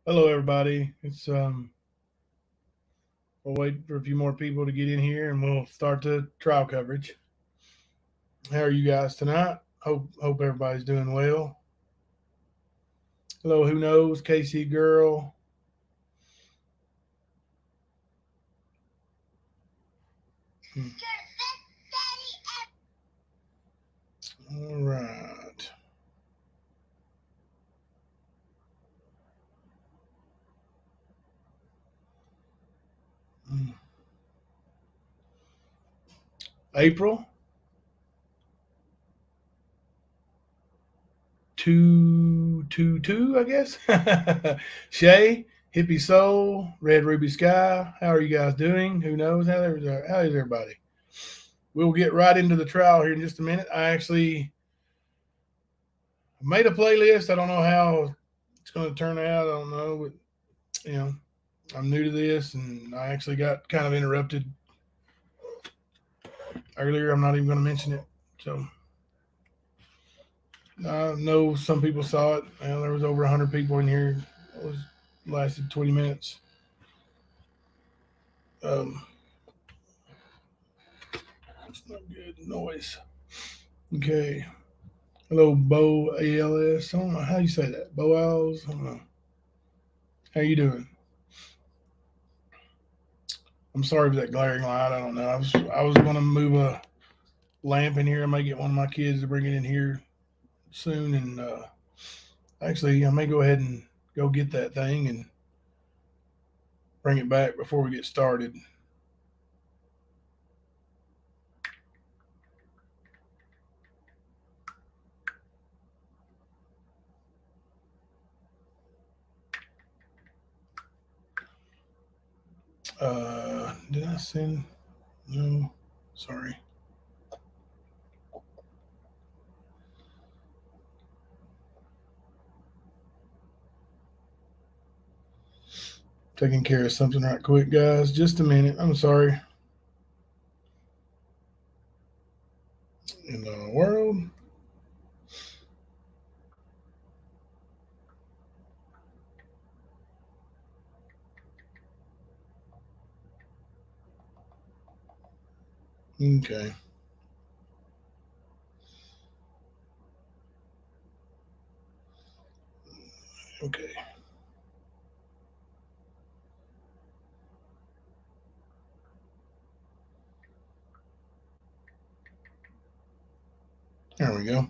Hello, everybody. We'll wait for a few more people to get in here, and we'll start the trial coverage. How are you guys tonight? Hope everybody's doing well. Hello, who knows? Casey girl. Hmm. All right. Hmm. April 222, I guess. Shay, Hippie Soul, Red Ruby Sky. How are you guys doing? Who knows? How is everybody? We'll get right into the trial here in just a minute. I actually made a playlist. I don't know how it's going to turn out. I don't know, but you know, I'm new to this, and I actually got kind of interrupted earlier. I'm not even going to mention it. So I know some people saw it. There was over 100 people in here. It was lasted 20 minutes. Um, it's not good noise. Okay. Hello, Bo ALS. I don't know how you say that. Bo Owls. I don't know. How you doing? I'm sorry for that glaring light. I don't know. I was going to move a lamp in here. I may get one of my kids to bring it in here soon, and actually, I may go ahead and go get that thing and bring it back before we get started. Did I send? No, sorry. Taking care of something right quick, guys. Just a minute. I'm sorry. In the world. Okay. Okay. There we go.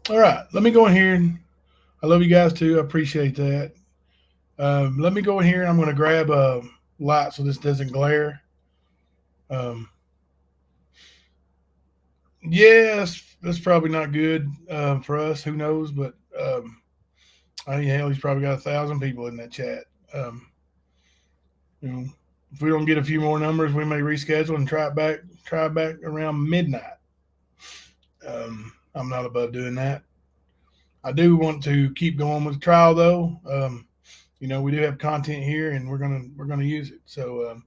All right. Let me go in here. I love you guys too. I appreciate that. Let me go in here. I'm going to grab a light so this doesn't glare. Um, yeah, that's probably not good for us. Who knows? But I think hell, he's probably got 1,000 people in that chat. Um, you know, if we don't get a few more numbers, we may reschedule and try back around midnight. I'm not above doing that. I do want to keep going with the trial though. We do have content here, and we're gonna use it. So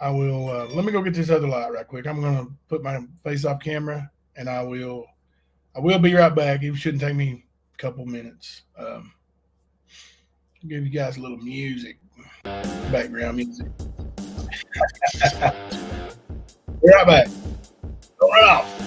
I will. Let me go get this other light right quick. I'm gonna put my face off camera, and I will be right back. It shouldn't take me a couple minutes. Give you guys a little music, background music. Be right back. Don't run off.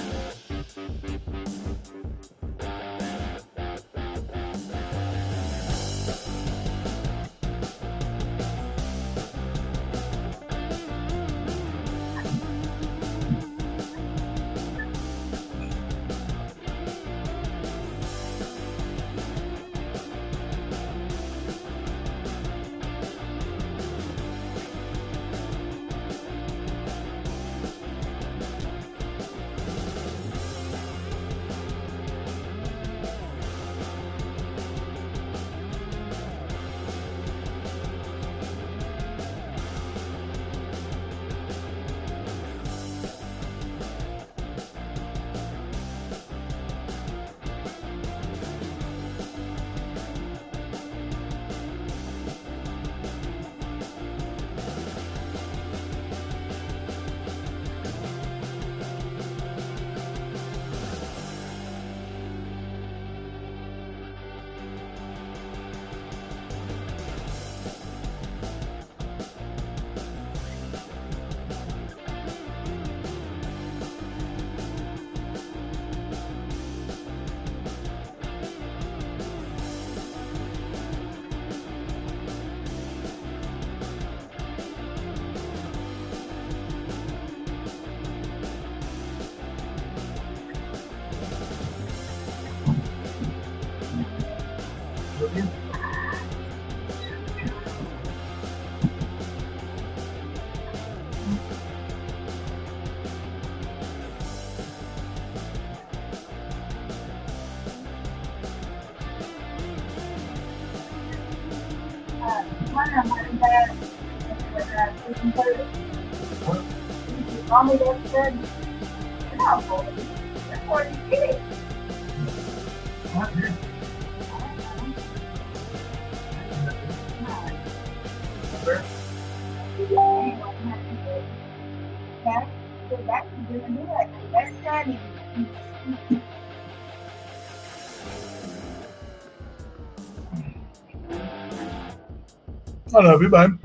I love you, babe.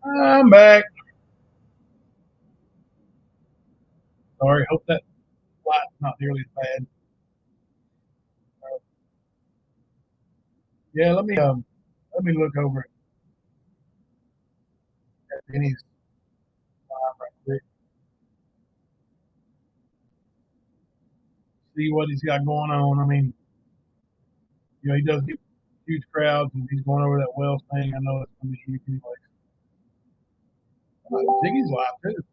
I'm back. Sorry, hope that light's not nearly as bad. Yeah, let me look over at Benny's live right quick. See what he's got going on. I mean, he does get huge crowds, and he's going over that Wells thing. I know it's going to be huge anyway. Ziggy's live too.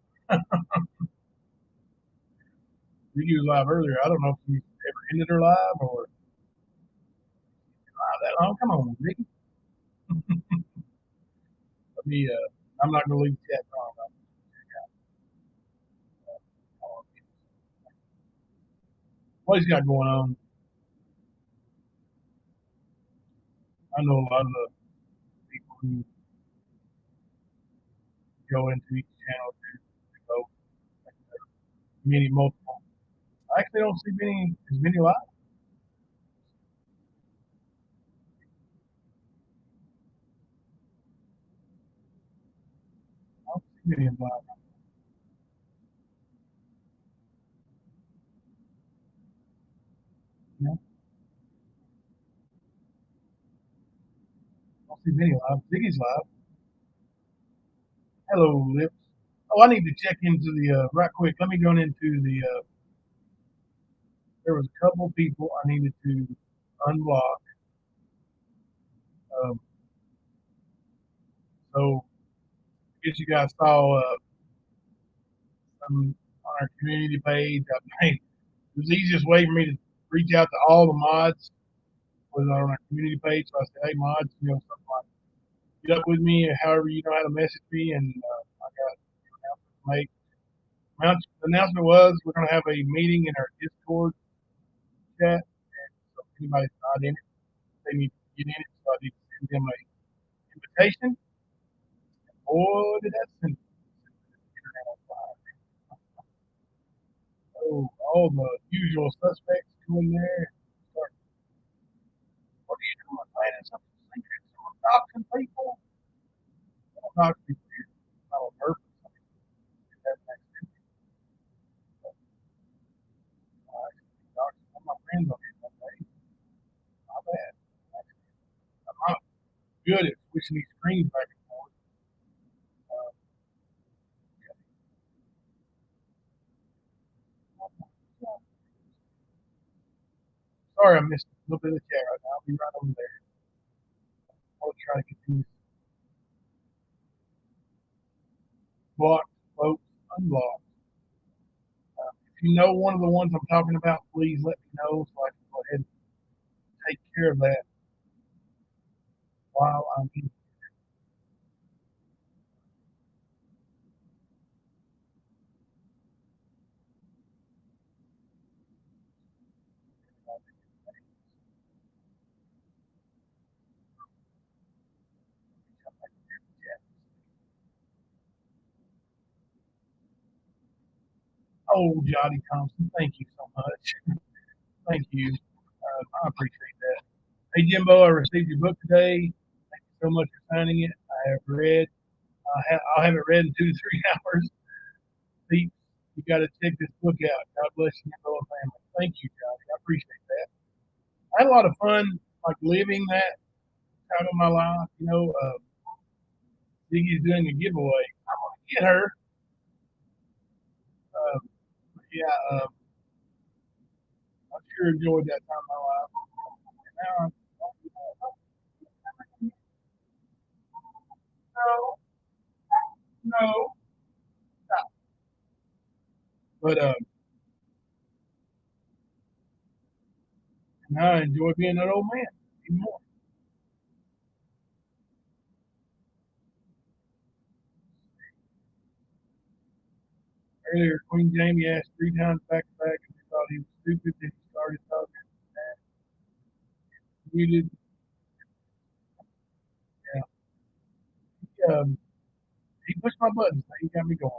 Ziggy was live earlier. I don't know if he's ever ended her live or live that long. Come on, Ziggy. Let me. I'm not going to leave the chat wrong. What he's got going on. I know a lot of the people who go into each channel to go many multiple. I actually don't see many live. I don't see many live. You know, I don't see many live. Ziggy's live. Hello, Lips. Oh, I need to check into the right quick. Let me go into the. There was a couple of people I needed to unblock. Um, so I guess you guys saw on our community page. I made it was the easiest way for me to reach out to all the mods was on our community page. So I said, "Hey, mods, something like get up with me, however you know how to message me." And I got an announcement to make. The announcement was we're going to have a meeting in our Discord chat. So if anybody's not in it, they need to get in it. So I need to send them a invitation. Boy, did that send the internet on fire. So all the usual suspects go in there and start, what are you doing, planning something secret? Someone doxing people? Don't dox people here. Not on purpose. I mean, that's an activity. But I actually doxing one of my friends on here that day. Not bad. Actually, I'm not good at switching these screens back and forth. Uh, Sorry, I missed a little bit of the chat right now. I'll be right over there. I'll try to get these blocked, folks, unblocked. If you know one of the ones I'm talking about, please let me know so I can go ahead and take care of that while I'm in. Oh, Jotty Thompson, thank you so much. Thank you. I appreciate that. Hey, Jimbo, I received your book today. Thank you so much for signing it. I have read. I'll have it read in 2 to 3 hours. Pete, you got to check this book out. God bless you and your whole family. Thank you, Jotty. I appreciate that. I had a lot of fun, like living that time of my life. Ziggy's doing a giveaway. I'm gonna get her. Uh, yeah, I sure enjoyed that time of my life. And now I'm, No, but now I enjoy being that old man even more. Earlier, Queen Jamie asked 3 times back to back, and they thought he was stupid. Then he started talking and muted. Yeah, he pushed my buttons. He got me going.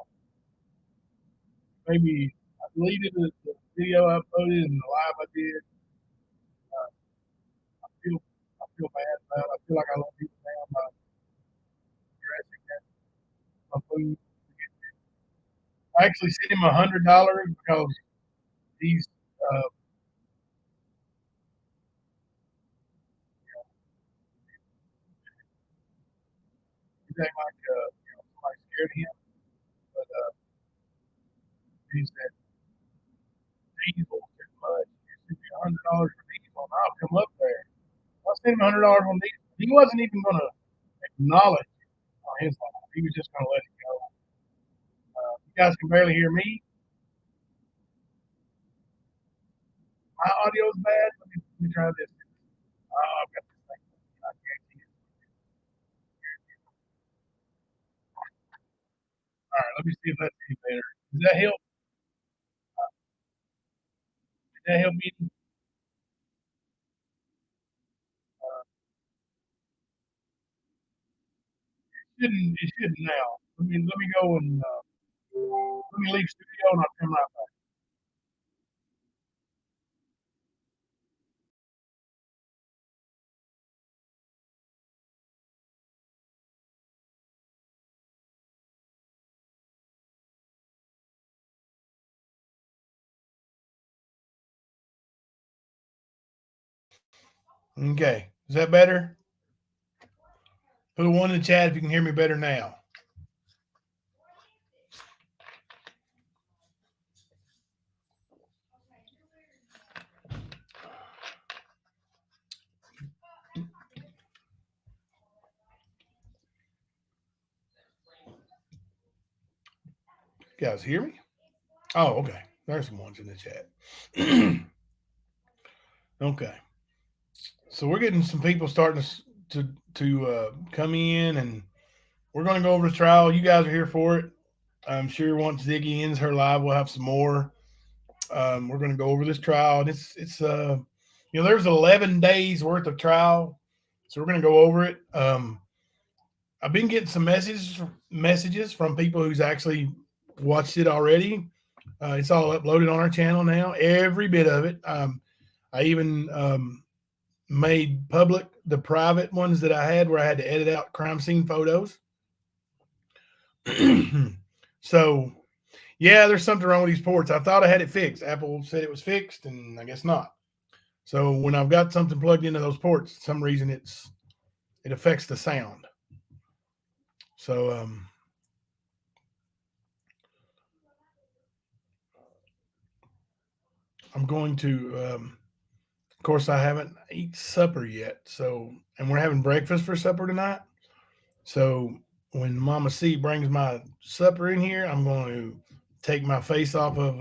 Maybe I deleted the video I uploaded and the live I did. Uh, I feel I feel bad about it. I feel like I let people down by addressing that my food. I actually sent him $100 because he's he's acting like somebody scared of him, but he said diesel too much. You sent me $100 for diesel, and I'll come up there. I sent him $100 on diesel. He wasn't even going to acknowledge on his line. He was just going to let it go. You guys can barely hear me. My audio's bad. Let me try this. I've got this thing. I guarantee it. All right, let me see if that's any better. Does that help? Did that help me? It shouldn't now. Let me go and let me leave studio and I'll come right back. Okay, is that better? Put a one in the chat if you can hear me better now. You guys hear me? Oh, okay. There's some ones in the chat. Okay, so we're getting some people starting to come in, and we're going to go over the trial. You guys are here for it. I'm sure once Ziggy ends her live, we'll have some more. We're going to go over this trial, and there's 11 days worth of trial, so we're going to go over it. I've been getting some messages from people who's actually watched it already. It's all uploaded on our channel now, every bit of it. I even made public the private ones that I had where I had to edit out crime scene photos. So, yeah, there's something wrong with these ports. I thought I had it fixed. Apple said it was fixed, and I guess not. So when I've got something plugged into those ports, for some reason it affects the sound. So I'm going to of course, I haven't eaten supper yet. So, and we're having breakfast for supper tonight. So, when Mama C brings my supper in here, I'm going to take my face off of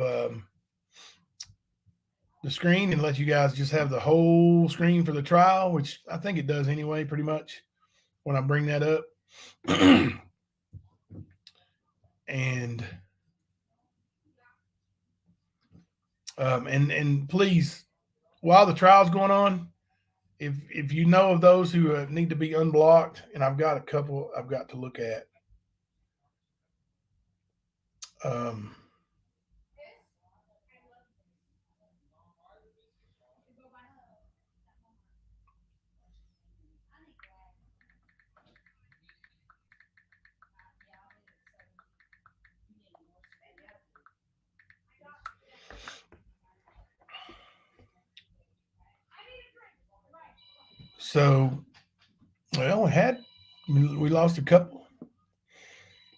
the screen and let you guys just have the whole screen for the trial, which I think it does anyway, pretty much when I bring that up. and and please, while the trial's going on, if you know of those who need to be unblocked, and I've got a couple I've got to look at. Um, so, well, we lost a couple,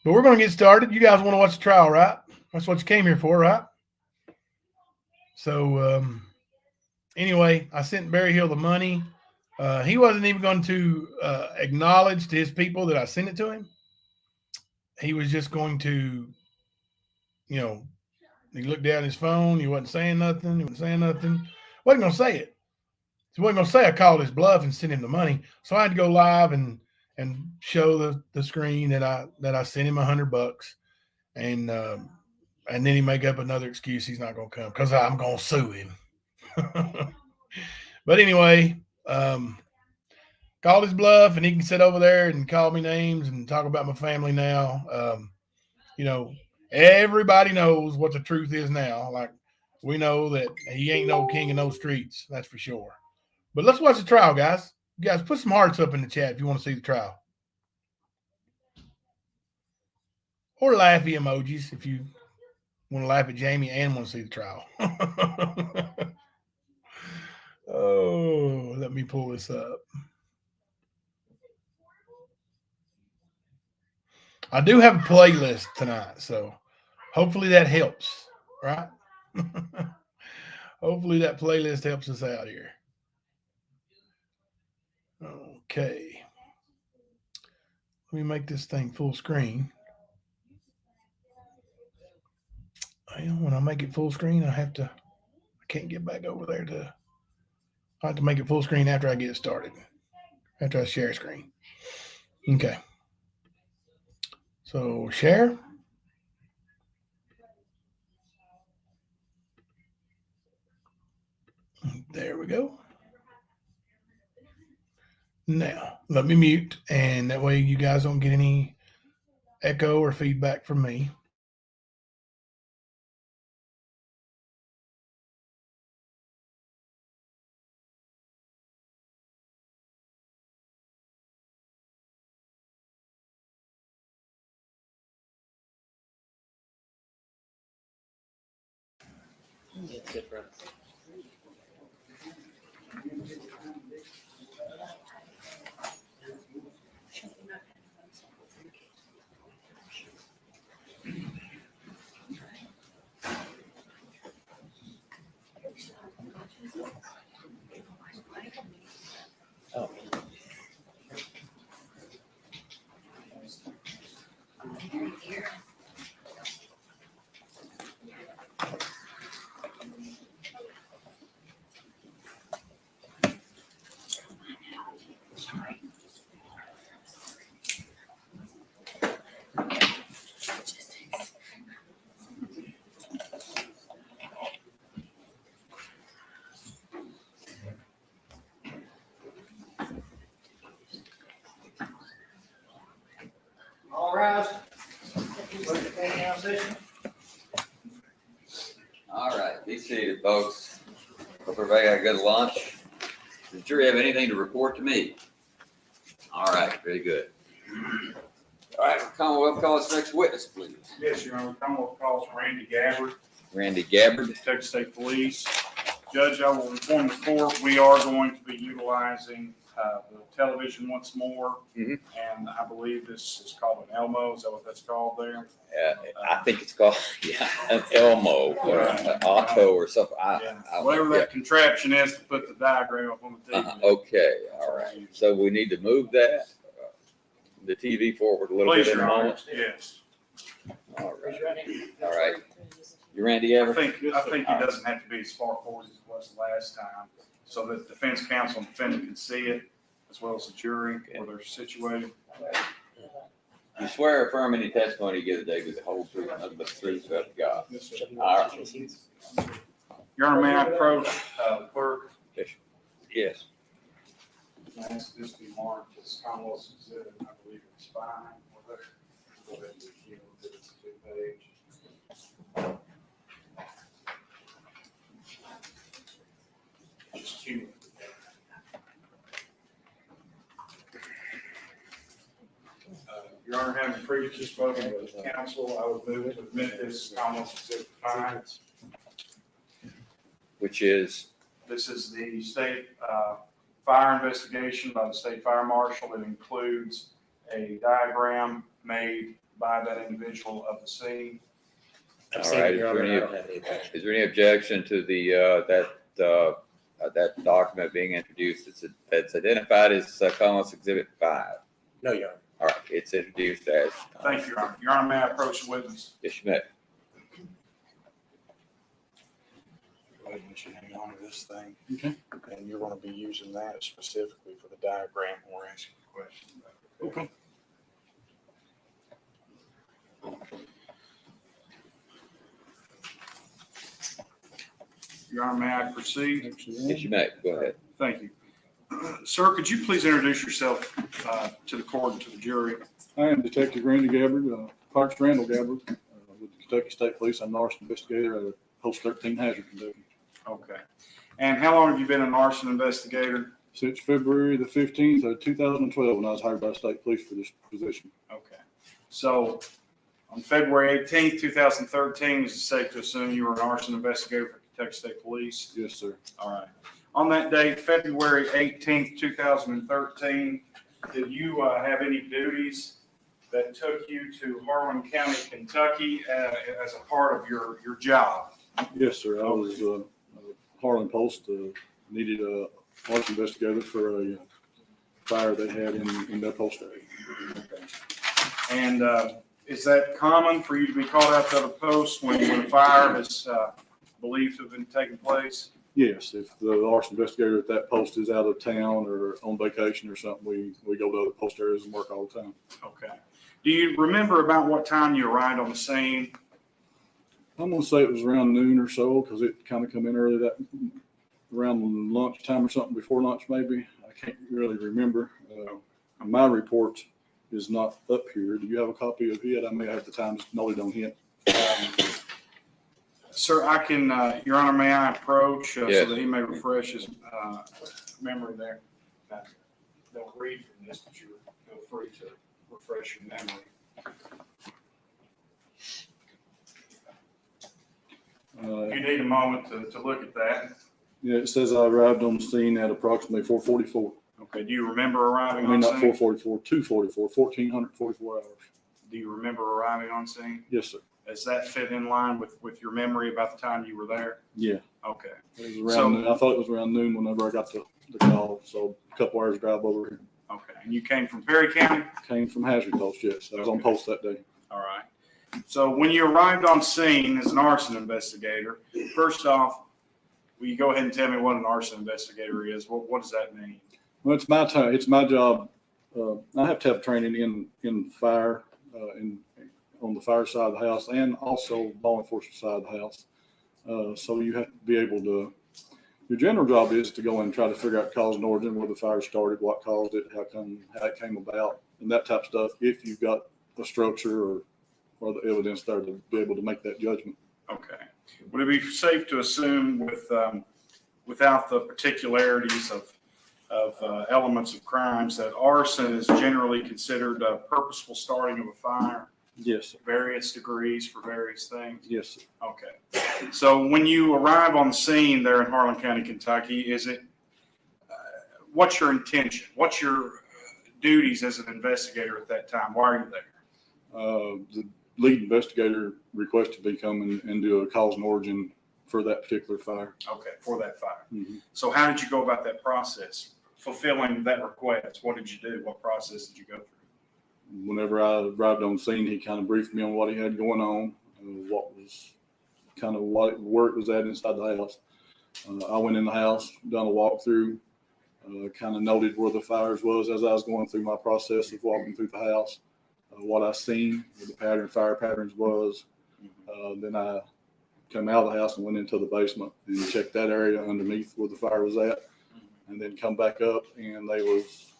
but we're going to get started. You guys want to watch the trial, right? That's what you came here for, right? So, anyway, I sent Barry Hill the money. He wasn't even going to acknowledge to his people that I sent it to him. he was just going to, you know, he looked down his phone. He wasn't saying nothing. He wasn't saying nothing. Wasn't going to say it. He wasn't going to say I called his bluff and sent him the money. So I had to go live and show the screen that I sent him $100, and then he make up another excuse he's not going to come because I'm going to sue him. But anyway, called his bluff, and he can sit over there and call me names and talk about my family now. You know, everybody knows what the truth is now. Like, we know that he ain't no king of no streets. That's for sure. But let's watch the trial, guys. You guys, put some hearts up in the chat if you want to see the trial. Or laughy emojis if you want to laugh at Jamie and want to see the trial. Oh, let me pull this up. I do have a playlist tonight, so hopefully that helps, right? Hopefully that playlist helps us out here. Okay. Let me make this thing full screen. Well, when I make it full screen, I can't get back over there I have to make it full screen after I get started, after I share screen. Okay. So share. There we go. Now, let me mute, and that way you guys don't get any echo or feedback from me. It's different. Oh. All right. All right, be seated, folks. Hope everybody got a good lunch. Does the jury have anything to report to me? All right, very good. All right, Commonwealth, call us next witness, please. Yes, Your Honor. Commonwealth calls Randy Gabbard, Randy Gabbard. Texas State Police. Judge, I will inform the court, we are going to be utilizing the television once more. Mhm. And I believe this is called an Elmo. Is that what that's called there? I think it's called, an Elmo or an Otto or something. Whatever that contraption is to put the diagram up on the TV. Okay, all right. So we need to move that, the TV forward a little Please, bit in a Your Honor. moment. Yes. All right. All right. You Randy I Gabbard? think he doesn't have to be as far forward as it was last time, so that the defense counsel and defendant can see it, as well as the jury, where they're situated. You swear or affirm any testimony you give today with the whole truth, nothing but the truth, so help you God. All right. Your Honor, may I approach the clerk? Yes. I ask this be marked as Commonwealth's exhibit. I believe it's fine. Go ahead and review it. It's a two-page. Just two. Your Honor, having previously spoken with counsel, I would move to admit this Commonwealth's exhibit 5. Which is? This is the state fire investigation by the state fire marshal. It includes a diagram made by that individual of the scene. All right. Is there any objection to the that document being introduced? That's identified as Commonwealth's Exhibit 5. No, Your Honor. All right, it's introduced as. Thank you, Your Honor. Your Honor, may I approach the witness? Yes, you may. Go ahead and let you hang on to this thing. Okay. And you're going to be using that specifically for the diagram when we're asking questions about it. Okay. Your Honor, may I proceed? Yes, you may. Go ahead. Thank you. Sir, could you please introduce yourself to the court and to the jury? I am Detective Randy Gabbard, Parks Randall Gabbard, with the Kentucky State Police. I'm an arson investigator at Post 13 Hazard Kentucky. Okay. And how long have you been an arson investigator? Since February the 15th of 2012, when I was hired by the state police for this position. Okay. So on February 18th, 2013, is it safe to assume you were an arson investigator for Kentucky State Police? Yes, sir. All right. On that date, February 18th, 2013, did you have any duties that took you to Harlan County, Kentucky as a part of your job? Yes, sir. I was Harlan Post, needed a arson investigator for a fire they had in their post area. Okay. And is that common for you to be called out to the post when a fire is believed to have been taking place? Yes, if the arson investigator at that post is out of town or on vacation or something, we go to other post areas and work all the time. Okay. Do you remember about what time you arrived on the scene? I'm gonna say it was around noon or so, because it kind of come in early around lunchtime or something, before lunch maybe. I can't really remember. My report is not up here. Do you have a copy of it? I may have the times noted on it. Sir, I can, Your Honor, may I approach Yes. so that he may refresh his memory there? Don't read from this, but you feel free to refresh your memory. If you need a moment to look at that. Yeah, it says I arrived on the scene at approximately 4:44. Okay, do you remember arriving I mean, on not scene? 4:44, 2:44, 1444 hours. Do you remember arriving on scene? Yes, sir. Does that fit in line with your memory about the time you were there? Yeah, Okay. it was around noon. I thought it was around noon whenever I got the call, so a couple hours drive over here. Okay. And you came from Perry County? Came from Hazard Post, yes. I was on Okay. post that day. All right. So when you arrived on scene as an arson investigator, first off, will you go ahead and tell me what an arson investigator is? What does that mean? Well, it's my time. It's my job. I have to have training in fire, on the fire side of the house, and also law enforcement side of the house. So you have to be able to. Your general job is to go in and try to figure out cause and origin, where the fire started, what caused it, how it came about, and that type of stuff. If you've got a structure or the evidence there to be able to make that judgment. Okay. Would it be safe to assume without the particularities of elements of crimes that arson is generally considered a purposeful starting of a fire? Yes, sir. Various degrees for various things? Yes, sir. Okay. So when you arrive on the scene there in Harlan County, Kentucky, what's your intention? What's your duties as an investigator at that time? Why are you there? The lead investigator requested me come and do a cause and origin for that particular fire. Okay, for that fire. Mm-hmm. So how did you go about that process? Fulfilling that request, what did you do? What process did you go through? Whenever I arrived on scene, he kind of briefed me on what he had going on, what work was at inside the house. I went in the house, done a walkthrough, kind of noted where the fires was as I was going through my process of walking through the house, what I seen, what the fire patterns was. Then I come out of the house and went into the basement and checked that area underneath where the fire was at, and then come back up, and there was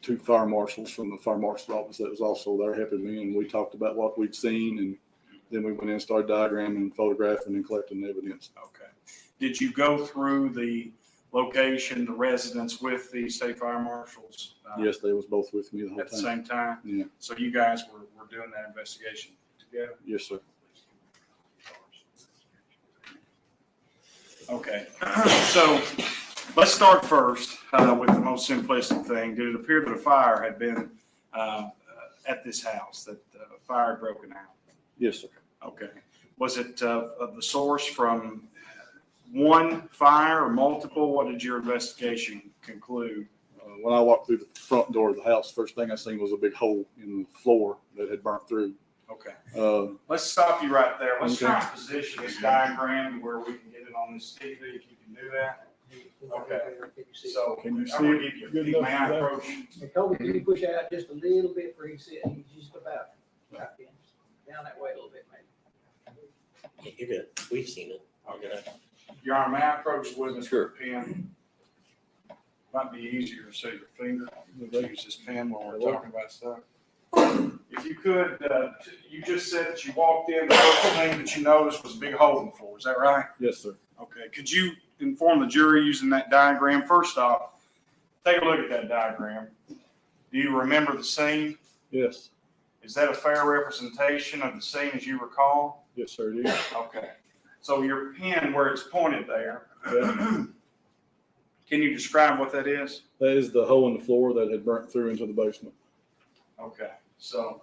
two fire marshals from the fire marshal's office that was also there helping me, and we talked about what we'd seen, and then we went in and started diagramming, photographing, and collecting evidence. Okay. Did you go through the location, the residence with the state fire marshals? Yes, they was both with me the whole At the time. same time? Yeah. So you guys were doing that investigation together? Yes, sir. Okay. So let's start first with the most simplistic thing. Did it appear that a fire had been at this house, that the fire had broken out? Yes, sir. Okay. Was it of the source from one fire or multiple? What did your investigation conclude? When I walked through the front door of the house, first thing I seen was a big hole in the floor that had burnt through. Okay. Uh, Let's stop you right there. Let's Okay. try and position this diagram where we can get it on this TV, if you can do that. Okay. So Can you I'm see gonna it give you a good peek. enough May I for that? approach? Hey, Kobe, can you push out just a little bit for his sit? He's just about right in. Down that way a little bit, maybe. You're good. We've seen it. Okay. Your Honor, may I approach the witness Sure. with a pen? Might be easier to see your finger. We'll use this pen when we're talking about stuff. If you could, you just said that you walked in, the first thing that you noticed was a big hole in the floor. Is that right? yes, sir. Okay. Could you inform the jury using that diagram? First off, take a look at that diagram. Do you remember the scene? Yes, Is that a fair representation of the scene as you recall? yes, sir. It is. Okay. So your pen, where it's pointed there, Yeah. can you describe what that is? That is the hole in the floor that had burnt through into the basement. Okay, so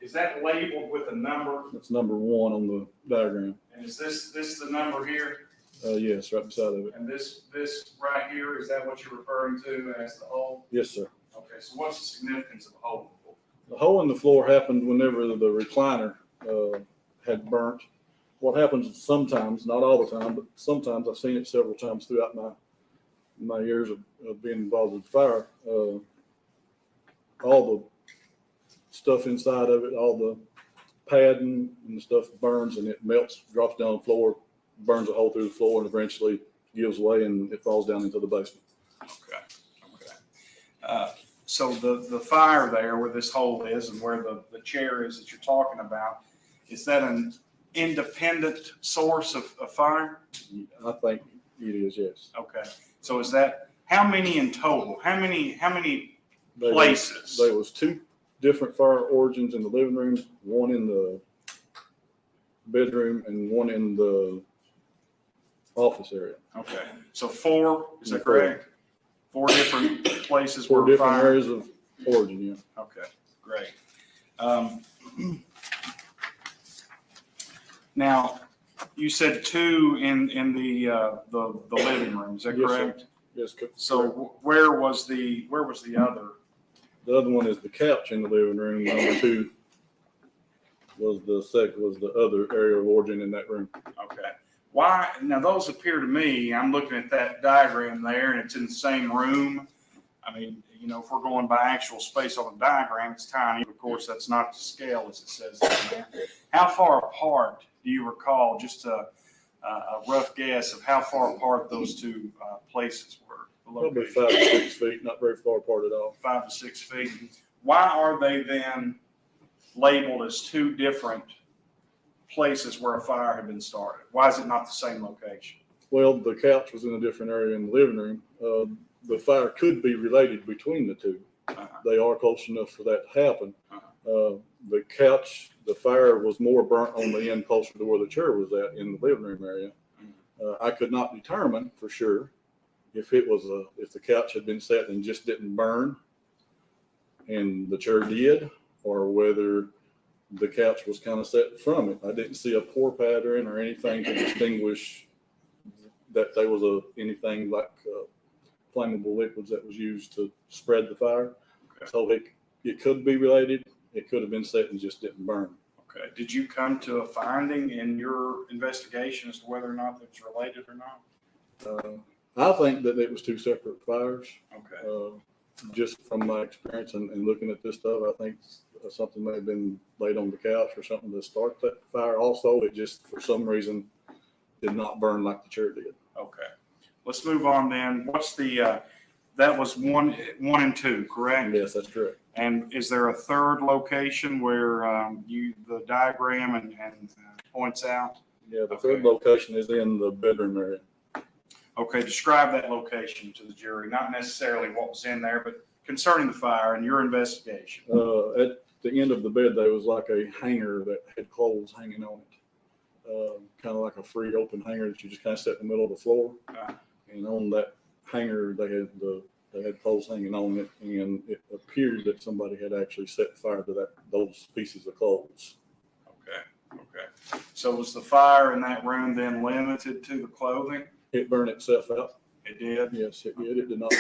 is that labeled with a number? That's number 1 on the diagram. And is this the number here? Yes, right beside of it. And this right here, is that what you're referring to as the hole? Yes, sir. Okay, so what's the significance of a hole? The hole in the floor happened whenever the recliner had burnt. What happens sometimes, not all the time, but sometimes, I've seen it several times throughout my years of being involved with fire. All the stuff inside of it, all the padding and the stuff burns and it melts, drops down the floor, burns a hole through the floor, and eventually gives way and it falls down into the basement. Okay. So the fire there where this hole is and where the chair is that you're talking about, is that an independent source of fire? I think it is, yes. Okay. So is that, how many in total? How many There places? There was 2 different fire origins in the living room, one in the bedroom and one in the office area. Okay. So 4, is that 4. correct? 4 different places 4 where different fire. areas of origin, yeah. Okay, great. Now, you said 2 in the living room, is that Yes, sir. correct? Yes, So where was the other? the other one is the couch in the living room. Number 2 was the other area of origin in that room. Okay. Why, now those appear to me, I'm looking at that diagram there and it's in the same room. I mean, you know, if we're going by actual space on the diagram, it's tiny. Of course, that's not to scale as it says down there. How far apart do you recall, just a rough guess of how far apart those 2 places were? The Probably location? 5 to 6 feet, not very far apart at all. 5 to 6 feet. Why are they then labeled as 2 different places where a fire had been started? Why is it not the same location? Well, the couch was in a different area in the living room. The fire could be related between the 2. They are close enough for that to happen. The couch, the fire was more burnt on the end closer to where the chair was at in the living room area. I could not determine for sure if the couch had been set and just didn't burn and the chair did, or whether the couch was kind of set from it. I didn't see a pour pattern or anything to distinguish that there was anything like flammable liquids that was used to spread the fire. Okay. So it could be related. It could have been set and just didn't burn. Okay. Did you come to a finding in your investigation as to whether or not it's related or not? I think that it was 2 separate fires. Okay. Just from my experience and looking at this stuff, I think something may have been laid on the couch or something to start that fire. Also, it just for some reason did not burn like the chair did. Okay. Let's move on then. What's the, that was 1 and 2, correct? Yes, that's correct. And is there a third location where the diagram and points out? Yeah, the Okay. third location is in the bedroom area. Okay, describe that location to the jury, not necessarily what was in there, but concerning the fire and your investigation. At the end of the bed, there was like a hanger that had clothes hanging on it. Kind of like a free open hanger that you just kind of set in the middle of the floor. And on that hanger, they had clothes hanging on it, and it appeared that somebody had actually set fire to those pieces of clothes. Okay. So was the fire in that room then limited to the clothing? It burned itself out. It did? Yes, it did. It did not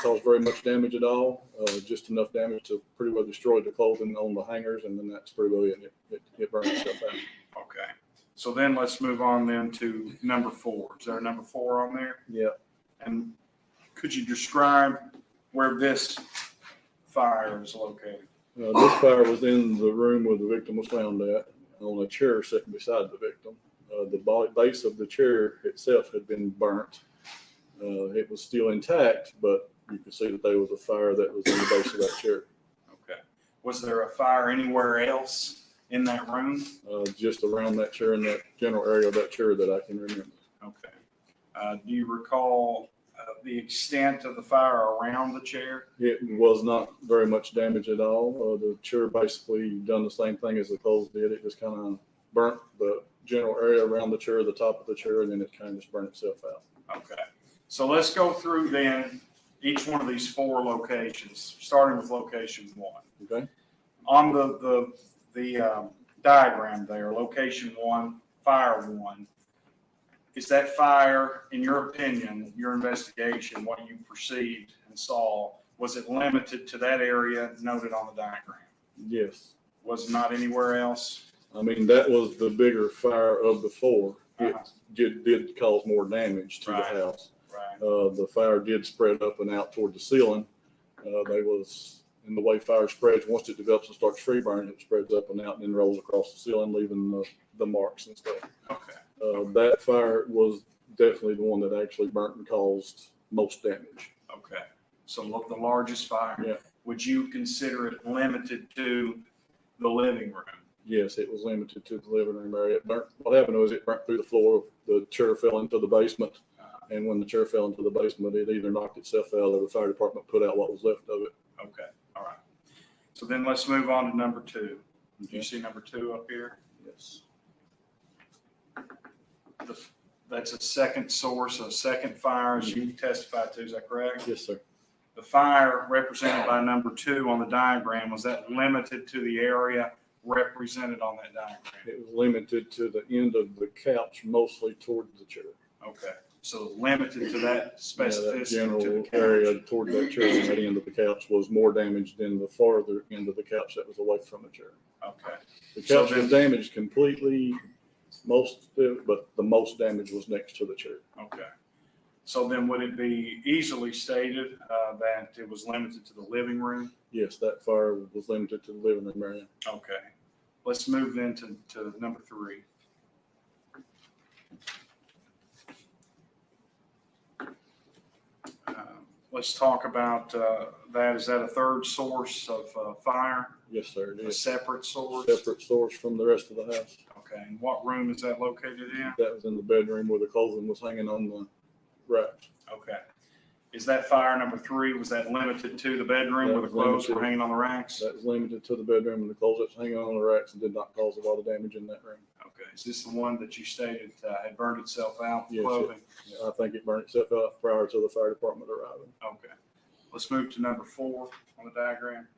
cause very much damage at all. Just enough damage to pretty well destroy the clothing on the hangers, and then that's pretty well it. It burned itself out. Okay. So then let's move on then to number 4. Is there a number 4 on there? Yeah. And could you describe where this fire is located? This fire was in the room where the victim was found at, on a chair sitting beside the victim. The base of the chair itself had been burnt. It was still intact, but you could see that there was a fire that was in the base of that chair. Okay. Was there a fire anywhere else in that room? Just around that chair, in that general area of that chair that I can remember. Okay. Do you recall the extent of the fire around the chair? It was not very much damage at all. The chair basically done the same thing as the clothes did. It just kind of burnt the general area around the chair, the top of the chair, and then it kind of just burned itself out. Okay. So let's go through then each one of these 4 locations, starting with location 1. Okay. On the diagram there, location 1, fire 1. Is that fire, in your opinion, your investigation, what you perceived and saw, was it limited to that area noted on the diagram? Yes. Was it not anywhere else? I mean, that was the bigger fire of the 4. It did cause more damage to Right. the house. Right. The fire did spread up and out toward the ceiling. They was, in the way fire spreads, once it develops and starts free burning, it spreads up and out and then rolls across the ceiling, leaving the marks and stuff. Okay. That fire was definitely the one that actually burnt and caused most damage. Okay. So look, the largest fire. Yeah. Would you consider it limited to the living room? Yes, it was limited to the living room area. It burnt, what happened was it burnt through the floor. The chair fell into the basement. And when the chair fell into the basement, it either knocked itself out or the fire department put out what was left of it. Okay. All right. So then let's move on to number 2. Do you see number 2 up here? Yes. That's a second source, a second fire, as you testified to, is that correct? Yes, sir. The fire represented by number 2 on the diagram, was that limited to the area represented on that diagram? It was limited to the end of the couch, mostly toward the chair. Okay, so limited to that Yeah, specificity that to general the area couch. toward that chair on that end of the couch was more damaged than the farther end of the couch that was away from the chair. Okay, The So couch was then- damaged completely, but the most damage was next to the chair. okay. So then would it be easily stated that it was limited to the living room? Yes, that fire was limited to the living room area. Okay, let's move then to number 3. Let's talk about that. Is that a third source of fire, Yes, sir. It a is separate source? separate source from the rest of the house. Okay, and what room is that located in? That was in the bedroom where the clothing was hanging on the rack. Okay. Is that fire number 3, was that limited to the bedroom where the That was clothes were limited. hanging on the racks? That was limited to the bedroom and the clothes that was hanging on the racks and did not cause a lot of damage in that room. Okay, is this the one that you stated had burned itself out, the Yes, clothing? I think it burned itself out prior to the fire department arriving. Okay. Let's move to number 4 on the diagram.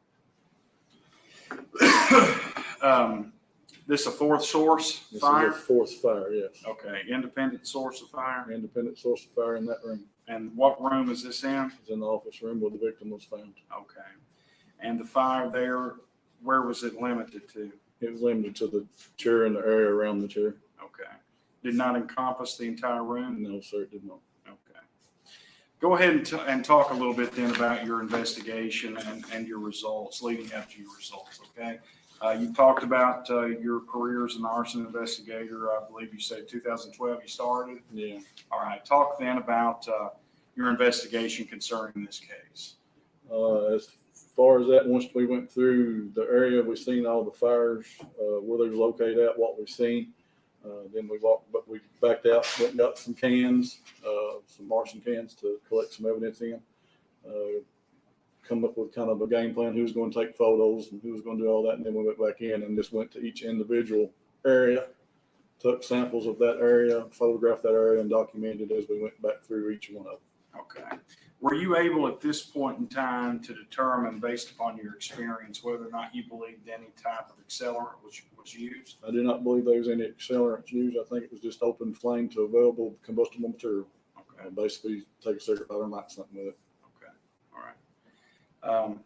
This a fourth source This is fire? the fourth fire, yes. Okay, independent source of fire. Independent source of fire in that room. And what room is this in? It's in the office room where the victim was found. Okay. And the fire there, where was it limited to? It was limited to the chair and the area around the chair. Okay. Did not encompass the entire room? No, sir, it did not. Okay. Go ahead and talk a little bit then about your investigation and your results, leading up to your results, okay? You talked about your career as an arson investigator. I believe you said 2012 you started. Yeah. All right. Talk then about your investigation concerning this case. As far as that, once we went through the area, we seen all the fires, where they were located at, what we seen. Then we backed out, went and got some cans, some arson cans to collect some evidence in. Come up with kind of a game plan, who was going to take photos and who was going to do all that. And then we went back in and just went to each individual area, took samples of that area, photographed that area, and documented as we went back through each one of them. Okay. Were you able at this point in time to determine, based upon your experience, whether or not you believed any type of accelerant was used? I do not believe there was any accelerants used. I think it was just open flame to available combustible material. Okay. Basically, take a cigarette butt or light something with it. Okay, all right.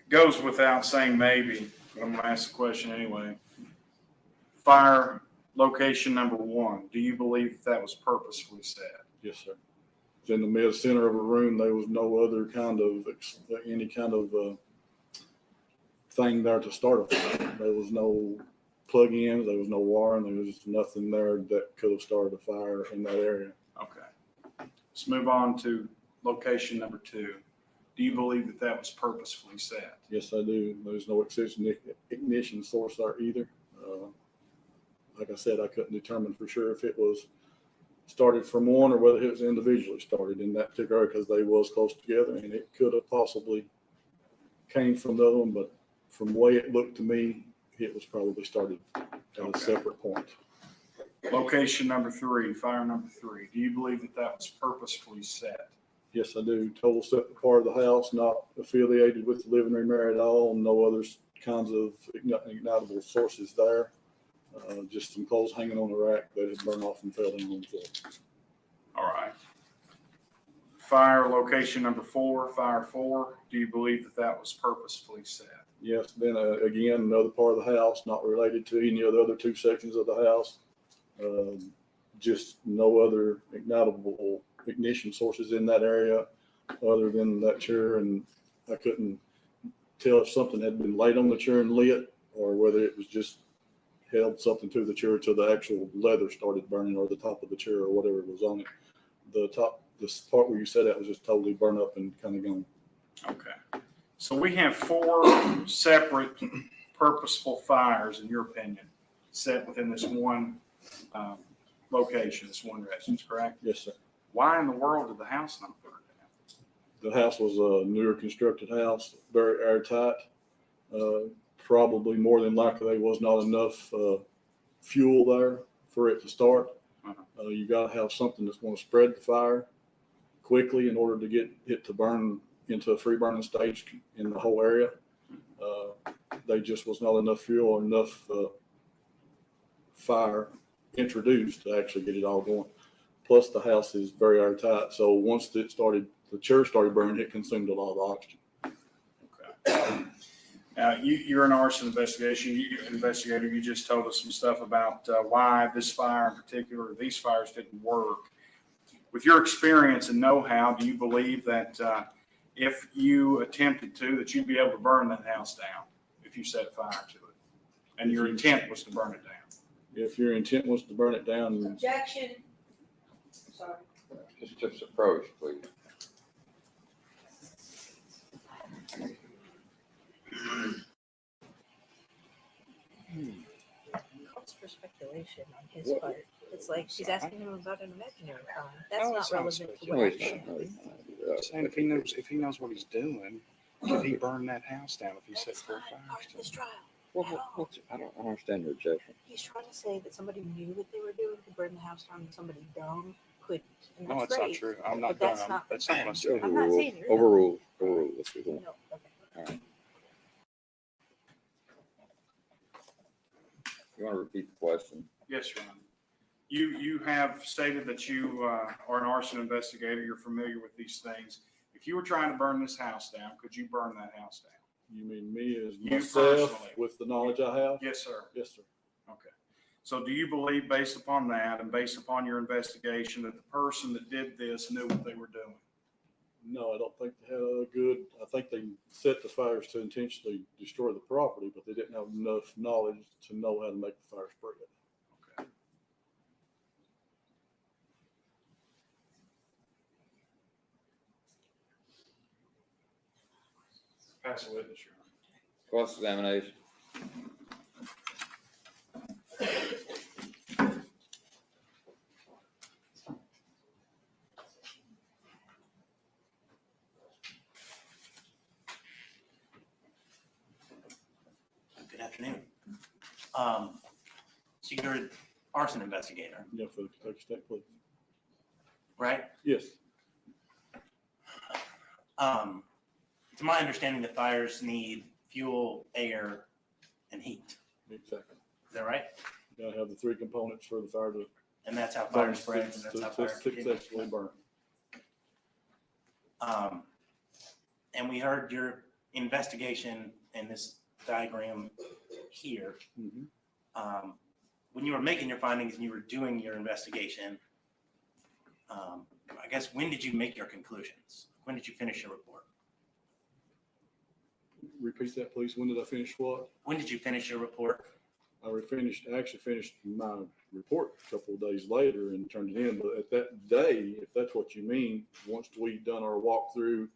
Goes without saying maybe, but I'm gonna ask the question anyway. Fire location number 1, do you believe that was purposefully set? Yes, sir. It's in the mid center of a room. There was no other kind of any kind of thing there to start a fire. There was no plug-ins. There was no wiring. There was nothing there that could have started a fire in that area. Okay. Let's move on to location number 2. Do you believe that that was purposefully set? Yes, I do. There's no ignition source there either. Like I said, I couldn't determine for sure if it was started from one or whether it was individually started in that particular area because they was close together, and it could have possibly came from the other one, but from the way it looked to me, it was probably started at a separate point. Location number 3, fire number 3. Do you believe that that was purposefully set? Yes, I do. Total separate part of the house, not affiliated with the living room area at all. No other kinds of ignitable sources there. Just some clothes hanging on the rack that had burned off and fell in on the floor. All right. Fire location number 4, fire 4. Do you believe that that was purposefully set? Yes, then again, another part of the house, not related to any of the other 2 sections of the house. Just no other ignitable ignition sources in that area other than that chair, and I couldn't tell if something had been laid on the chair and lit or whether it was just held something to the chair till the actual leather started burning or the top of the chair or whatever was on it. This part where you said that was just totally burned up and kind of gone. Okay. So we have 4 separate purposeful fires, in your opinion, set within this one location, this one residence, correct? Yes, sir. Why in the world did the house not burn down? The house was a newer constructed house, very airtight. Probably more than likely there was not enough fuel there for it to start. You got to have something that's going to spread the fire quickly in order to get it to burn into a free burning stage in the whole area. There just was not enough fuel or enough fire introduced to actually get it all going. Plus the house is very airtight. So once the chair started burning, it consumed a lot of oxygen. Okay. Now, you're an arson investigator. You just told us some stuff about why this fire in particular, these fires didn't work. With your experience and know-how, do you believe that if you attempted to, that you'd be able to burn that house down if you set fire to it? And your intent was to burn it down? If your intent was to burn it down. Objection. Sorry. Just approach, please. Calls for speculation on his part. It's like she's asking him about an imaginary crime. That's not relevant to what happened. Saying if he knows what he's doing, could he burn that house down if he set That's 4 not part fires of to this it? trial. I don't understand your objection. He's trying to say that somebody knew what they were doing to burn the house down and somebody dumb couldn't. And No, that's it's not great. true. I'm not But that's done. not- That's not what I said. I'm not saying you're Overruled. Let's go on. No, okay. You want to repeat the question? Yes, Your Honor. You have stated that you are an arson investigator. You're familiar with these things. If you were trying to burn this house down, could you burn that house down? You mean me as You myself personally. with the knowledge I have? Yes, sir. Yes, sir. Okay. So do you believe, based upon that and based upon your investigation, that the person that did this knew what they were doing? No, I don't think they had I think they set the fires to intentionally destroy the property, but they didn't have enough knowledge to know how to make the fire spread. Okay. Pass a witness, Your Honor. Cross-examination. Good afternoon. So you're an arson investigator, Yeah, for the Kentucky State Police. right? Yes. To my understanding, the fires need fuel, air, and heat. Exactly. Is that right? You gotta have the three components for the fire to And that's how fire burn, spreads, and that's how fire continues. successfully burn. And we heard your investigation in this diagram here. Mhm. When you were making your findings and you were doing your investigation, I guess, when did you make your conclusions? When did you finish your report? Repeat that, please. When did I finish what? When did you finish your report? I actually finished my report a couple of days later and turned it in. But at that day, if that's what you mean, once we'd done our walkthrough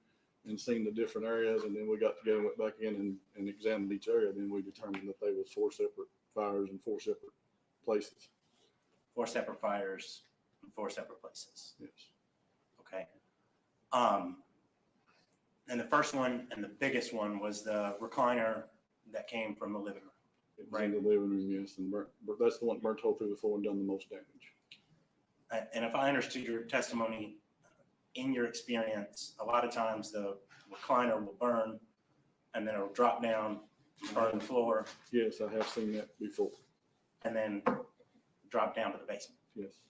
and seen the different areas, and then we got together, went back in and examined each area, then we determined that they was 4 separate fires in 4 separate places. 4 separate fires in 4 separate places. Yes. Okay. And the first one and the biggest one was the recliner that came from the living room. It was in the living room, yes, and that's the one burnt hole through the floor and done the most damage. And if I understood your testimony, in your experience, a lot of times the recliner will burn and then it'll drop down, burn the floor, Yes, I have seen that before. and then drop down to the basement. Yes.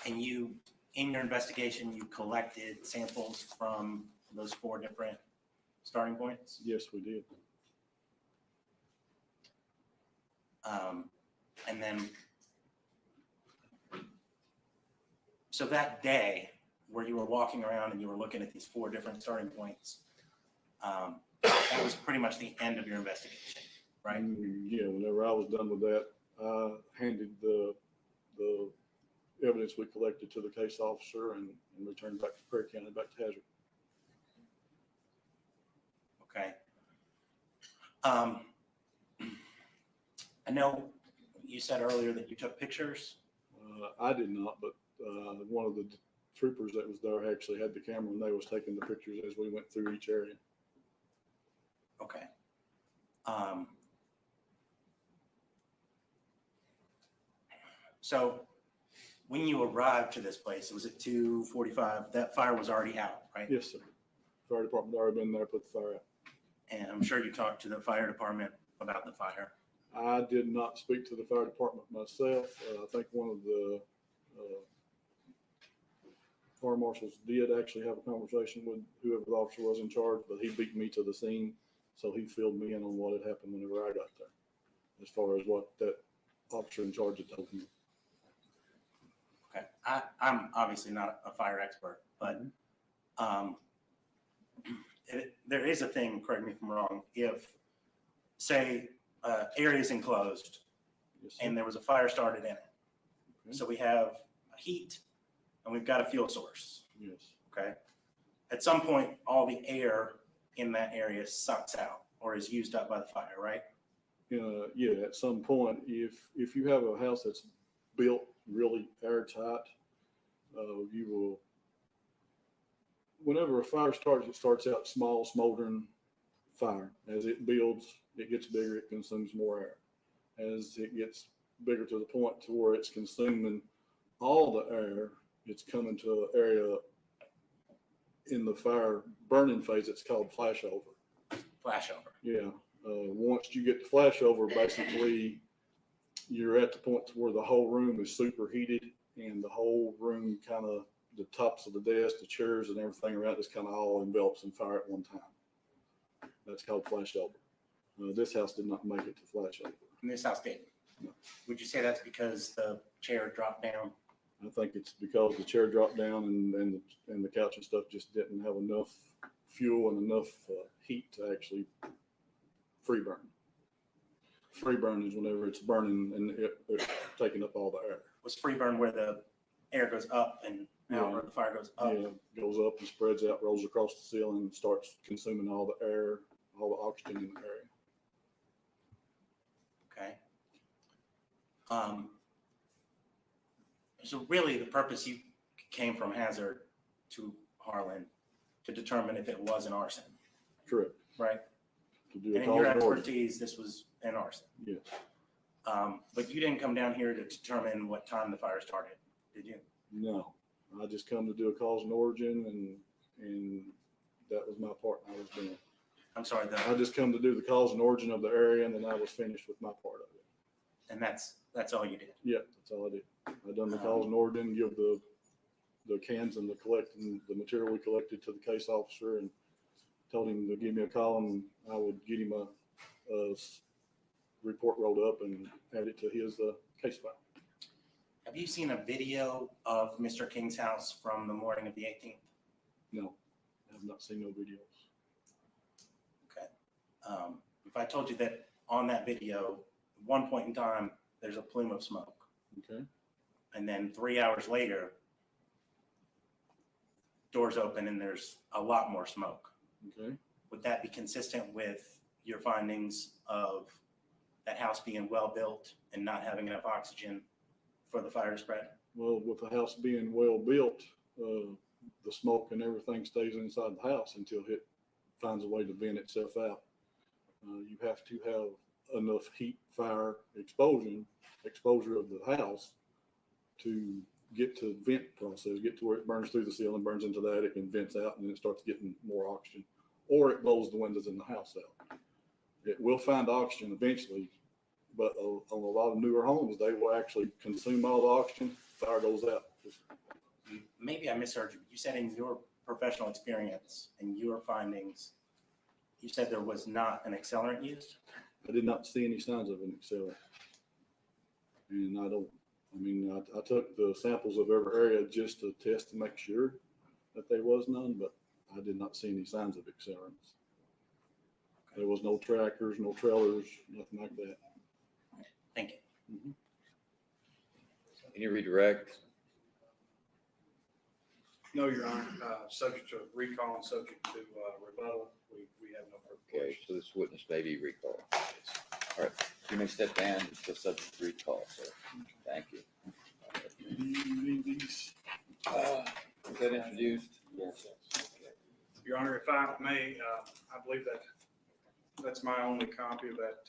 And you, in your investigation, you collected samples from those 4 different starting points. Yes, we did. And then, so that day where you were walking around and you were looking at these 4 different starting points, that was pretty much the end of your investigation, right? Yeah, whenever I was done with that, I handed the evidence we collected to the case officer and returned back to Perry County, back to Hazard. Okay. I know you said earlier that you took pictures. I did not, but one of the troopers that was there actually had the camera and they was taking the pictures as we went through each area. Okay. So when you arrived to this place, it was at 2:45. That fire was already out, right? Yes, sir. Fire department already been there, put the fire out. And I'm sure you talked to the fire department about the fire. I did not speak to the fire department myself. I think one of the fire marshals did actually have a conversation with whoever the officer was in charge, but he beat me to the scene. So he filled me in on what had happened whenever I got there, as far as what that officer in charge had told me. Okay. I'm obviously not a fire expert, but there is a thing, correct me if I'm wrong, if, say, area is enclosed Yes, sir. and there was a fire started in it. Okay. So we have heat and we've got a fuel source, Yes. okay? At some point, all the air in that area sucks out or is used up by the fire, right? Yeah, at some point, if you have a house that's built really airtight, you will, whenever a fire starts, it starts out small, smoldering fire. As it builds, it gets bigger, it consumes more air. As it gets bigger to the point to where it's consuming all the air, it's coming to an area in the fire burning phase. It's called flashover. Flashover. Yeah. Once you get to flashover, basically you're at the point to where the whole room is superheated and the whole room kind of, the tops of the desk, the chairs and everything around is kind of all envelops in fire at one time. That's called flashover. This house did not make it to flashover. And this house did. No. Would you say that's because the chair dropped down? I think it's because the chair dropped down and the couch and stuff just didn't have enough fuel and enough heat to actually free burn. Free burn is whenever it's burning and it's taking up all the air. Was free burn where the air goes up and out, Yeah. or the fire goes up? Yeah, goes up and spreads out, rolls across the ceiling, and starts consuming all the air, all the oxygen in the area. Okay. So really the purpose you came from Hazard to Harlan to determine if it was an arson, Correct. right? To do a And in your cause and order. expertise, this was an arson. Yes. But you didn't come down here to determine what time the fire started, did you? No. I just come to do a cause and origin, and that was my part I was doing. I'm sorry, I just come to do the cause and origin of the area, and then I was finished with my part of it. and that's all you did. Yeah, that's all I did. I done the cause and origin, give the cans and the material we collected to the case officer, and told him to give me a call, and I would get him a report rolled up and add it to his case file. Have you seen a video of Mr. King's house from the morning of the 18th? No, I have not seen no videos. Okay. If I told you that on that video, at one point in time, there's a plume of smoke, Okay. and then 3 hours later, doors open and there's a lot more smoke. Okay. Would that be consistent with your findings of that house being well-built and not having enough oxygen for the fire to spread? Well, with the house being well built, the smoke and everything stays inside the house until it finds a way to vent itself out. You have to have enough heat, fire, exposure of the house to get to the vent process, get to where it burns through the ceiling, burns into the attic and vents out, and then it starts getting more oxygen, or it blows the windows in the house out. It will find oxygen eventually, but on a lot of newer homes, they will actually consume all the oxygen, fire goes out. Maybe I misheard you. You said in your professional experience and your findings, you said there was not an accelerant used? I did not see any signs of an accelerant. And I took the samples of every area just to test to make sure that there was none, but I did not see any signs of accelerants. There was no trackers, no trailers, nothing like that. Thank you. Mm-hmm. Any redirect? No, Your Honor, subject to recall and subject to rebuttal, we have no further Okay, questions. so this witness may be recalled. All right, you may step down, it's still subject to recall, sir. Thank you. Do you need these? Was that introduced? Yes. Your Honor, if I may, I believe that's my only copy of that.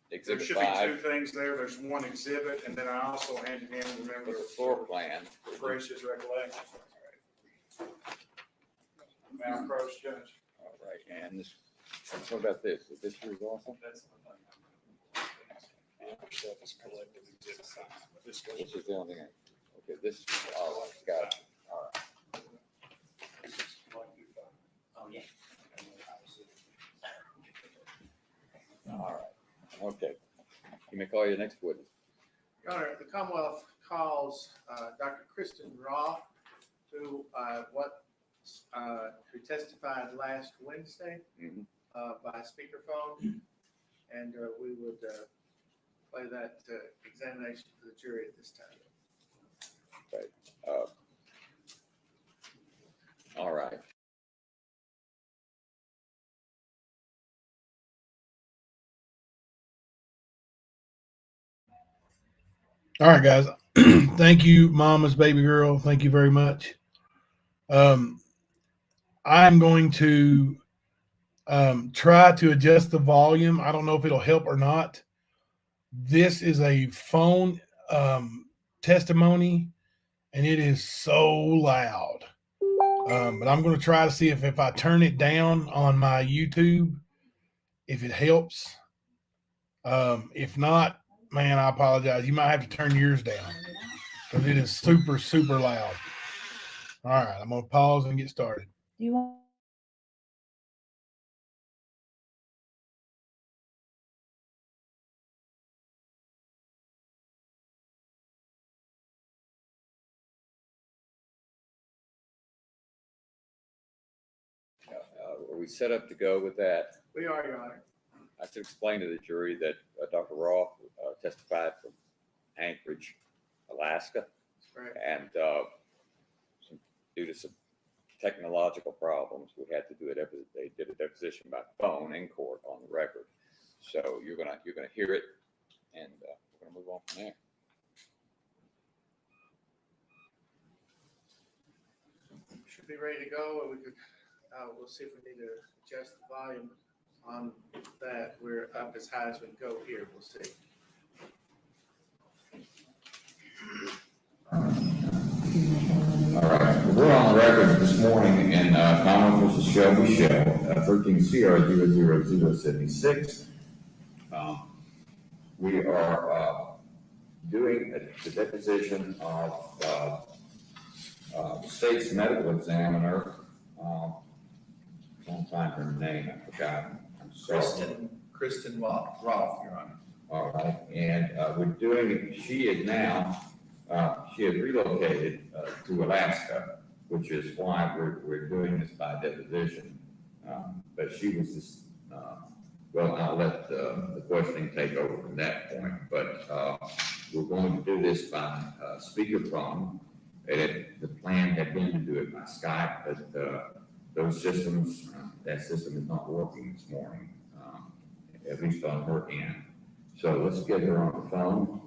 There Exhibit should be two 5, things there. There's one exhibit, and then I also handed in, remember, the floor plan. refresh his recollection. May I approach, Judge? All right, and this, what about this? Is this yours also? That's the thing. Stuff is collected exhibit 5. This goes This is the only thing. Okay, this, all right, got it. All right. Oh, yeah. All right, okay. You may call your next witness. Your Honor, the Commonwealth calls Dr. Kristen Roth, who testified last Wednesday Mhm. by speakerphone, and we would play that examination for the jury at this time. All right. All right, guys. Thank you, Mama's baby girl. Thank you very much. I'm going to try to adjust the volume. I don't know if it'll help or not. This is a phone testimony, and it is so loud. But I'm going to try to see if I turn it down on my YouTube, if it helps. If not, man, I apologize. You might have to turn yours down because it is super, super loud. All right, I'm going to pause and get started. Do you want? Are we set up to go with that? We are, Your Honor. I should explain to the jury that Dr. Roth testified from Anchorage, Alaska, Correct. and due to some technological problems, we had to do it. They did a deposition by phone in court on the record. So you're gonna hear it, and we're gonna move on from there. Should be ready to go, and we could, we'll see if we need to adjust the volume on that. We're up as high as we can go here. We'll see. We're on the record this morning in Commonwealth versus Shelby Shell, 13 CR 00076. We are doing the deposition of the state's medical examiner. One time her name, I forgot. I'm sorry. Kristen Roth, Your Honor. All right, and we're doing, she has relocated to Alaska, which is why we're doing this by deposition. But she was just, well, I'll let the questioning take over from that point. But we're going to do this by speakerphone. The plan had been to do it by Skype, but those systems, that system is not working this morning, at least on her end. So let's get her on the phone.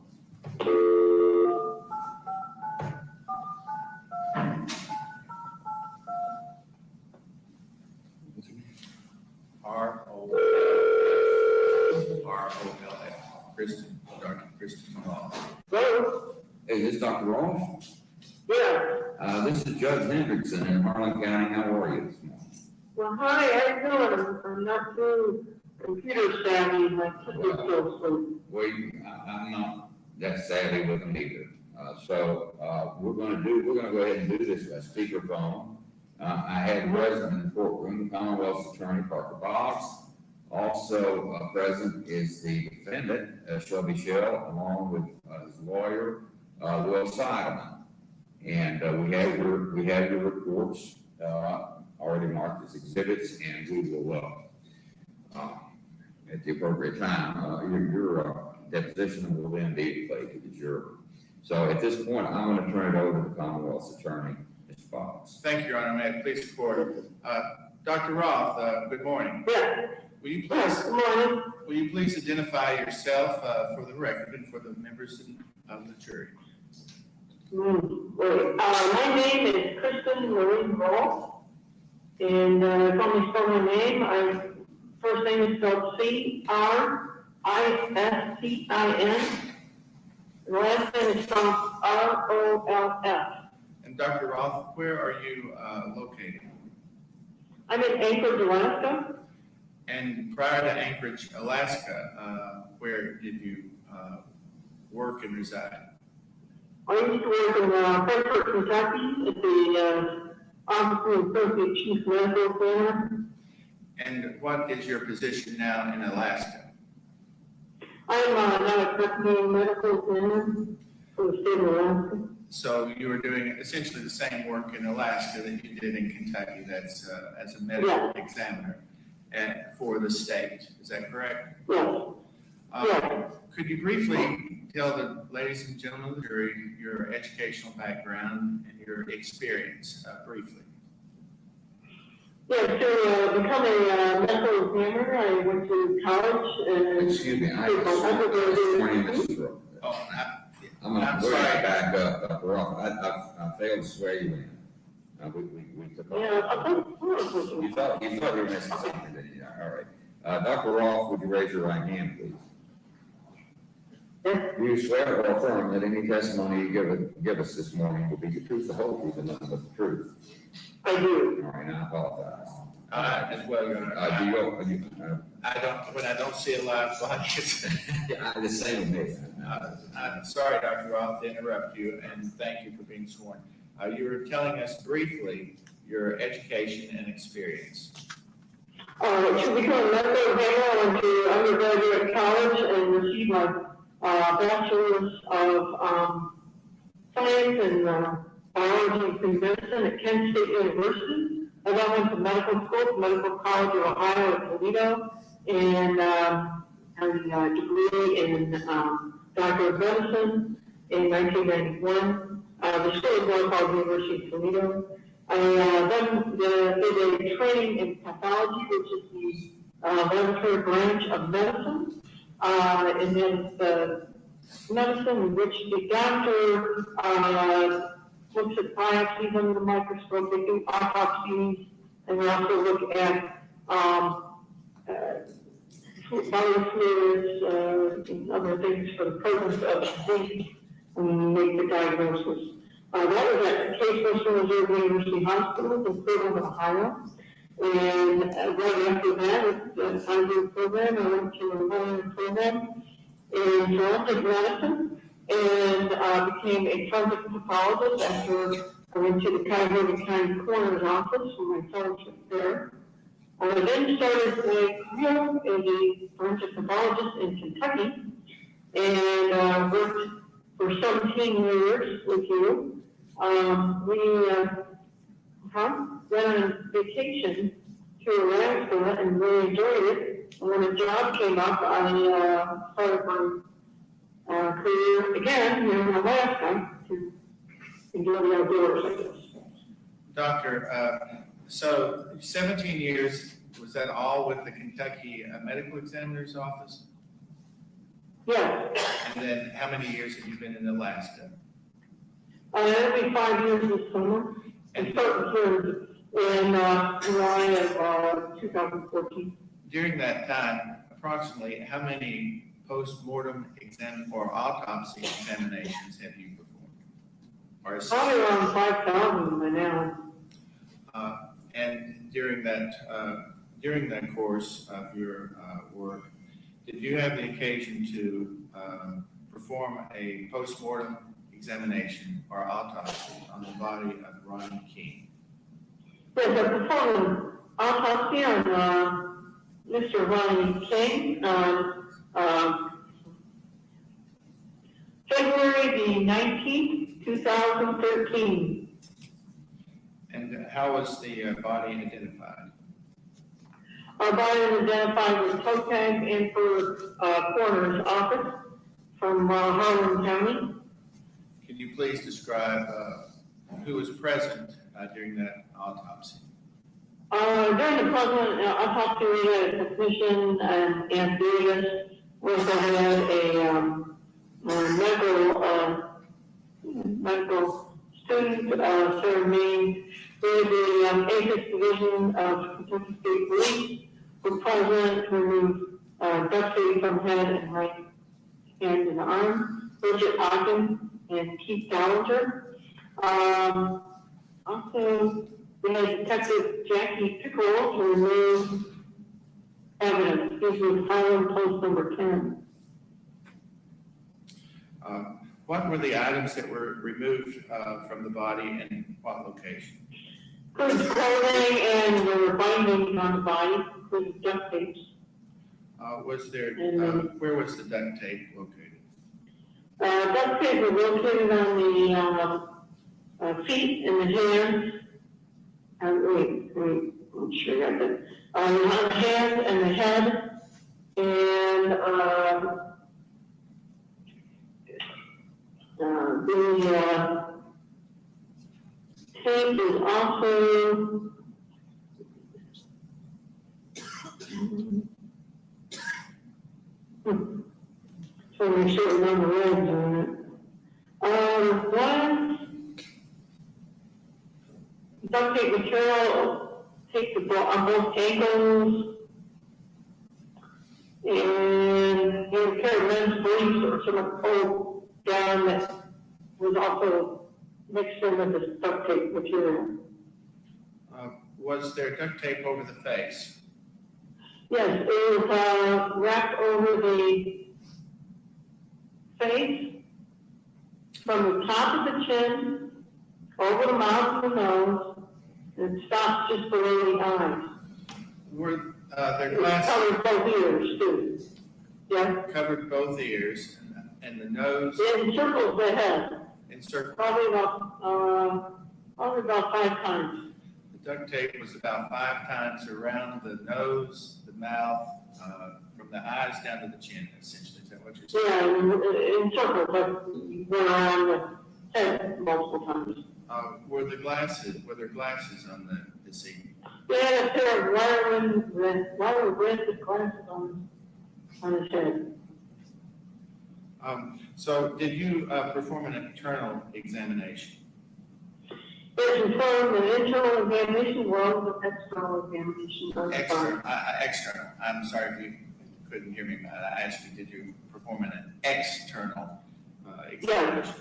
R-O-L-F, Kristen, Dr. Kristen Roth. Hello? Is this Dr. Ross? Yeah. This is Judge Hendrickson in Harlan County. How are you this morning? Well, hi, how you doing? I'm not too computer savvy, my kids are still asleep. Well, I'm not that savvy with them either. So we're gonna go ahead and do this by speakerphone. I had present in the courtroom, the Commonwealth's Attorney Parker Boggs. Also present is the defendant, Shelby Shell, along with his lawyer, Will Seidelman. And we have your reports already marked as exhibits, and we will, at the appropriate time, your deposition will then be played to the jury. So at this point, I'm going to turn it over to the Commonwealth's Attorney, Mr. Boggs. Thank you, Your Honor. May I please report? Dr. Roth, good morning. Yeah. Will you Yes, please, good morning. will you please identify yourself for the record and for the members of the jury? Wait, my name is Kristen Marie Roth, and call me spell my name. First name is spelled C-R-I-S-T-I-N. The last name is spelled R-O-L-F. And Dr. Roth, where are you located? I'm in Anchorage, Alaska. And prior to Anchorage, Alaska, where did you work and reside? I used to work in Frankfort, Kentucky at the Office of Associate Chief Medical Examiner. And what is your position now in Alaska? I'm now a practicing medical examiner for the state of Alaska. So you were doing essentially the same work in Alaska that you did in Kentucky, that's as a medical examiner for the state, is that correct? Yes. Could you briefly tell the ladies and gentlemen of the jury your educational background and your experience briefly? Yeah, to become a medical examiner, I went to college and. Excuse me, I'm going to back up, Dr. Roth. I failed to swear you in. We took off. Yeah, You thought you were missing something, didn't you? All right. Dr. Roth, would you raise your right hand, please? Do you swear or affirm that any testimony you give us this morning will be the truth, the whole truth, and nothing but the truth? I do. All right, I apologize. As well, Your Honor. I don't, when I don't see a live audience. The same with me. I'm sorry, Dr. Roth, to interrupt you, and thank you for being sworn. You were telling us briefly your education and experience. To become a medical examiner, I went to undergraduate college and received my bachelor's of science and biology and medicine at Kent State University. I then went to medical school, Medical College of Ohio at Toledo, and had a degree in Doctor of Medicine in 1991. The school is now called University of Toledo. I then did a training in pathology, which is the laboratory branch of medicine. And then the medicine in which the doctor looks at biopsies under the microscope, they do autopsies, and they also look at body fluids and other things for the presence of disease and make the diagnosis. That was at Case Western Reserve University Hospital in Cleveland, Ohio. And right after that, the 5-year program, I went to a 1-year program in forensic medicine and became a forensic pathologist after I went to the Cuyahoga County Coroner's Office for my fellowship there. I then started my career as a forensic pathologist in Kentucky and worked for 17 years with you. We went on vacation to Alaska and really enjoyed it. And when a job came up, I started my career again here in Alaska to enjoy the outdoors, I guess. Doctor, so 17 years, was that all with the Kentucky Medical Examiner's Office? Yeah, And then how many years have you been in Alaska? it'll be 5 years this summer. And starting here in July of 2014. During that time, approximately how many post-mortem exam or autopsy examinations have you performed? Or Probably around 5,000 by now. And during that course of your work, did you have the occasion to perform a post-mortem examination or autopsy on the body of Ronnie King? Yes, I performed an autopsy on Mr. Ronnie King on February the 19th, 2013. And how was the body identified? Our body was identified with toe tag and for coroner's office from Harlan County. Can you please describe who was present during that autopsy? During the present autopsy, we had a technician and Davis. We also had a medical student, Sarah Main. We had the APIS Division of Kentucky State Police were present to remove duct tape from head and right hand and arm. Bridget Ogden and Keith Ballinger. Also, we had Detective Jackie Pickerel to remove evidence. This was filing post number 10. What were the items that were removed from the body and what location? Including clothing and there were bindings on the body, including duct tapes. Was there, where was the duct tape located? Duct tape was located on the feet and the hands. I'm sure I got that. On the hands and the head. And the tape is also so make sure to remember the legs on it. One duct tape material, take the on both ankles, and you have a pair of men's briefs or some old down that was also mixed in with this duct tape material. Was there duct tape over the face? Yes, it was wrapped over the face, from the top of the chin, over the mouth and the nose, and it stops just below the eyes. Were their It glasses covered both ears too. Yeah, covered both ears and the nose it encircles the head, encircled? probably about 5 times. The duct tape was about 5 times around the nose, the mouth, from the eyes down to the chin, essentially. Is that what you're saying? Yeah, it encircled, but went around the head multiple times. Were there glasses on the decedent? They had a pair of wire red glasses on his head. So did you perform an internal examination? It confirmed an internal examination was an external examination. External. I'm sorry if you couldn't hear me. I asked you, did you perform an external examination?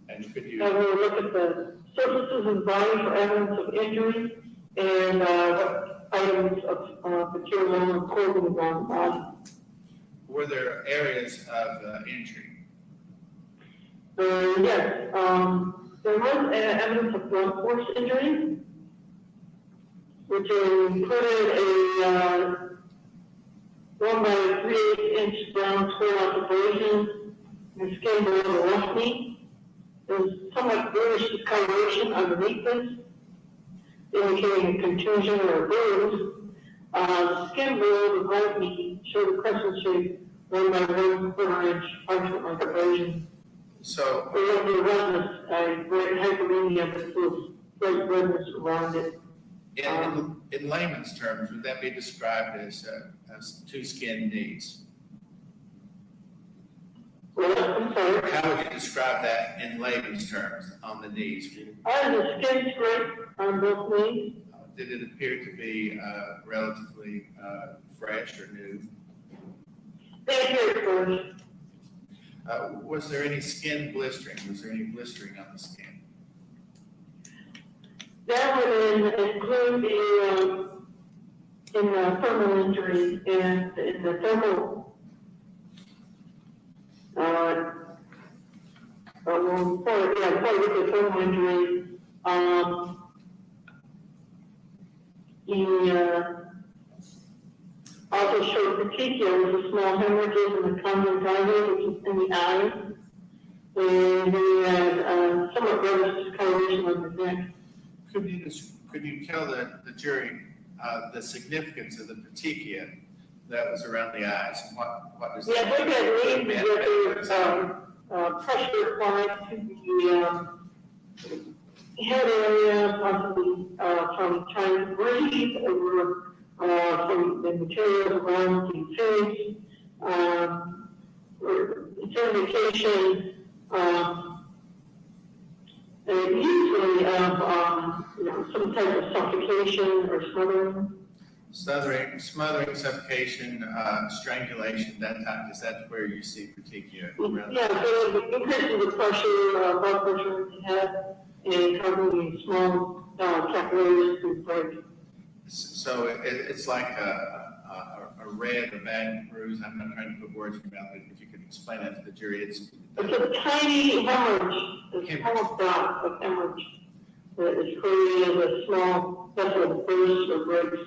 And could I you, will look at the surfaces of the body for evidence of injury and, what items of, material and clothing around the body. were there areas of injury? Yes, there was evidence of blunt force injury, which included a 1 by 3/8 inch brown square abrasion in the skin below the left knee. There's somewhat bluish discoloration underneath this, indicating a contusion or a bruise. The skin below the right knee showed a crescent shape 1 by 1/4 inch parchment-like abrasion. So, There was a redness, red hyperemia, but there was bright redness around it. in layman's terms, would that be described as two skinned knees? Well, I'm sorry. How would you describe that in layman's terms on the knees? I had a skin scrape on both knees. Did it appear to be relatively fresh or new? They appeared first. Was there any skin blistering? Was there any blistering on the skin? That would include in the thermal injury and in the thermal, part of the thermal injury, he, also showed petechia with a small hemorrhages in the conjunctiva, which is in the eye. And he had, somewhat reddish discoloration on the neck. Could you tell the jury the significance of the petechia that was around the eyes? And what does Yeah, that look at mean? leads pressure applied to the head area, possibly from trying to breathe over from the materials around the face. It's an indication usually of some type of suffocation or smothering. Smothering, suffocation, strangulation, is that where you see petechia? Yeah, so increasing the pressure, blood pressure in the head, and causing the small capillaries to break. So it's like a red or bad bruise. I'm not trying to put words in your mouth, but if you could explain that to the jury, It's a tiny hemorrhage, a small dot of hemorrhage that is created as a small vessel burst or breaks.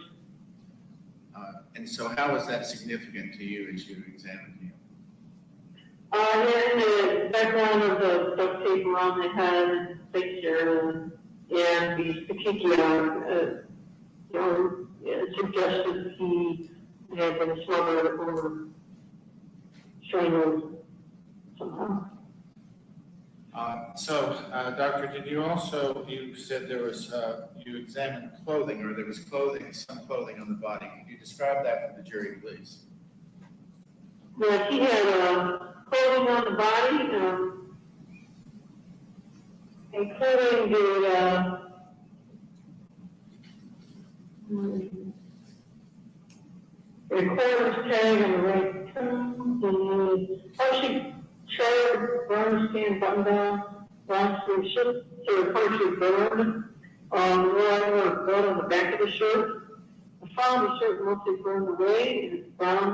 and so how was that significant to you as you examined him? In the background of the duct tape around the head, picture, and the petechia, it suggested he had been smothered or strangled somehow. Doctor, did you also, you said there was, you examined clothing, or there was some clothing on the body. Could you describe that for the jury, please? Yeah, he had clothing on the body, including the recorder's tag on the right toe, the partially shredded brown skin button down, brown skin shirt, so it partially burned, more blood on the back of the shirt. I found the shirt mostly burned away, and it's brown.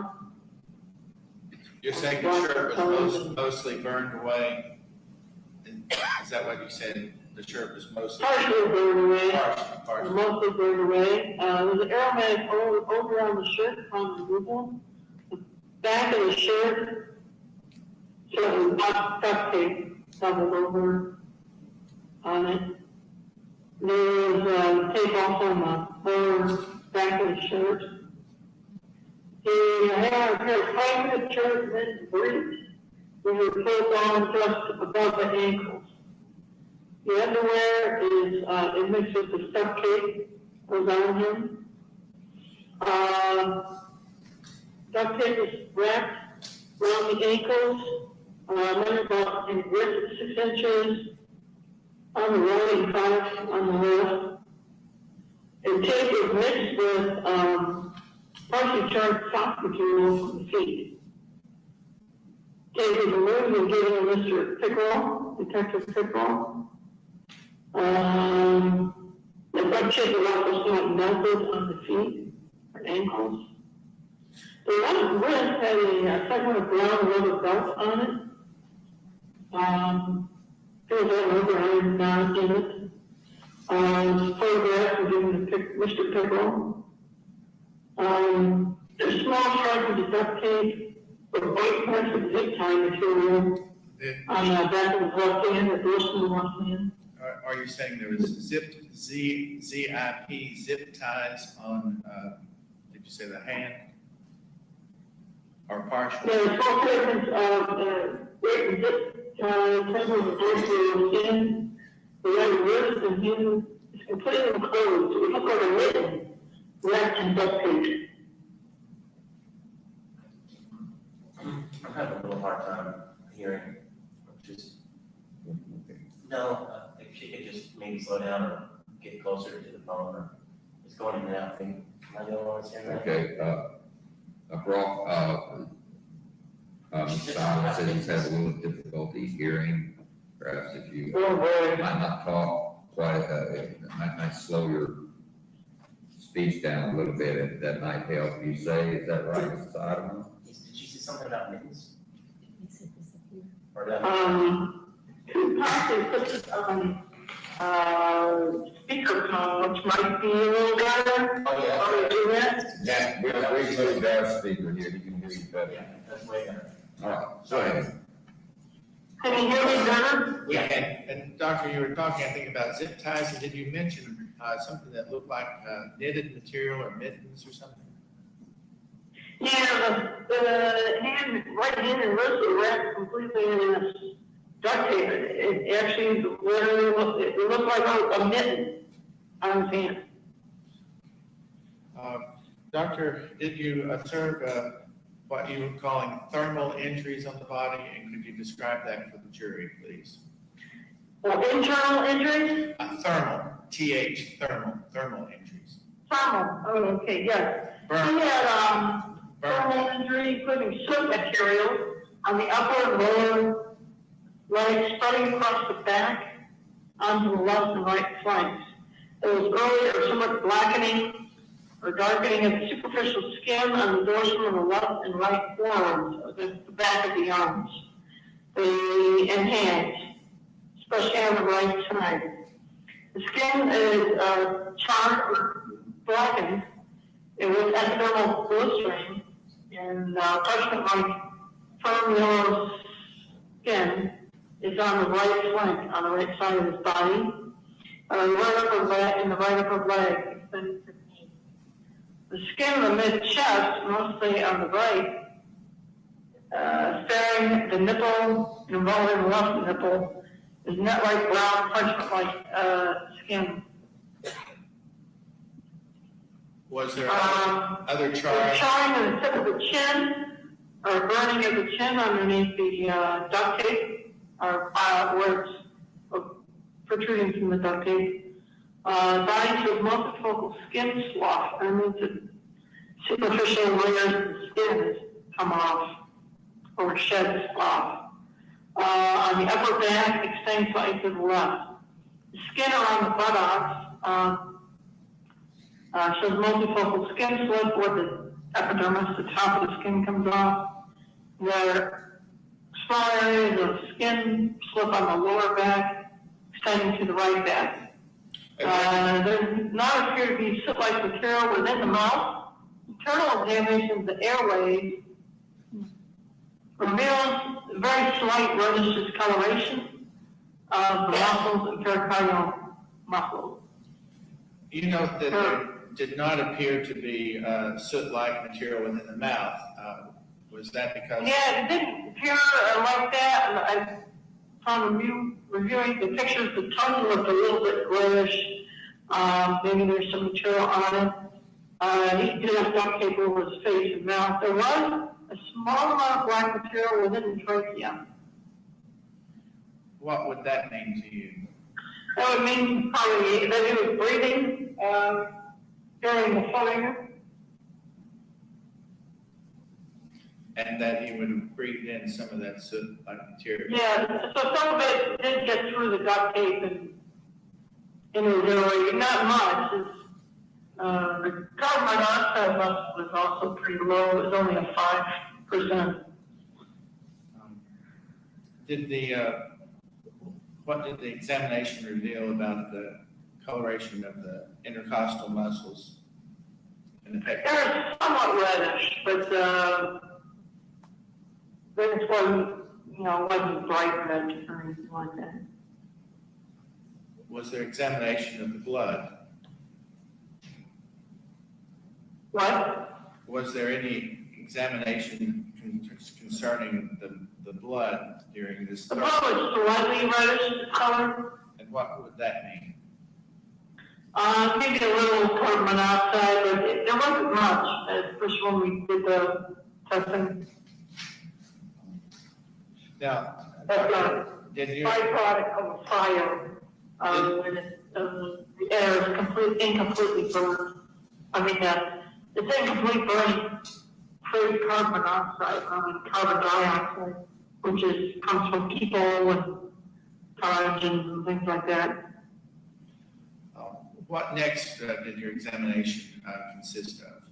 You're saying the shirt was mostly burned away? Is that what you said? The shirt was mostly? Partially burned away. Partially. Mostly burned away. There's an aromatic odor on the shirt on the removal. The back of the shirt, so duct tape doubled over on it. There's tape also on the lower back of the shirt. He had a pair of tight shirt and then briefs. They were pulled on just above the ankles. The underwear is, it mixes the stuff tape was on him. Duct tape is wrapped around the ankles, then about in width 6 inches on the right and 5 on the left. And tape is mixed with, partially charged soft material from the feet. taking the moves and giving Mr. Pickerel, Detective Pickerel. The butt check is also somewhat melted on the feet or ankles. The left wrist had a segment of brown rubber belt on it. There was an overhang down in it. Photograph of Mr. Pickerel. There's small shards of duct tape with white plastic zip tie material on the back of his left hand, the dorsal of the left hand. Are you saying there was zip ties on, did you say the hand? Or partial? There's small fragments of zip tie, tables of dorsal skin, the right wrist and hand is completely enclosed. It looks like a mitten wrapped in duct tape. I'm having a little hard time hearing, just, no, if she could just maybe slow down or get closer to the phone or just going in and out. Am I the only one that's hearing that? Okay, Mr. Simon says he's had a little difficulty hearing. Perhaps if you might not talk quite, it might slow your speech down a little bit, and that might help. You say, is that right, Mr. Simon? Did she say something about mittens? Or Possibly put it on, speakerphone, which might be a little better. Oh, yeah. Are we doing that? Yeah, we put a speaker here, you can hear you better. Yeah, that's way better. All right, go ahead. Can you hear me better? We can. And Doctor, you were talking, I think, about zip ties, and did you mention something that looked like knitted material or mittens or something? Yeah, the hand, right hand and wrist are wrapped completely in duct tape. It actually literally looked like a mitten on his hand. Doctor, did you observe what you were calling thermal injuries on the body, and could you describe that for the jury, please? Well, internal injuries? Thermal injuries. Thermal, oh, okay, yes. Burn. He had, thermal injury, including soot material on the upper and lower legs, spreading across the back onto the left and right flanks. There was early or somewhat blackening or darkening of the superficial skin on the dorsal of the left and right forearms, the back of the arms, and hands, especially on the right side. The skin is charred or blackened. It was epidermal blistering and parchment-like firm yellow skin is on the right flank, on the right side of his body, right upper leg, in the right upper leg, extended to the knee. The skin of the mid-chest, mostly on the right, sparing the nipple, involving the left nipple, is net-like brown, parchment-like skin. Was there other charge? Charring of the tip of the chin, or burning of the chin underneath the duct tape, or where it's protruding from the duct tape. Signs of multifocal skin slough, underneath the superficial layers of the skin has come off, or shed slough. On the upper back, extending slightly to the left. The skin around the buttocks shows multifocal skin slip where the epidermis, the top of the skin comes off. There are small areas of skin slip on the lower back, extending to the right back. There does not appear to be soot-like material within the mouth. Internal examination of the airways reveals very slight reddish discoloration of the muscles and pericardial muscles. You know that there did not appear to be soot-like material within the mouth. Was that because? Yeah, it didn't appear like that. I found reviewing the pictures, the tongue looked a little bit grayish. Maybe there's some material on it. He did have duct tape over his face and mouth. There was a small amount of black material within the trachea. What would that mean to you? That would mean probably that he was breathing during the fire. And that he would have breathed in some of that soot-like material. Yeah, so some of it did get through the duct tape and in his area, not much. The carbon monoxide level was also pretty low, it was only a 5%. What did the examination reveal about the coloration of the intercostal muscles in the pectoral? They're somewhat reddish, but, this wasn't bright red or anything like that. Was there examination of the blood? What? Was there any examination concerning the blood during this? The blood was slightly reddish color, And what would that mean? maybe a little carbon monoxide, but there wasn't much, especially when we did the testing. Now, That's a did you, byproduct of fire, when the air is incompletely burned. I mean, it's incomplete burning, creates carbon monoxide, carbon dioxide, which comes from people and carcinogens and things like that. what next did your examination consist of?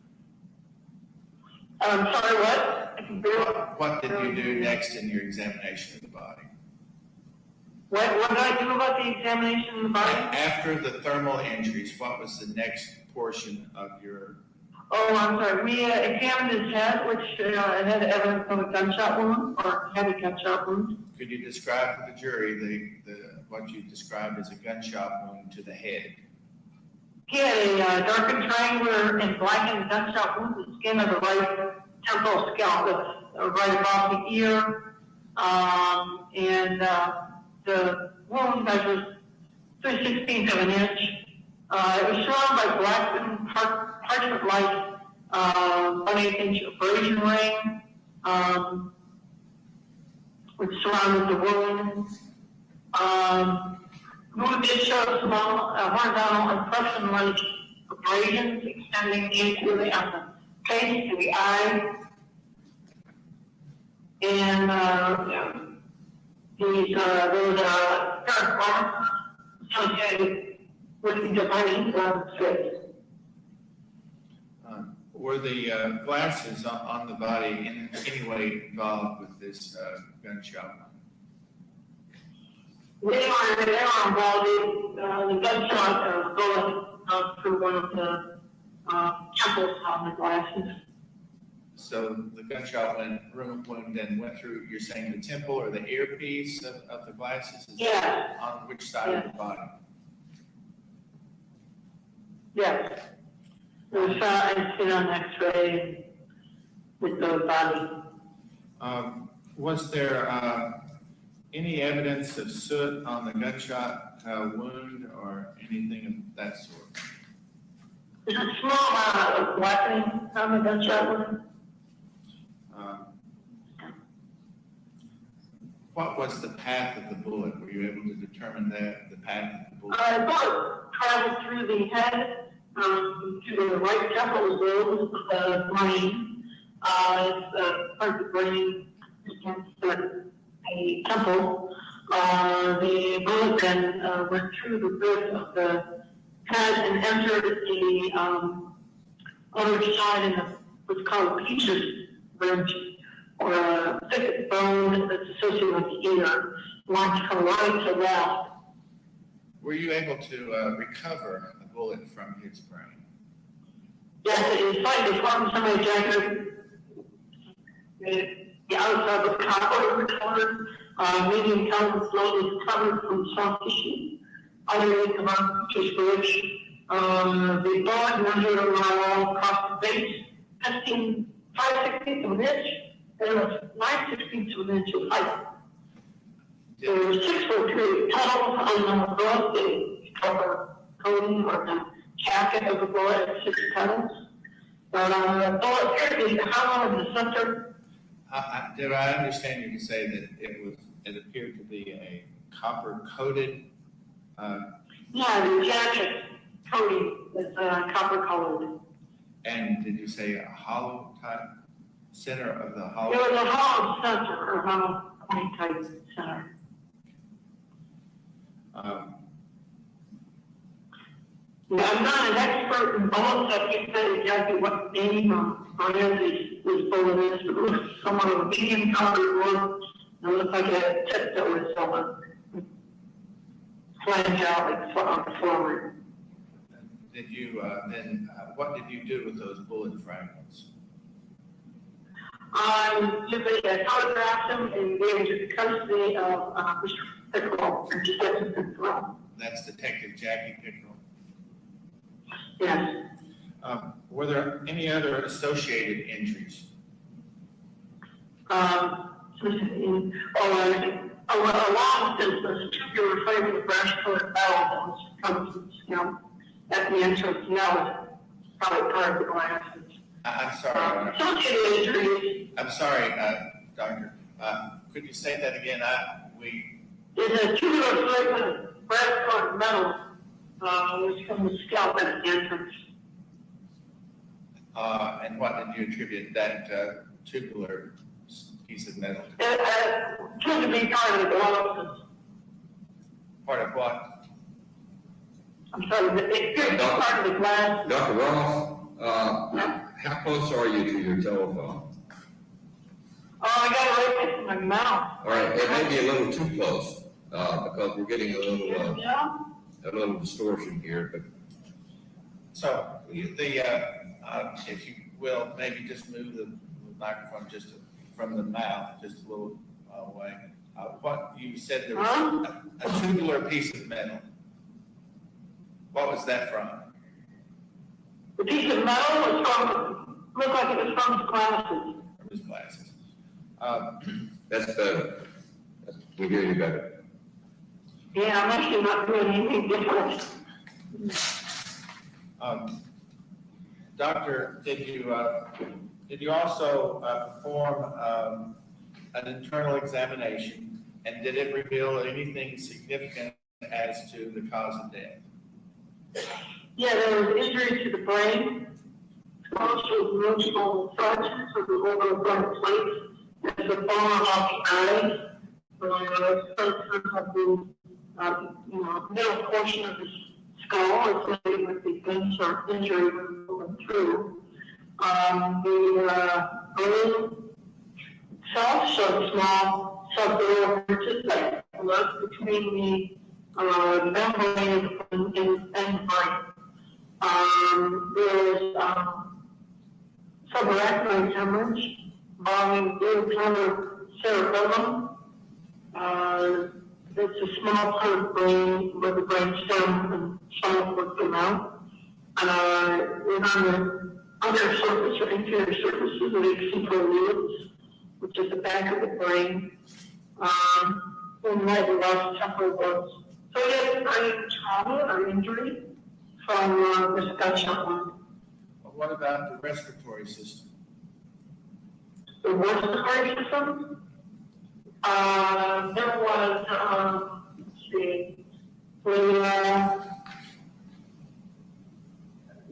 I'm sorry, what? I can barely- What did you do next in your examination of the body? What did I do about the examination of the body? After the thermal injuries, what was the next portion of your? Oh, I'm sorry, we examined his head, which had evidence of a gunshot wound, or had a gunshot wound. Could you describe for the jury what you described as a gunshot wound to the head? He had a darkened triangular and blackened gunshot wound, the skin of the right temporal scalp, that's right above the ear. And the wound measures 3/16 of an inch. It was surrounded by black and parchment-like 1/8-inch abrasion ring, which surrounded the wound. The wound did show small horizontal impression-like abrasions extending into the face to the eye. And there was a dark mark associated with the defining of the face. Were the glasses on the body in any way involved with this gunshot wound? They were involved in the gunshot bullet through one of the temples on the glasses. So the gunshot wound then went through, you're saying the temple or the earpiece of the glasses? Yeah. On which side of the body? Yes. It was seen on X-ray with the body. Was there any evidence of soot on the gunshot wound or anything of that sort? There's a small amount of blackening on the gunshot wound. What was the path of the bullet? Were you able to determine the path of the bullet? The bullet traveled through the head, to the right temporal lobe of the brain. It's part of the brain against the temple. The bullet then went through the roof of the head and entered the other side in what's called Peach's ridge, or a thick bone that's associated with the ear, lines from right to left. Were you able to recover a bullet from his brain? Yes, it is slightly from somebody's jacket. The outside of the copper was covered, medium colored float was covered from soft tissue. Underneath the mouth, just rich. The bullet measured around across the face, testing 5/16 of an inch, and it was 9/16 of an inch of height. There were 6 petals on the bullet, the cover coating or the jacket of the bullet had 6 petals. The bullet appeared to be hollow in the center. Did I understand you to say that it appeared to be a copper coated? Yeah, the jacket coating was copper colored. And did you say a hollow type center of the There hollow? was a hollow center, or hollow point type center. Um, Yeah, I'm not an expert in bullets, I can't say exactly what name or brand this bullet is, but it looks somewhat of a medium colored one. It looks like a tip that was flange out like forward. Did you, what did you do with those bullet fragments? I photographed them and gave them to the custody of Mr. Pickerel, Detective Pickerel. That's Detective Jackie Pickerel. Yes. Were there any other associated injuries? A long distance, tubular fragment of brass colored metal that comes from the scalp at the entrance. Now it's probably part of the glasses. I'm sorry. Associated injuries I'm sorry, Doctor. Could you say that again? is a tubular fragment of brass colored metal which from the scalp at the entrance. And what did you attribute that tubular piece of metal to? It turned to be part of the glasses. Part of what? I'm sorry, it could be part of the glasses. Dr. Ross, how close are you to your telephone? Oh, I got it right next to my mouth. All right, it may be a little too close, because we're getting a little distortion here, but So if you will, maybe just move the microphone just from the mouth, just a little away. What you said there was a tubular piece of metal. What was that from? The piece of metal was from, looked like it was from his glasses. From his glasses. that's better. We hear you better. Yeah, I'm actually not doing anything different. Doctor, did you also perform an internal examination, and did it reveal anything significant as to the cause of death? Yeah, there was injury to the brain, also emotional fractures of the orbital front plate, and the bone off the eyes. Sometimes of the middle portion of the skull is made with the gunshot injury moving through. The brain itself showed small subdural ridges that left between the membrane and the brain. There's subarachnoid hemorrhage involving the cerebellum. It's a small part of the brain where the brain stem and some would come out. And on the under surface or interior surfaces of the occipital, which is the back of the brain, and might have lost temporal lobes. So yes, brain trauma or injury from this gunshot wound. Well, what about the respiratory system? The respiratory system, there was, let's see, the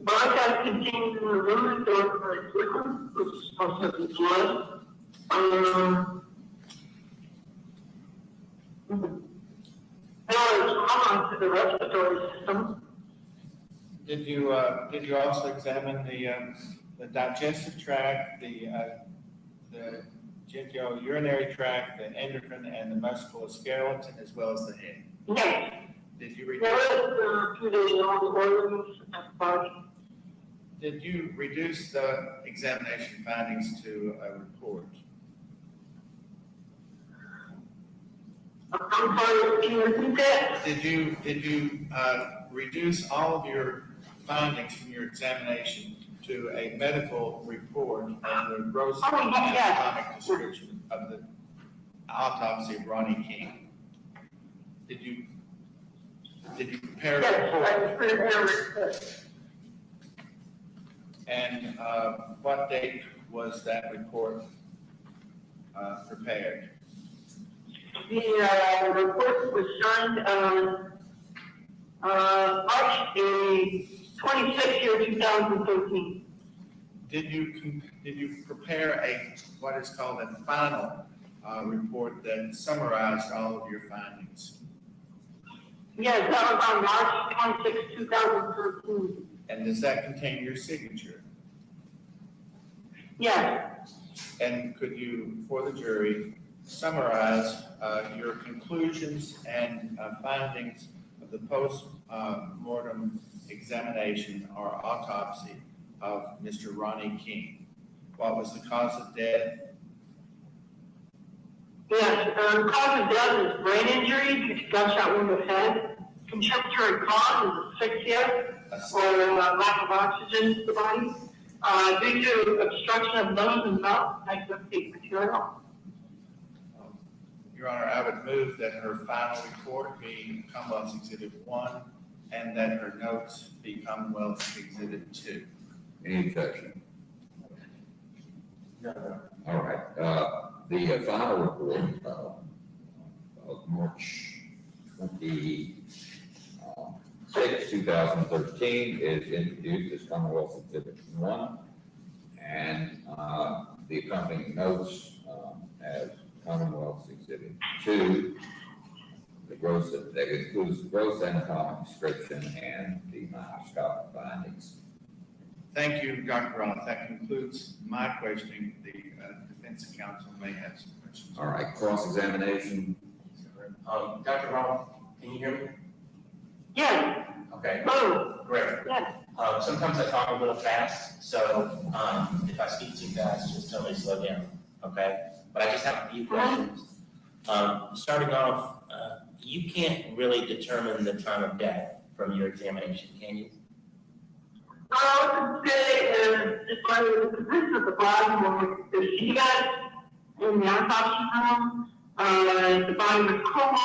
bronchi contained in the room, there was a liquid, which is supposed to be blood. There was trauma to the respiratory system. Did you also examine the digestive tract, the genitourinary tract, the endocrine, and the musculoskeleton, as well as the head? Yes. Did you There was organs and body. Did you reduce the examination findings to a report? I'm sorry, can you repeat that? Did you reduce all of your findings from your examination to a medical report and the gross anatomic description of the autopsy of Ronnie King? Did you prepare a report? Yes, I prepared a report. And what date was that report prepared? The report was signed on March the 26th, 2013. Did you did you prepare what is called a final report that summarized all of your findings? Yes, that was on March 26, 2013. And does that contain your signature? Yes. And could you, for the jury, summarize your conclusions and findings of the post-mortem examination or autopsy of Mr. Ronnie King? What was the cause of death? Yes, cause of death is brain injury due to gunshot wound to head. Contributory cause is asphyxia or lack of oxygen to the body. Due to obstruction of nose and mouth, magnetic material. Your Honor, I would move that her final report be Commonwealth's Exhibit 1 and that her notes be Commonwealth's Exhibit 2. Any objection? No. All right, the final report, of March 26, 2013 is introduced as Commonwealth Exhibit 1, and the accompanying notes as Commonwealth's Exhibit 2, that includes the gross anatomic description and the microscopic findings. Thank you, Dr. Roth. That concludes my questioning. The defense counsel may have some questions. All right, cross-examination. Dr. Roth, can you hear me? Yes. Okay, Oh, great. yes. Sometimes I talk a little fast, so if I speak too fast, just tell me to slow down, okay? But I just have a few questions. Starting off, you can't really determine the time of death from your examination, can you? I would say if I was the position of the body when she got in the autopsy room, the body was cold,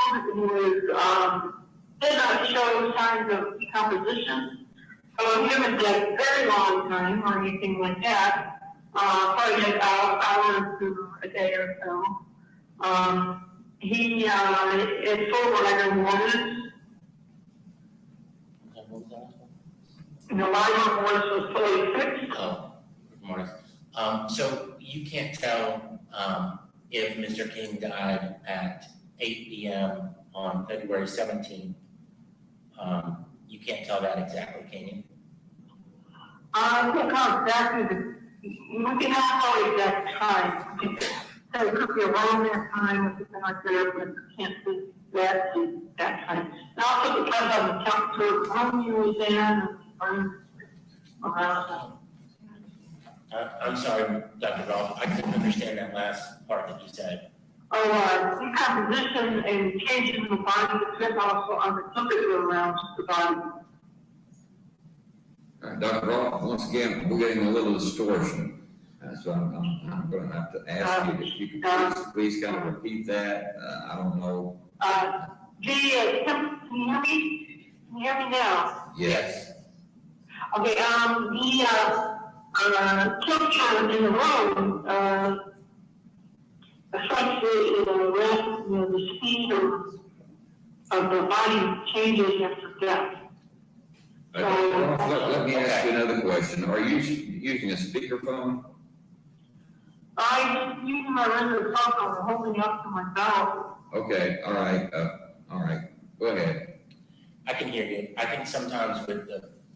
did not show signs of decomposition. So he was dead a very long time or anything like that, probably an hour to a day or so. He is full of rigor mortis. And the lighter voice was fully fixed. Oh, Morris. So you can't tell if Mr. King died at 8 p.m. on February 17th. You can't tell that exactly, can you? I can't tell exactly you can have all exact time. So it could be around that time or something like that, but you can't see that time. It also depends on the temperature of the room you was in. I'm sorry, Dr. Rolfe, I couldn't understand that last part that you said. Decomposition and changes in the body depend also on the temperature around the body. All right, Dr. Roth, once again, we're getting a little distortion. So I'm going to have to ask you if you could please kind of repeat that. I don't know. Can you hear me? Can you hear me now? Yes. Okay, the temperature in the room affects the speed of the body changes after death. Let me ask you another question. Are you using a speakerphone? I'm using my regular phone, I'm holding it up to my mouth. Okay, all right, go ahead. I can hear you. I think sometimes with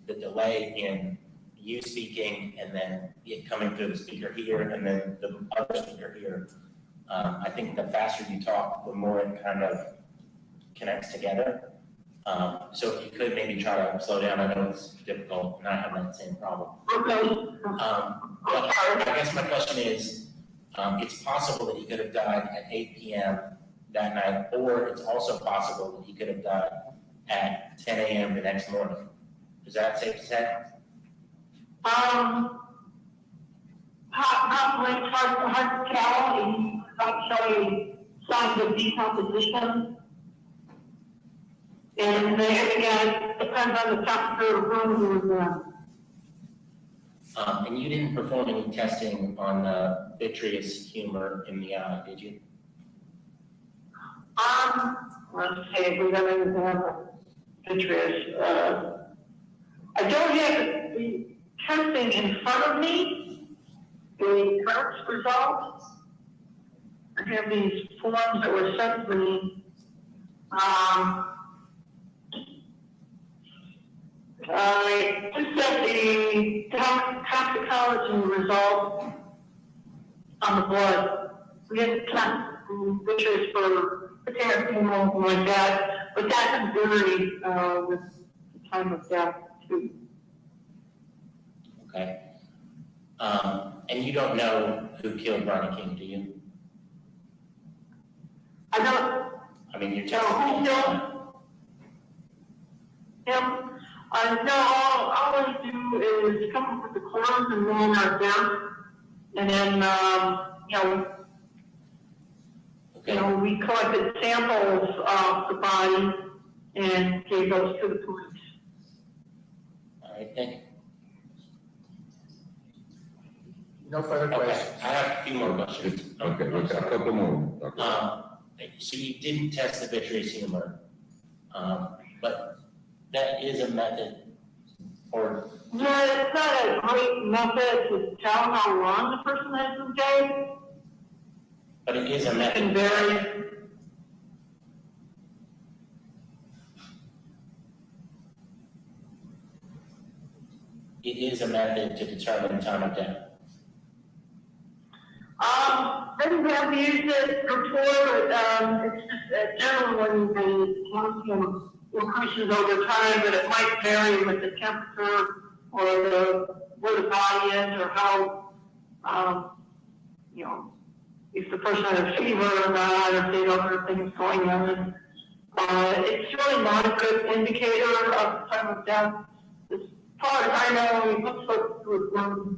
the delay in you speaking and then it coming through the speaker here and then the other speaker here, I think the faster you talk, the more it kind of connects together. So if you could maybe try to slow down, I know it's difficult and I have that same problem. Okay. But I guess my question is, it's possible that he could have died at 8 p.m. that night, or it's also possible that he could have died at 10 a.m. the next morning. Is that safe to say? Possibly hard to tell, and not showing signs of decomposition. And then again, it depends on the temperature of the room he was in. And you didn't perform any testing on vitreous humor in the eye, did you? Let's see if we got anything on vitreous. I don't have the testing in front of me. the current results. I have these forms that were sent to me. I just got the toxicology result on the blood. We had pictures for potassium or anything like that, but that can vary with the time of death too. Okay. And you don't know who killed Ronnie King, do you? I don't I mean, you're know testing. who killed him. No, all I do is come up with the cause and then death, and then Okay. we collected samples of the body and gave those to the police. All right, thank you. No further Okay, questions. I have a few more questions. Okay, we've got a couple more. So you didn't test the vitreous humor, but that is a method, or, Yeah, it's not a great method to tell how long the person has been dead. but it is a It can method. vary. It is a method to determine time of death. Didn't have to use it before, but it's just generally when the calcium increases over time, but it might vary with the temperature or where the body is or how, if the person has a fever or not, if they have other things going on. It's really not a good indicator of the time of death. As far as I know, it looks like it was probably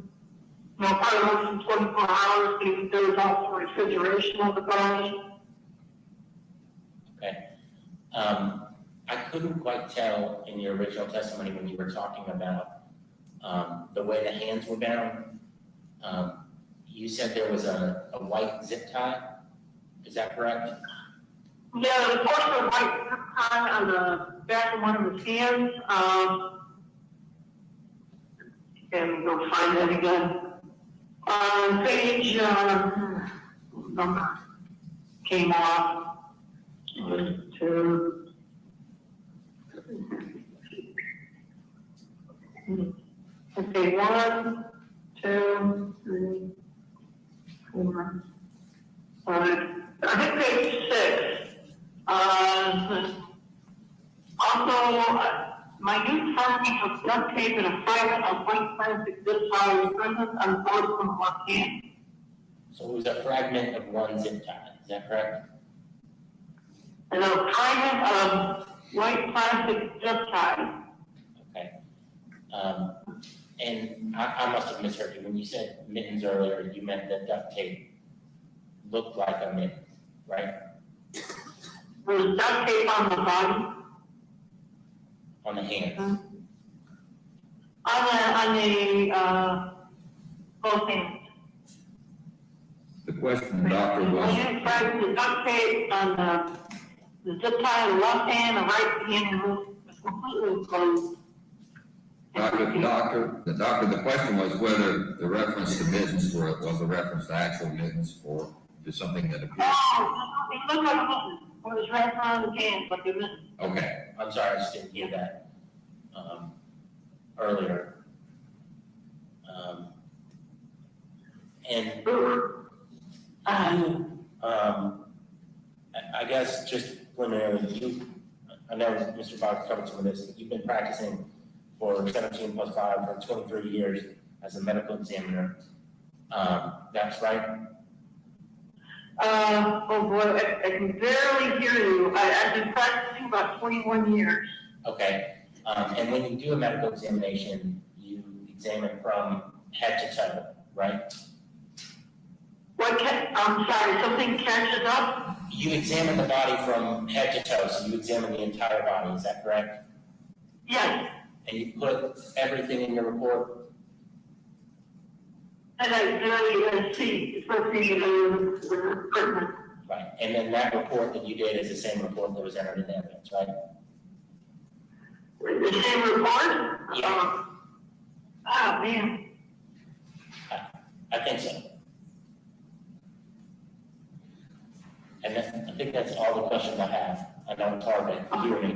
less than 24 hours, because there was also refrigeration of the body. Okay. I couldn't quite tell in your original testimony when you were talking about the way the hands were bound. You said there was a white zip tie. Is that correct? Yeah, the portion of white zip tie on the back of one of his hands, and go find that again. Page, number came off. Okay, 1, 2, 3, 4, 5. I think page 6. Also, my new finding of duct tape and a fragment of white plastic zip tie was present on the body from the left hand. So it was a fragment of one zip tie. Is that correct? And a fragment of white plastic zip tie. Okay. And I must have misheard you. When you said mittens earlier, you meant that duct tape looked like a mitten, right? There was duct tape on the body. On the hands. Both hands. The question, doctor, I was, had fragments of duct tape on the zip tie on the left hand, the right hand was completely closed. the question was whether the reference to mittens was a reference to actual mittens or to something that appeared. Oh, it looked like a mitten. It was wrapped around his hand like a mitten. Okay, I'm sorry, I just didn't hear that earlier. And I guess just preliminarily, I know Mr. Fox covered some of this, but you've been practicing for 17 plus 5 for 23 years as a medical examiner. That's right? Oh boy, I can barely hear you. I've been practicing about 21 years. Okay. And when you do a medical examination, you examine from head to toe, right? I'm sorry, something catches up? You examine the body from head to toe, so you examine the entire body, is that correct? Yes, And you put everything in your report? and I barely see, especially with equipment. Right. And then that report that you did is the same report that was entered in the evidence, right? The same report? Yeah. Oh, man. I think so. And I think that's all the questions I have. I know it's hard to hear me.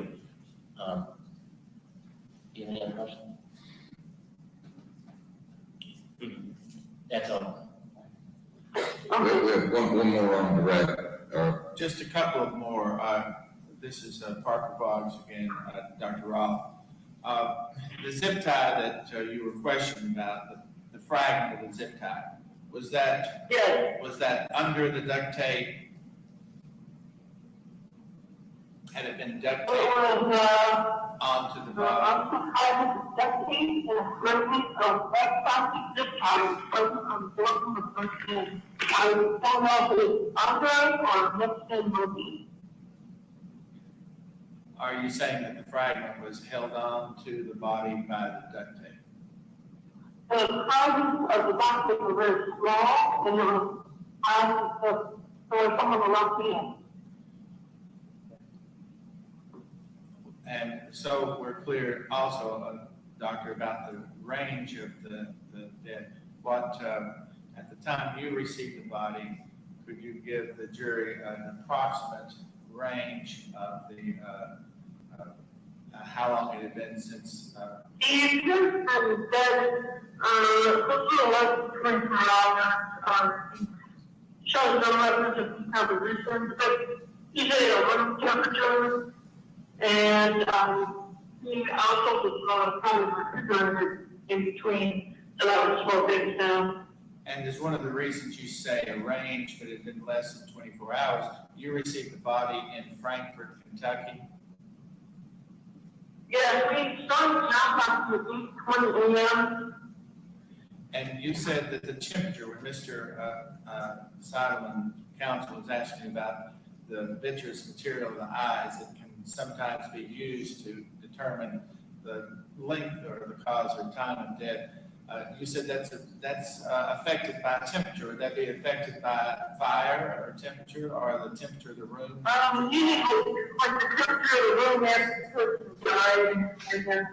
Do you have any other questions? That's all. We have one more on the record. Just a couple of more. This is Parker Boggs again, Dr. Roth. The zip tie that you were questioning about, the fragment of the zip tie, was that under the duct tape? Had it been duct taped onto the body? I don't know if it's under or next in movie. Are you saying that the fragment was held on to the body by the duct tape? The sizes of the box were very small, and there was some of the left hand. And so we're clear also, Doctor, about the range of the dead. What, at the time you received the body, could you give the jury an approximate range of the, how long it had been since? It just been dead, less than 24 hours, shows no evidence of decomposition, but usually a room temperature. And he also was kind of refrigerated in between, so that was 4 days down. And is one of the reasons you say a range, but it had been less than 24 hours, you received the body in Frankfort, Kentucky? Yeah, we started now at 8:20 a.m. And you said that the temperature, when Mr. Seidelman, counsel, was asking about the vitreous material of the eyes that can sometimes be used to determine the length or the cause or time of death. You said that's affected by temperature. Would that be affected by fire or temperature or the temperature of the room? Usually, like the temperature of the room after the person died, and then,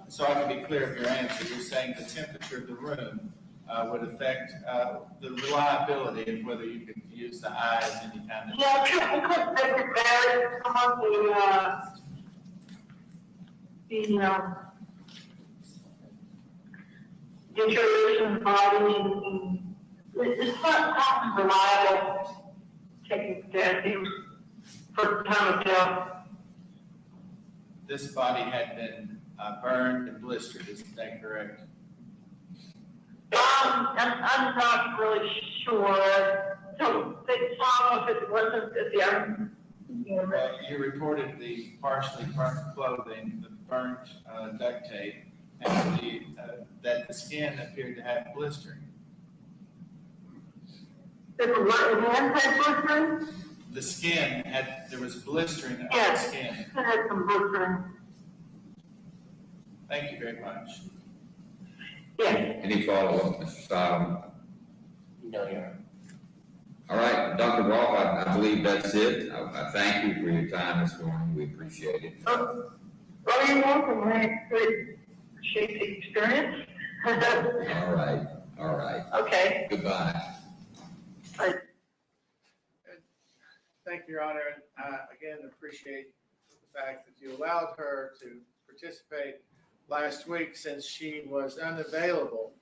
So I can be clear of your answer. You're saying the temperature of the room would affect the reliability of whether you could use the eye as any kind of. yeah, because they could vary some of the deterioration of the body, and it's not reliable taking death for the time of death. This body had been burned and blistered, isn't that correct? I'm not really sure. So they saw if it wasn't at the end. Well, you reported the partially burnt clothing, the burnt duct tape, and that the skin appeared to have blistering. It was anti-blistering? The skin there was blistering on the Yes, skin. it had some blistering. Thank you very much. Yes. Any follow-up, Mr. Sodom? No, Your Honor. All right, Dr. Roth, I believe that's it. I thank you for your time this morning. We appreciate it. Well, you're welcome. I appreciate the experience. All right. Okay. Goodbye. Thank you, Your Honor. And again, appreciate the fact that you allowed her to participate last week since she was unavailable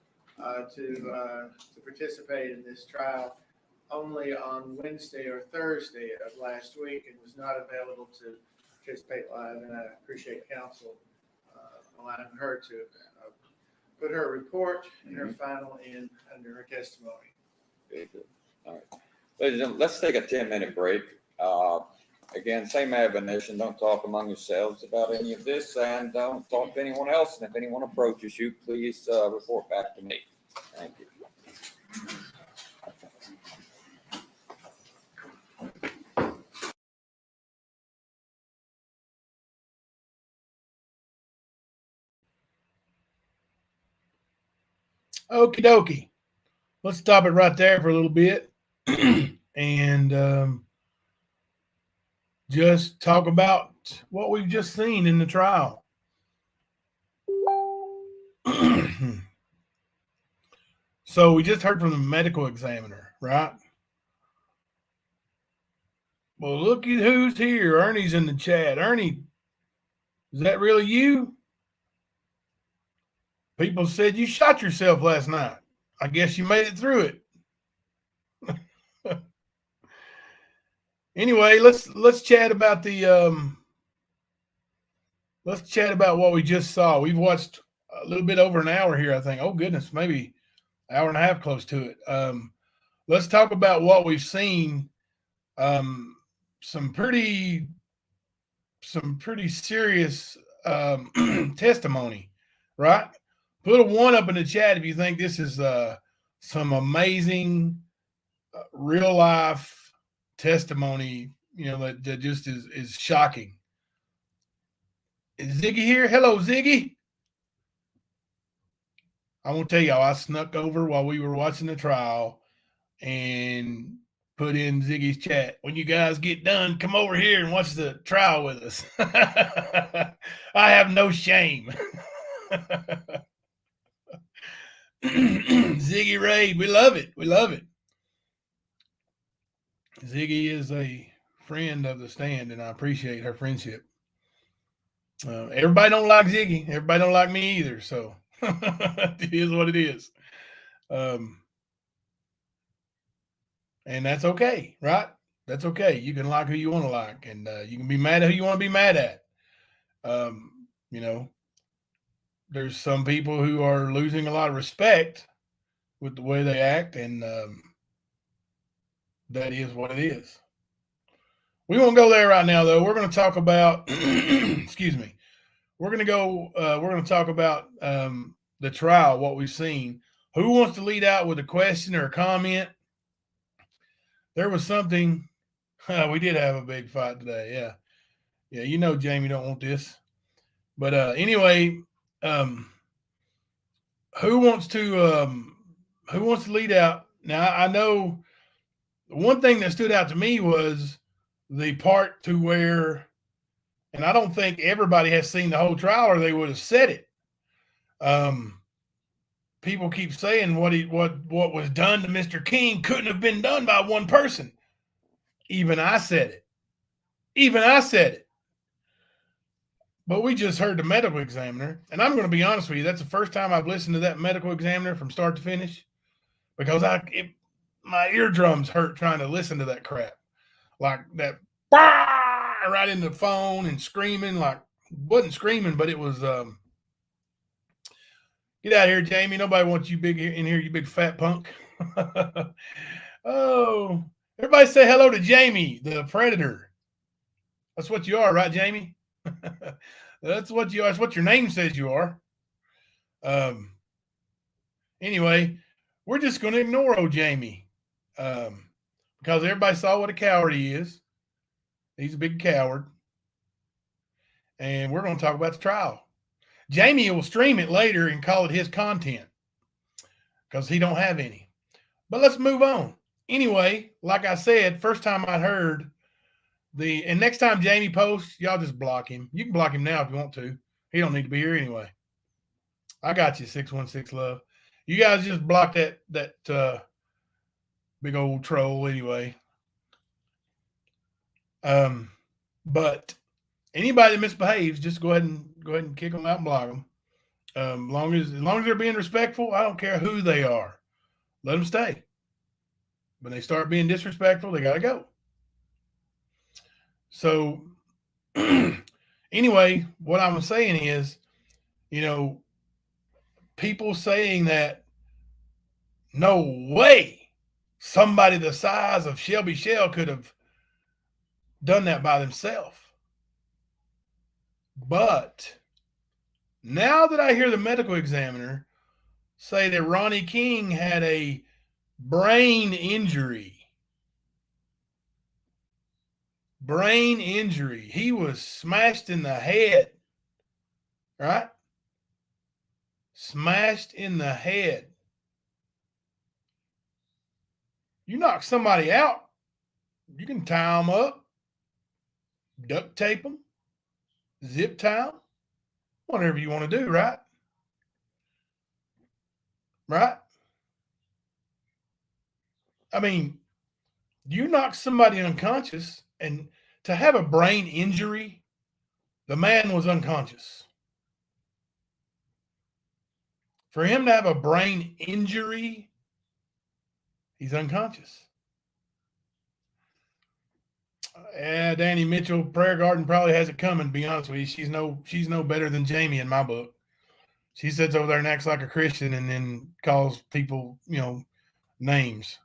to participate in this trial only on Wednesday or Thursday of last week and was not available to participate live. And I appreciate counsel allowing her to put her report and her final in under her testimony. Very good. All right. Ladies and gentlemen, let's take a 10-minute break. Again, same admonition, don't talk among yourselves about any of this and don't talk to anyone else. And if anyone approaches you, please report back to me. Thank you. Okie dokie. Let's stop it right there for a little bit and just talk about what we've just seen in the trial. So we just heard from the medical examiner, right? Well, look at who's here. Ernie's in the chat. Ernie, is that really you? People said you shot yourself last night. I guess you made it through it. Anyway, let's chat about let's chat about what we just saw. We've watched a little bit over an hour here, I think. Oh goodness, maybe an hour and a half close to it. Let's talk about what we've seen. Some pretty serious testimony, right? Put a 1 up in the chat if you think this is some amazing real life testimony, that just is shocking. Is Ziggy here? Hello, Ziggy. I won't tell y'all, I snuck over while we were watching the trial and put in Ziggy's chat. When you guys get done, come over here and watch the trial with us. I have no shame. Ziggy Raid, we love it. We love it. Ziggy is a friend of the stand, and I appreciate her friendship. Everybody don't like Ziggy. Everybody don't like me either. So it is what it is. And that's okay, right? That's okay. You can like who you want to like, and you can be mad at who you want to be mad at. There's some people who are losing a lot of respect with the way they act, and that is what it is. We won't go there right now, though. We're going to talk about, excuse me. We're going to talk about the trial, what we've seen. Who wants to lead out with a question or a comment? There was something, we did have a big fight today. Yeah. Yeah. Jamie don't want this, but anyway, who wants to lead out? Now I know one thing that stood out to me was the part to where, and I don't think everybody has seen the whole trial or they would have said it. People keep saying what was done to Mr. King couldn't have been done by one person. Even I said it. But we just heard the medical examiner, and I'm going to be honest with you, that's the first time I've listened to that medical examiner from start to finish, because my eardrums hurt trying to listen to that crap. Like that right in the phone and screaming, like wasn't screaming, but it was get out of here, Jamie. Nobody wants you big in here, you big fat punk. Oh, everybody say hello to Jamie, the predator. That's what you are, right, Jamie? That's what you are. That's what your name says you are. Anyway, we're just going to ignore old Jamie because everybody saw what a coward he is. He's a big coward. And we're going to talk about the trial. Jamie will stream it later and call it his content because he don't have any. But let's move on. Anyway, like I said, first time I heard and next time Jamie posts, y'all just block him. You can block him now if you want to. He don't need to be here anyway. I got you, 616 Love. You guys just block that big old troll anyway. But anybody that misbehaves, just go ahead and kick them out and block them. As long as they're being respectful, I don't care who they are. Let them stay. When they start being disrespectful, they got to go. So anyway, what I'm saying is, people saying that no way somebody the size of Shelby Shell could have done that by themselves. But now that I hear the medical examiner say that Ronnie King had a brain injury, he was smashed in the head, right? Smashed in the head. You knock somebody out, you can tie them up, duct tape them, zip tie them, whatever you want to do, right? Right? I mean, you knock somebody unconscious, and to have a brain injury, the man was unconscious. For him to have a brain injury, he's unconscious. Danny Mitchell, Prayer Garden probably has it coming. To be honest with you, she's no better than Jamie in my book. She sits over there and acts like a Christian, and then calls people, names.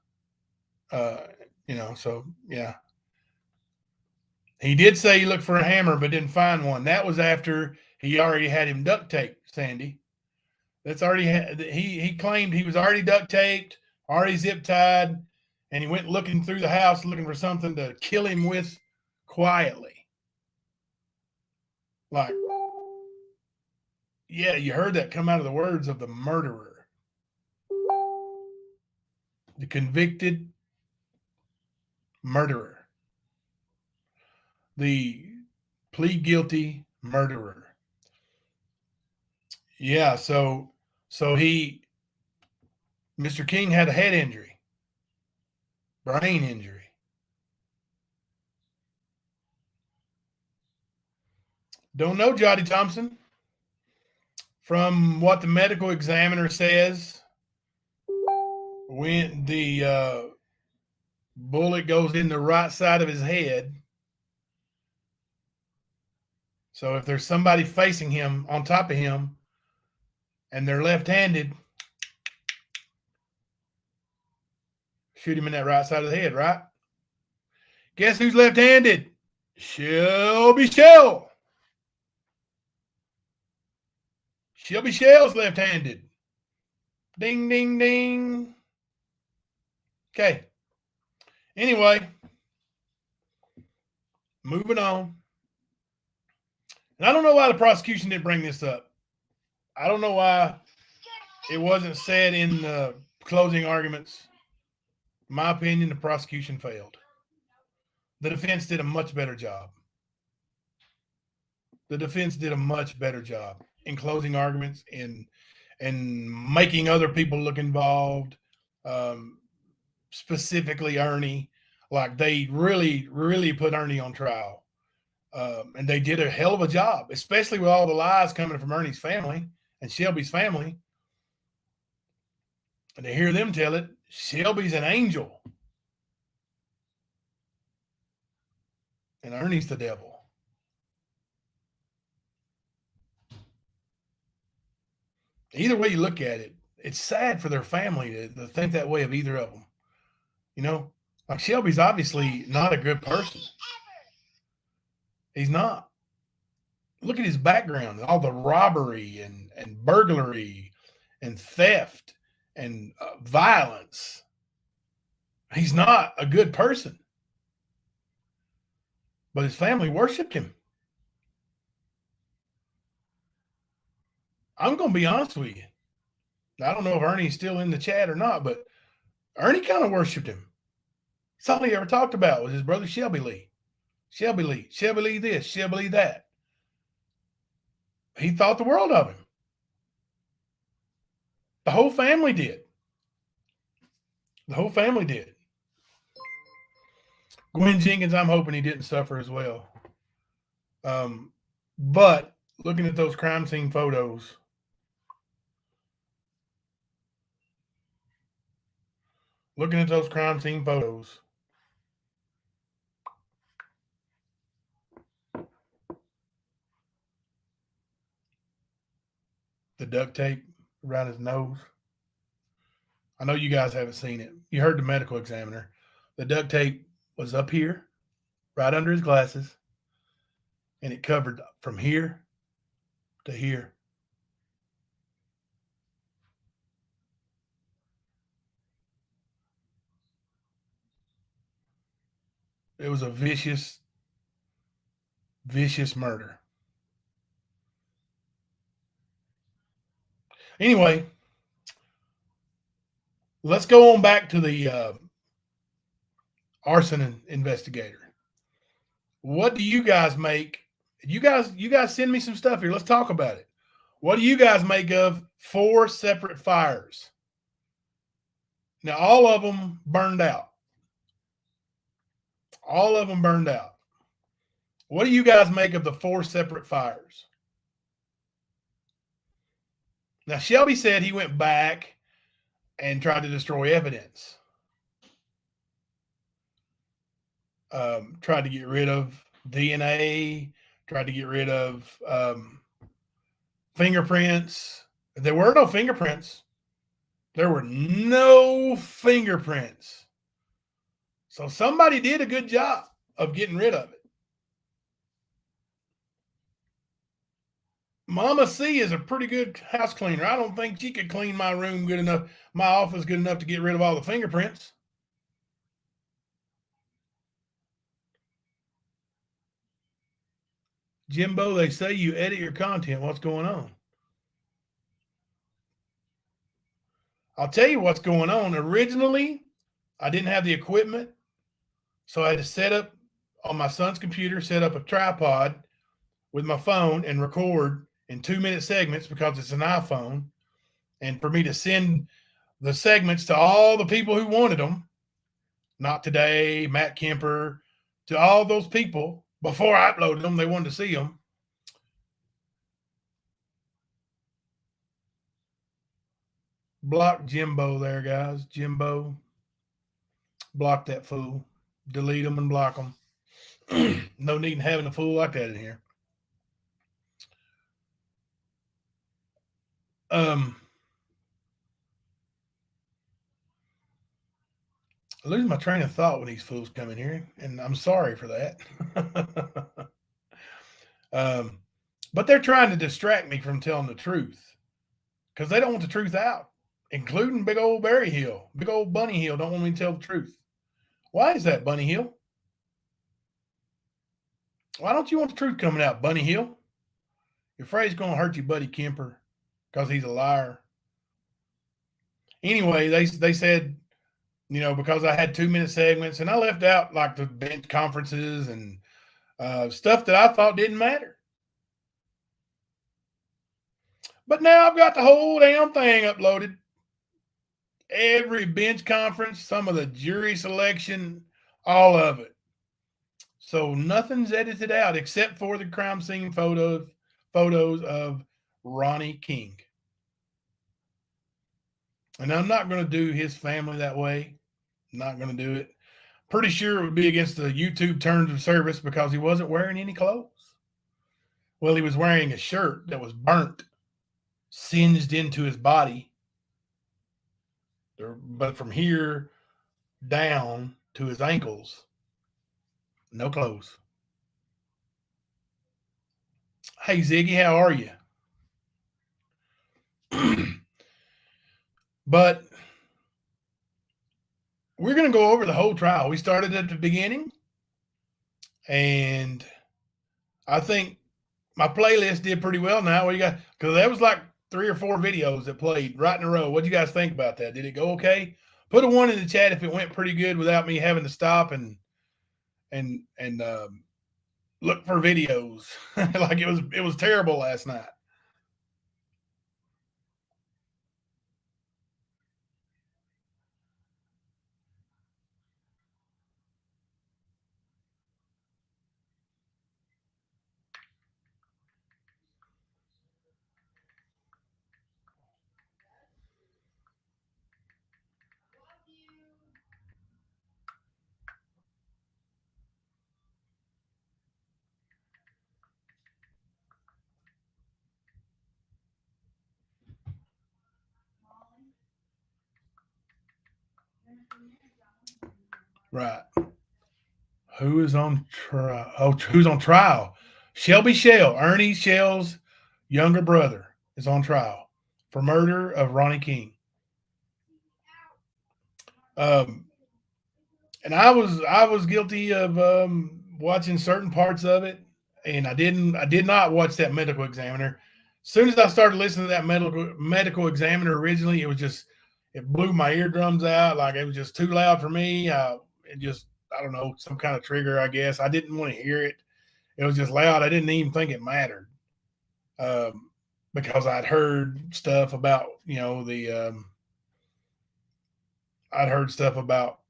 So yeah. He did say he looked for a hammer, but didn't find one. That was after he already had him duct taped, Sandy. That's already he claimed he was already duct taped, already zip tied, and he went looking through the house looking for something to kill him with quietly. Like, yeah, you heard that come out of the words of the murderer, the convicted murderer, the plea guilty murderer. Yeah, so Mr. King had a head injury, brain injury. Don't know, Jotty Thompson. From what the medical examiner says, when the bullet goes in the right side of his head. So if there's somebody facing him, on top of him, and they're left-handed, shoot him in that right side of the head, right? Guess who's left-handed? Shelby Shell. Shelby Shell's left-handed. Ding, ding, ding. Okay. Anyway, moving on. And I don't know why the prosecution didn't bring this up. I don't know why it wasn't said in the closing arguments. In my opinion, the prosecution failed. The defense did a much better job. The defense did a much better job in closing arguments and making other people look involved, specifically Ernie. Like, they really, really put Ernie on trial. And they did a hell of a job, especially with all the lies coming from Ernie's family and Shelby's family. And to hear them tell it, Shelby's an angel and Ernie's the devil. Either way you look at it, it's sad for their family to think that way of either of them. Like, Shelby's obviously not a good person. He's not. Look at his background, all the robbery and burglary and theft and violence. He's not a good person. But his family worshiped him. I'm going to be honest with you. I don't know if Ernie's still in the chat or not, but Ernie kind of worshiped him. That's all he ever talked about was his brother Shelby Lee. Shelby Lee this, Shelby Lee that. He thought the world of him. The whole family did. The whole family did. Gwen Jenkins, I'm hoping he didn't suffer as well. But looking at those crime scene photos, the duct tape around his nose. I know you guys haven't seen it. You heard the medical examiner. The duct tape was up here, right under his glasses, and it covered from here to here. It was a vicious, vicious murder. Anyway, let's go on back to the arson investigator. What do you guys make? You guys send me some stuff here. Let's talk about it. What do you guys make of 4 separate fires? Now, all of them burned out. All of them burned out. What do you guys make of the 4 separate fires? Now, Shelby said he went back and tried to destroy evidence. Tried to get rid of DNA, tried to get rid of fingerprints. There were no fingerprints. There were no fingerprints. So somebody did a good job of getting rid of it. Mama C is a pretty good house cleaner. I don't think she could clean my room good enough, my office good enough to get rid of all the fingerprints. Jimbo, they say you edit your content. What's going on? I'll tell you what's going on. Originally, I didn't have the equipment, so I had to set up on my son's computer, set up a tripod with my phone and record in 2-minute segments because it's an iPhone. And for me to send the segments to all the people who wanted them, Not Today, Matt Kemper, to all those people before I uploaded them, they wanted to see them. Block Jimbo there, guys. Jimbo. Block that fool. Delete them and block them. No need in having a fool like that in here. I lose my train of thought when these fools come in here, and I'm sorry for that. But they're trying to distract me from telling the truth because they don't want the truth out, including big old Berry Hill, big old Bunny Hill don't want me to tell the truth. Why is that, Bunny Hill? Why don't you want the truth coming out, Bunny Hill? You're afraid it's going to hurt you, Buddy Kemper, because he's a liar. Anyway, they said, because I had 2-minute segments and I left out like the bench conferences and stuff that I thought didn't matter. But now I've got the whole damn thing uploaded. Every bench conference, some of the jury selection, all of it. So nothing's edited out except for the crime scene photos of Ronnie King. And I'm not going to do his family that way. I'm not going to do it. Pretty sure it would be against the YouTube terms of service because he wasn't wearing any clothes. Well, he was wearing a shirt that was burnt, singed into his body. But from here down to his ankles, no clothes. Hey, Ziggy, how are you? But we're going to go over the whole trial. We started at the beginning, and I think my playlist did pretty well now. What you got? Because that was like 3 or 4 videos that played right in a row. What do you guys think about that? Did it go okay? Put a 1 in the chat if it went pretty good without me having to stop and look for videos. Like it was terrible last night. Right. Who is on trial? Oh, who's on trial? Shelby Shell, Ernie Shell's younger brother, is on trial for murder of Ronnie King. And I was guilty of watching certain parts of it, and I did not watch that medical examiner. As soon as I started listening to that medical examiner originally, it blew my eardrums out. Like it was just too loud for me. I don't know, some kind of trigger, I guess. I didn't want to hear it. It was just loud. I didn't even think it mattered because I'd heard stuff about, the I'd heard stuff about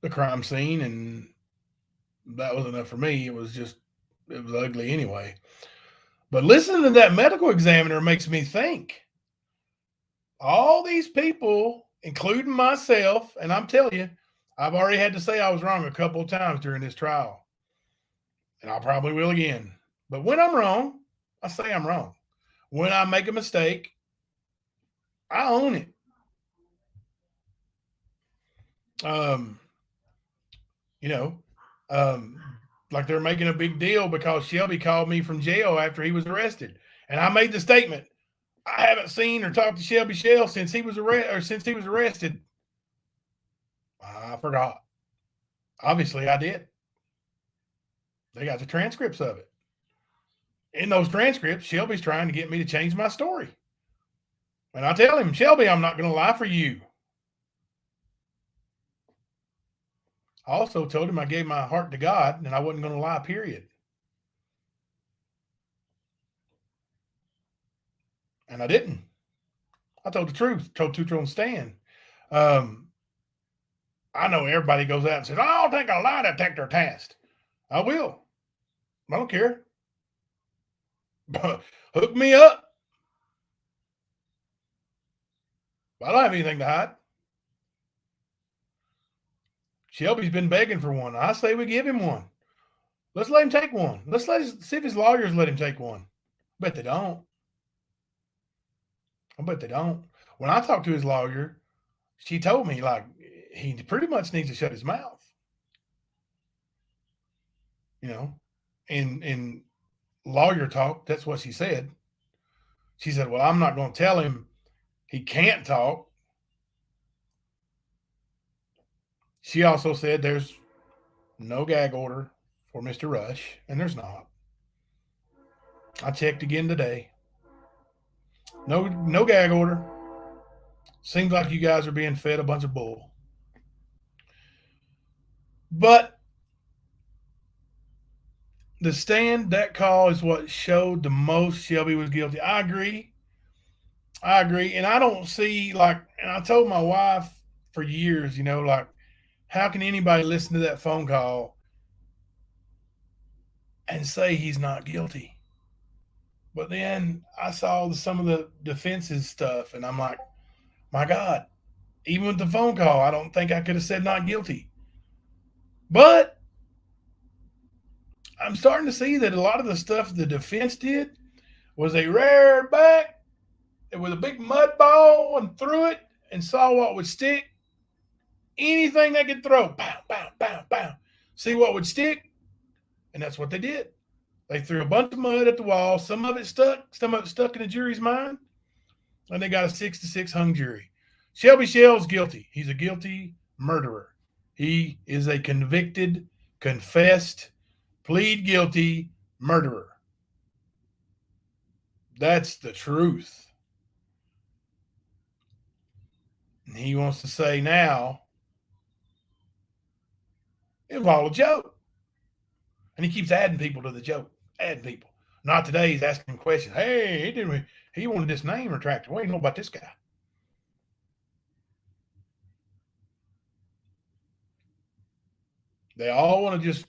the crime scene, and that was enough for me. It was ugly anyway. But listening to that medical examiner makes me think all these people, including myself, and I'm telling you, I've already had to say I was wrong a couple of times during this trial, and I probably will again. But when I'm wrong, I say I'm wrong. When I make a mistake, I own it. Um, you know, um, like they're making a big deal because Shelby called me from jail after he was arrested, and I made the statement, I haven't seen or talked to Shelby Shell since he was arrested. I forgot. Obviously, I did. They got the transcripts of it. In those transcripts, Shelby's trying to get me to change my story. And I tell him, Shelby, I'm not going to lie for you. I also told him I gave my heart to God and I wasn't going to lie, period. And I didn't. I told the truth, told the truth on the stand. I know everybody goes out and says, I'll take a lie detector test. I will. I don't care. Hook me up. I don't have anything to hide. Shelby's been begging for one. I say we give him one. Let's let him take one. See if his lawyers let him take one. I bet they don't. When I talked to his lawyer, she told me like he pretty much needs to shut his mouth. In lawyer talk, that's what she said. She said, well, I'm not going to tell him he can't talk. She also said there's no gag order for Mr. Rush, and there's not. I checked again today. No gag order. Seems like you guys are being fed a bunch of bull. But the stand, that call is what showed the most Shelby was guilty. I agree. And I don't see, and I told my wife for years, how can anybody listen to that phone call and say he's not guilty? But then I saw some of the defense's stuff, and I'm like, my God, even with the phone call, I don't think I could have said not guilty. But I'm starting to see that a lot of the stuff the defense did was they reared back with a big mud ball and threw it and saw what would stick. Anything they could throw, pow, pow, pow, pow. See what would stick? And that's what they did. They threw a bunch of mud at the wall. Some of it stuck in the jury's mind. And they got a 6-6 hung jury. Shelby Shell's guilty. He's a guilty murderer. He is a convicted, confessed, plead guilty murderer. That's the truth. And he wants to say now it was all a joke. And he keeps adding people to the joke. Adding people. Not today. He's asking questions. Hey, he wanted this name retracted. What do you know about this guy? They all want to just,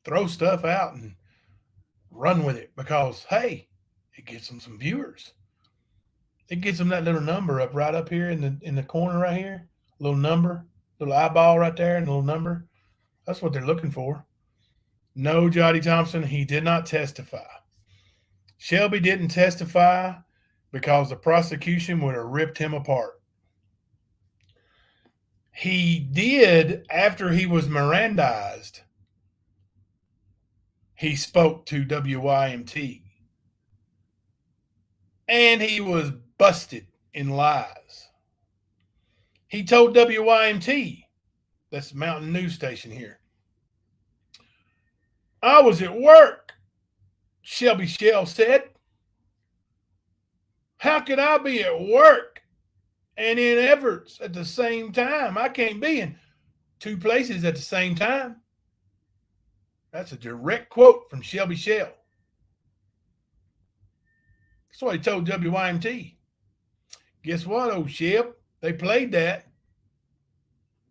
throw stuff out and run with it because, hey, it gets them some viewers. It gets them that little number right up here in the corner right here. Little number, little eyeball right there, and a little number. That's what they're looking for. No, Jotty Thompson, he did not testify. Shelby didn't testify because the prosecution would have ripped him apart. He did, after he was Mirandized, he spoke to WYMT. And he was busted in lies. He told WYMT, that's the Mountain News Station here, I was at work, Shelby Shell said. How could I be at work and in Everett's at the same time? I can't be in two places at the same time. That's a direct quote from Shelby Shell. That's what he told WYMT. Guess what, old Shep? They played that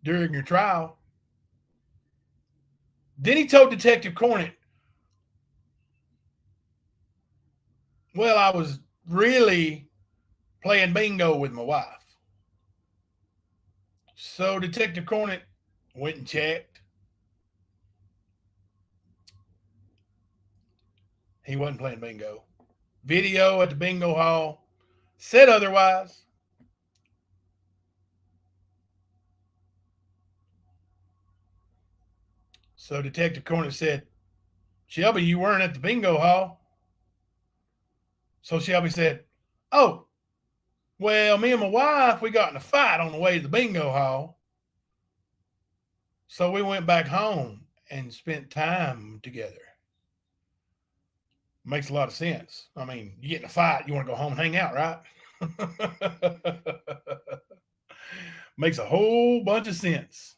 during your trial. Then he told Detective Cornett, well, I was really playing bingo with my wife. So Detective Cornett went and checked. He wasn't playing bingo. Video at the bingo hall said otherwise. So Detective Cornett said, Shelby, you weren't at the bingo hall. So Shelby said, oh, well, me and my wife, we got in a fight on the way to the bingo hall. So we went back home and spent time together. Makes a lot of sense. I mean, you get in a fight, you want to go home and hang out, right? Makes a whole bunch of sense.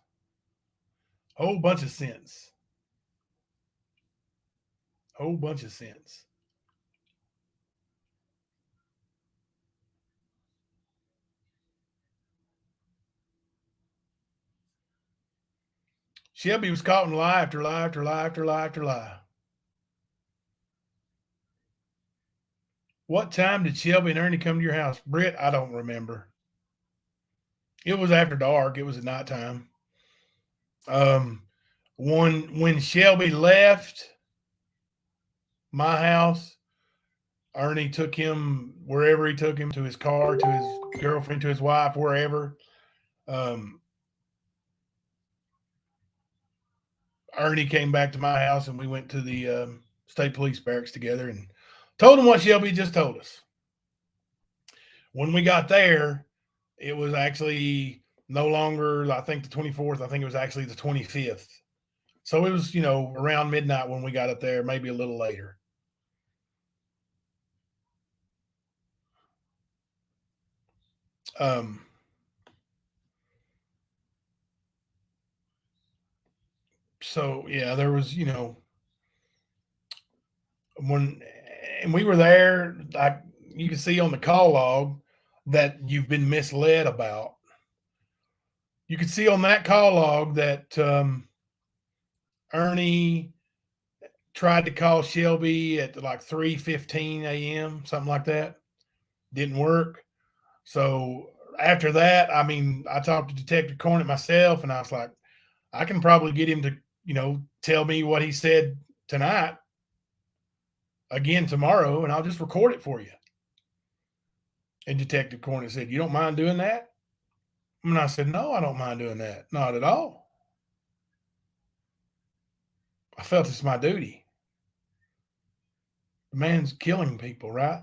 Whole bunch of sense. Whole bunch of sense. Shelby was caught in lie after lie after lie after lie after lie. What time did Shelby and Ernie come to your house? Britt, I don't remember. It was after dark. It was at nighttime. When Shelby left my house, Ernie took him wherever he took him, to his car, to his girlfriend, to his wife, wherever. Ernie came back to my house and we went to the state police barracks together and told him what Shelby just told us. When we got there, it was actually no longer, I think, the 24th. I think it was actually the 25th. So it was, around midnight when we got up there, maybe a little later. So yeah, there was, when we were there, you can see on the call log that you've been misled about. You can see on that call log that Ernie tried to call Shelby at like 3:15 a.m., something like that. Didn't work. So after that, I mean, I talked to Detective Cornett myself, and I was like, I can probably get him to, tell me what he said tonight again tomorrow, and I'll just record it for you. And Detective Cornett said, you don't mind doing that? And I said, no, I don't mind doing that. Not at all. I felt it's my duty. The man's killing people, right?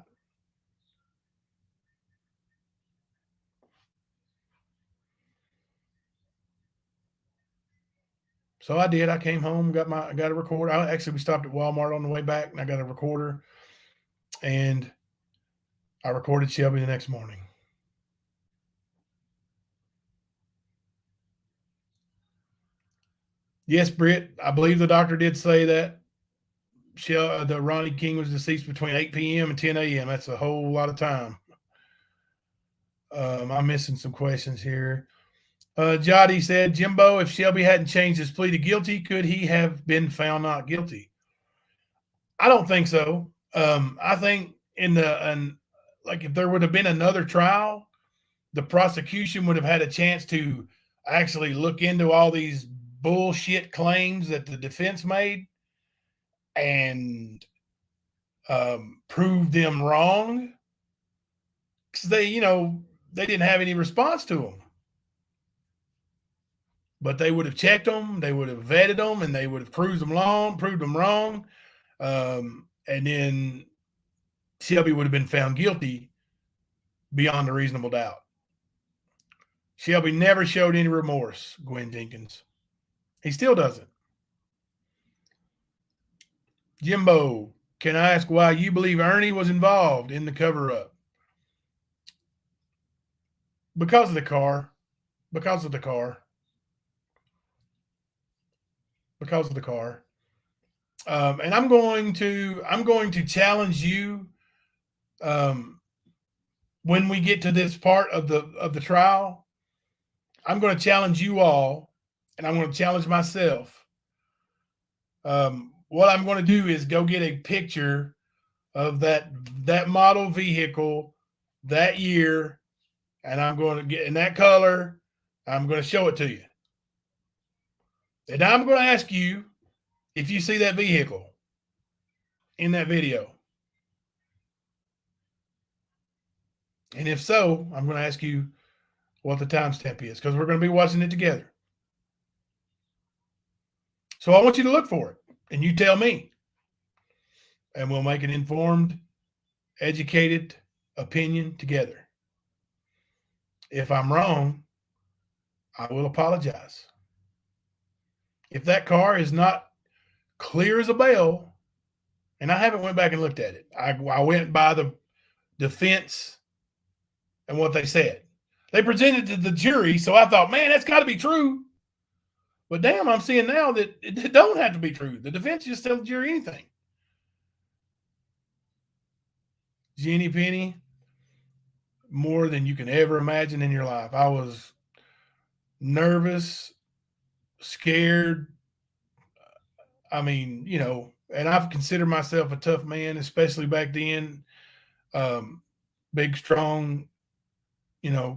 So I did. I came home, got a recorder. We stopped at Walmart on the way back, and I got a recorder, and I recorded Shelby the next morning. Yes, Britt, I believe the doctor did say that the Ronnie King was deceased between 8 p.m. and 10 a.m. That's a whole lot of time. I'm missing some questions here. Jody said, Jimbo, if Shelby hadn't changed his plea to guilty, could he have been found not guilty? I don't think so. I think if there would have been another trial, the prosecution would have had a chance to actually look into all these bullshit claims that the defense made and prove them wrong, because they didn't have any response to them. But they would have checked them, they would have vetted them, and they would have proved them wrong. And then Shelby would have been found guilty beyond a reasonable doubt. Shelby never showed any remorse, Gwen Jenkins. He still doesn't. Jimbo, can I ask why you believe Ernie was involved in the cover-up? Because of the car. Because of the car. Because of the car. And I'm going to challenge you when we get to this part of the trial, I'm going to challenge you all, and I'm going to challenge myself. What I'm going to do is go get a picture of that model vehicle that year, and I'm going to get in that color. I'm going to show it to you, and I'm going to ask you if you see that vehicle in that video, and if so, I'm going to ask you what the timestamp is because we're going to be watching it together. So I want you to look for it, and you tell me, and we'll make an informed, educated opinion together. If I'm wrong, I will apologize. If that car is not clear as a bell, and I haven't went back and looked at it, I went by the defense and what they said. They presented to the jury, so I thought, man, that's got to be true. But damn, I'm seeing now that it don't have to be true. The defense just tells the jury anything. Jenny Penny, more than you can ever imagine in your life. I was nervous, scared. I mean, and I've considered myself a tough man, especially back then. Big, strong,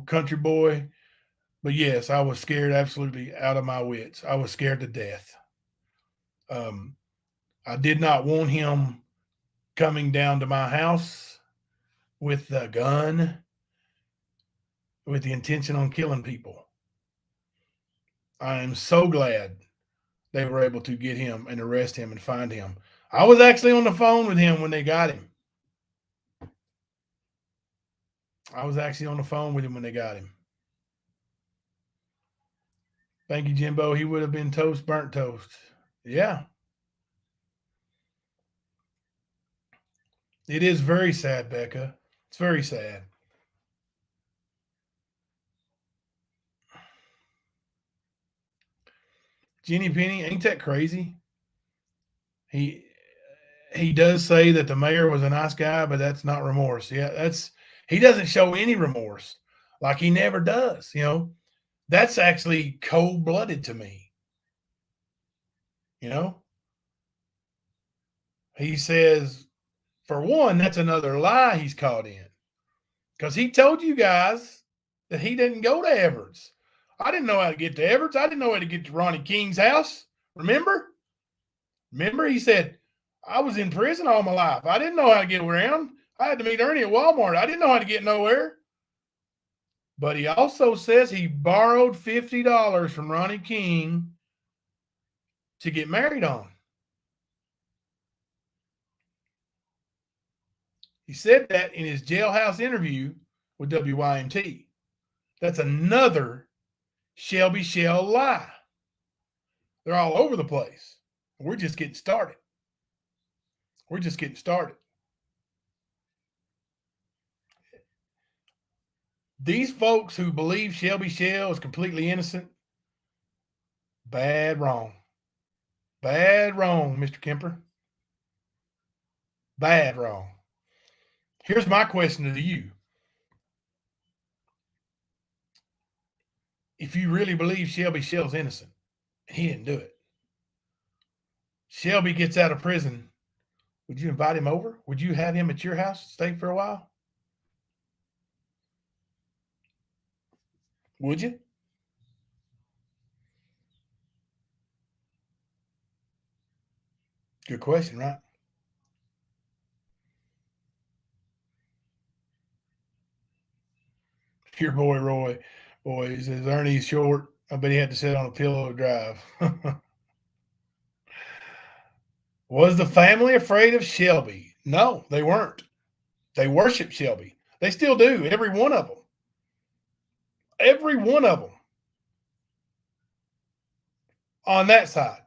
country boy. But yes, I was scared absolutely out of my wits. I was scared to death. I did not want him coming down to my house with a gun with the intention on killing people. I am so glad they were able to get him and arrest him and find him. I was actually on the phone with him when they got him. Thank you, Jimbo. He would have been toast, burnt toast. Yeah. It is very sad, Becca. It's very sad. Jenny Penny, ain't that crazy? He does say that the mayor was a nice guy, but that's not remorse. Yeah, he doesn't show any remorse. Like he never does, That's actually cold-blooded to me. He says, for one, that's another lie he's caught in. Because he told you guys that he didn't go to Everett's. I didn't know how to get to Everett's. I didn't know how to get to Ronnie King's house. Remember? He said, I was in prison all my life. I didn't know how to get around. I had to meet Ernie at Walmart. I didn't know how to get nowhere. But he also says he borrowed $50 from Ronnie King to get married on. He said that in his jailhouse interview with WYMT. That's another Shelby Shell lie. They're all over the place. We're just getting started. These folks who believe Shelby Shell is completely innocent, bad wrong. Bad wrong, Mr. Kemper. Bad wrong. Here's my question to you. If you really believe Shelby Shell's innocent, he didn't do it. Shelby gets out of prison. Would you invite him over? Would you have him at your house, stay for a while? Would you? Good question, right? Your boy Roy. Boy, he says Ernie's short. I bet he had to sit on a pillow to drive. Was the family afraid of Shelby? No, they weren't. They worship Shelby. They still do, every one of them. Every one of them. On that side.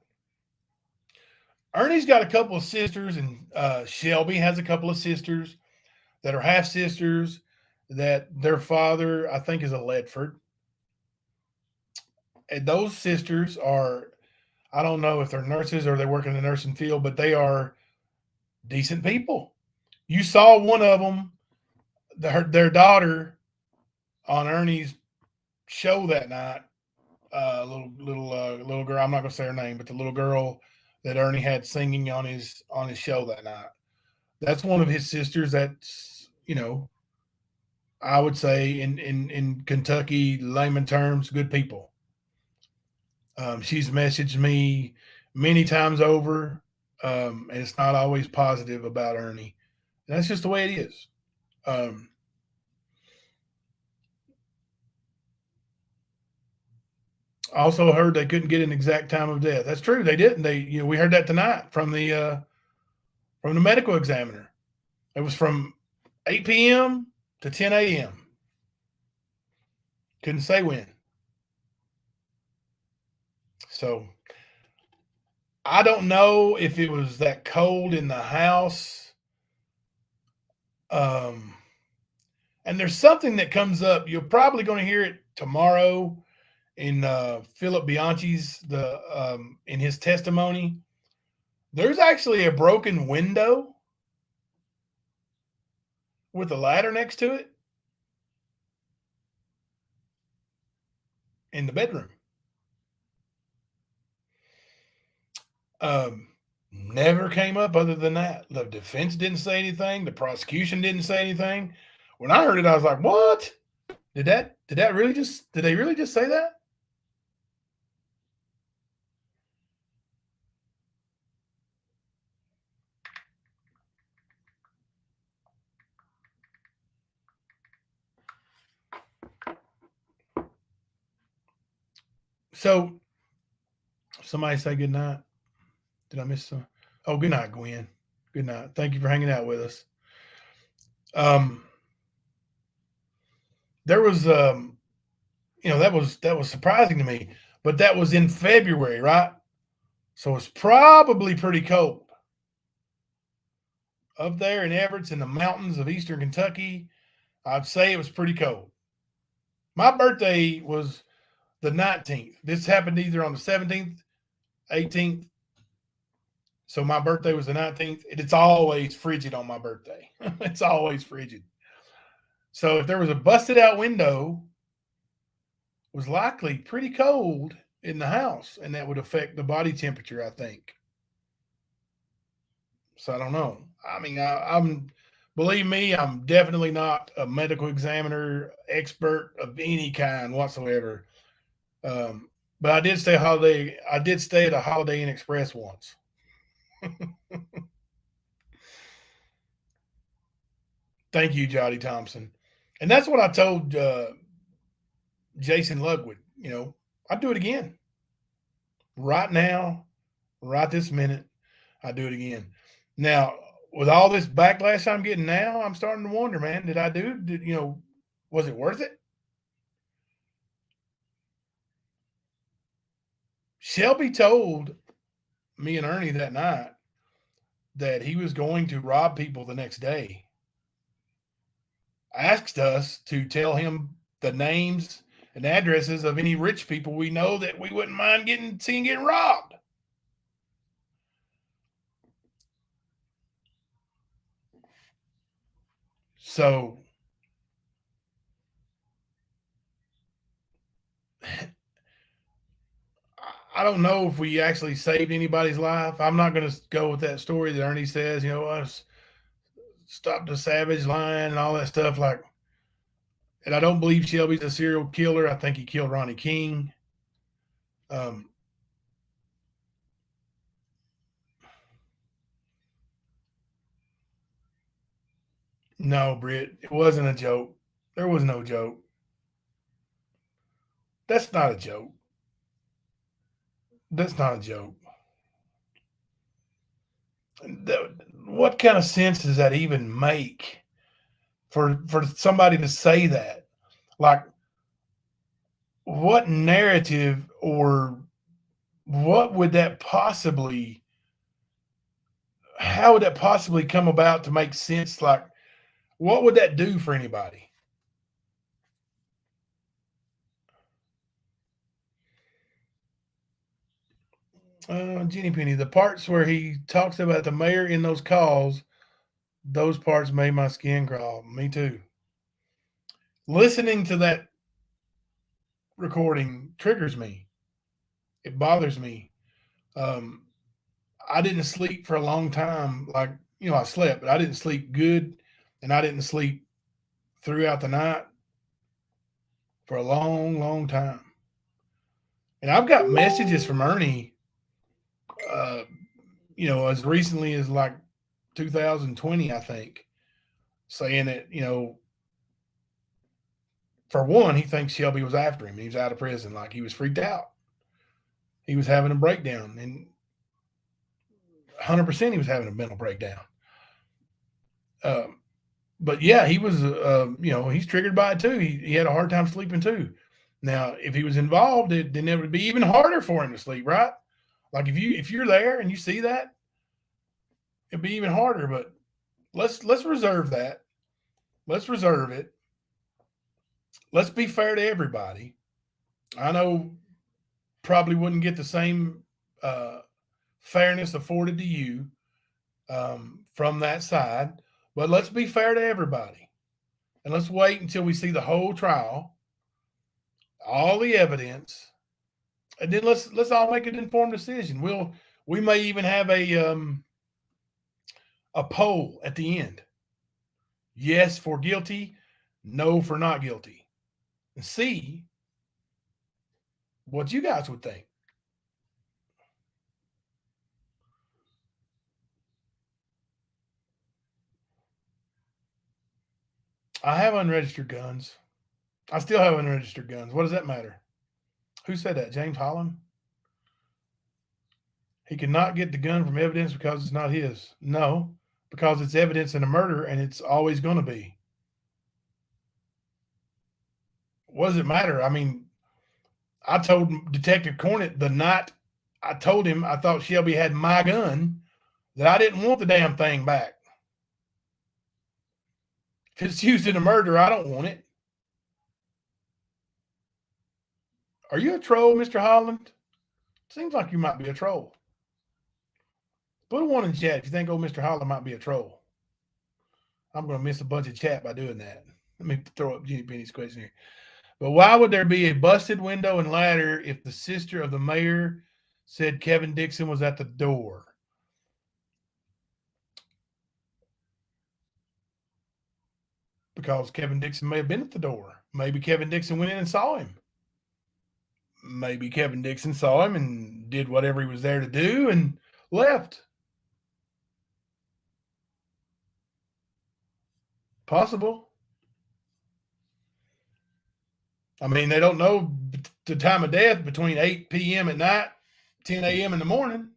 Ernie's got a couple of sisters, and Shelby has a couple of sisters that are half sisters that their father, I think, is a Ledford. And those sisters are, I don't know if they're nurses or they work in the nursing field, but they are decent people. You saw one of them their daughter on Ernie's show that night, little girl. I'm not gonna say her name, but the little girl that Ernie had singing on his show that night. That's one of his sisters. That's I would say in Kentucky layman terms, good people. She's messaged me many times over, and it's not always positive about Ernie. That's just the way it is. Um, also heard they couldn't get an exact time of death. That's true. They didn't. We heard that tonight from the medical examiner. It was from 8 p.m. to 10 a.m. Couldn't say when. So I don't know if it was that cold in the house. And there's something that comes up. You're probably going to hear it tomorrow in Philip Bianchi's in his testimony. There's actually a broken window with a ladder next to it in the bedroom. Never came up other than that. The defense didn't say anything. The prosecution didn't say anything. When I heard it, I was like, "What? Did they really just say that?" So, somebody say good night. Did I miss some? Oh, good night, Gwen. Good night. Thank you for hanging out with us. There was that was surprising to me, but that was in February, right? So it's probably pretty cold up there in Everett's in the mountains of eastern Kentucky. I'd say it was pretty cold. My birthday was the 19th. This happened either on the 17th, 18th. So my birthday was the 19th. It's always frigid on my birthday. It's always frigid. So if there was a busted out window, it was likely pretty cold in the house, and that would affect the body temperature, I think. So I don't know. I mean, I'm believe me, I'm definitely not a medical examiner expert of any kind whatsoever. But I did stay holiday. I did stay at a Holiday Inn Express once. Thank you, Jotty Thompson. And that's what I told Jason Ludwig. I'd do it again. Right now, right this minute, I'd do it again. Now, with all this backlash I'm getting now, I'm starting to wonder, man, was it worth it? Shelby told me and Ernie that night that he was going to rob people the next day. Asked us to tell him the names and addresses of any rich people we know that we wouldn't mind seeing getting robbed. So I don't know if we actually saved anybody's life. I'm not going to go with that story that Ernie says, us stop the savage line and all that stuff. And I don't believe Shelby's a serial killer. I think he killed Ronnie King. No, Britt, it wasn't a joke. There was no joke. That's not a joke. That's not a joke. What kind of sense does that even make for somebody to say that? Like, what narrative or what would that possibly? How would that possibly come about to make sense? Like, what would that do for anybody? Jenny Penny, the parts where he talks about the mayor in those calls, those parts made my skin crawl. Me too. Listening to that recording triggers me. It bothers me. Um, I didn't sleep for a long time. Like, I slept, but I didn't sleep good, and I didn't sleep throughout the night for a long, long time. And I've got messages from Ernie, uh, as recently as like 2020, I think, saying that, for one, he thinks Shelby was after him. He was out of prison. Like, he was freaked out. He was having a breakdown, and 100% he was having a mental breakdown. But yeah, he was, he's triggered by it too. He had a hard time sleeping too. Now, if he was involved, then it would be even harder for him to sleep, right? Like if you're there and you see that, it'd be even harder. But let's reserve that. Let's reserve it. Let's be fair to everybody. I know probably wouldn't get the same uh, fairness afforded to you from that side, but let's be fair to everybody, and let's wait until we see the whole trial, all the evidence, and then let's all make an informed decision. We may even have a poll at the end. Yes for guilty, no for not guilty, and see what you guys would think. I have unregistered guns. I still have unregistered guns. What does that matter? Who said that? James Holland? He cannot get the gun from evidence because it's not his. No, because it's evidence in a murder and it's always going to be. What does it matter? I mean, I told Detective Cornett the night I told him I thought Shelby had my gun that I didn't want the damn thing back. If it's used in a murder, I don't want it. Are you a troll, Mr. Holland? Seems like you might be a troll. Put a one in chat if you think old Mr. Holland might be a troll. I'm going to miss a bunch of chat by doing that. Let me throw up Jenny Penny's question here. But why would there be a busted window and ladder if the sister of the mayor said Kevin Dixon was at the door? Because Kevin Dixon may have been at the door. Maybe Kevin Dixon went in and saw him. Maybe Kevin Dixon saw him and did whatever he was there to do and left. Possible. I mean, they don't know the time of death between 8 p.m. at night, 10 a.m. in the morning.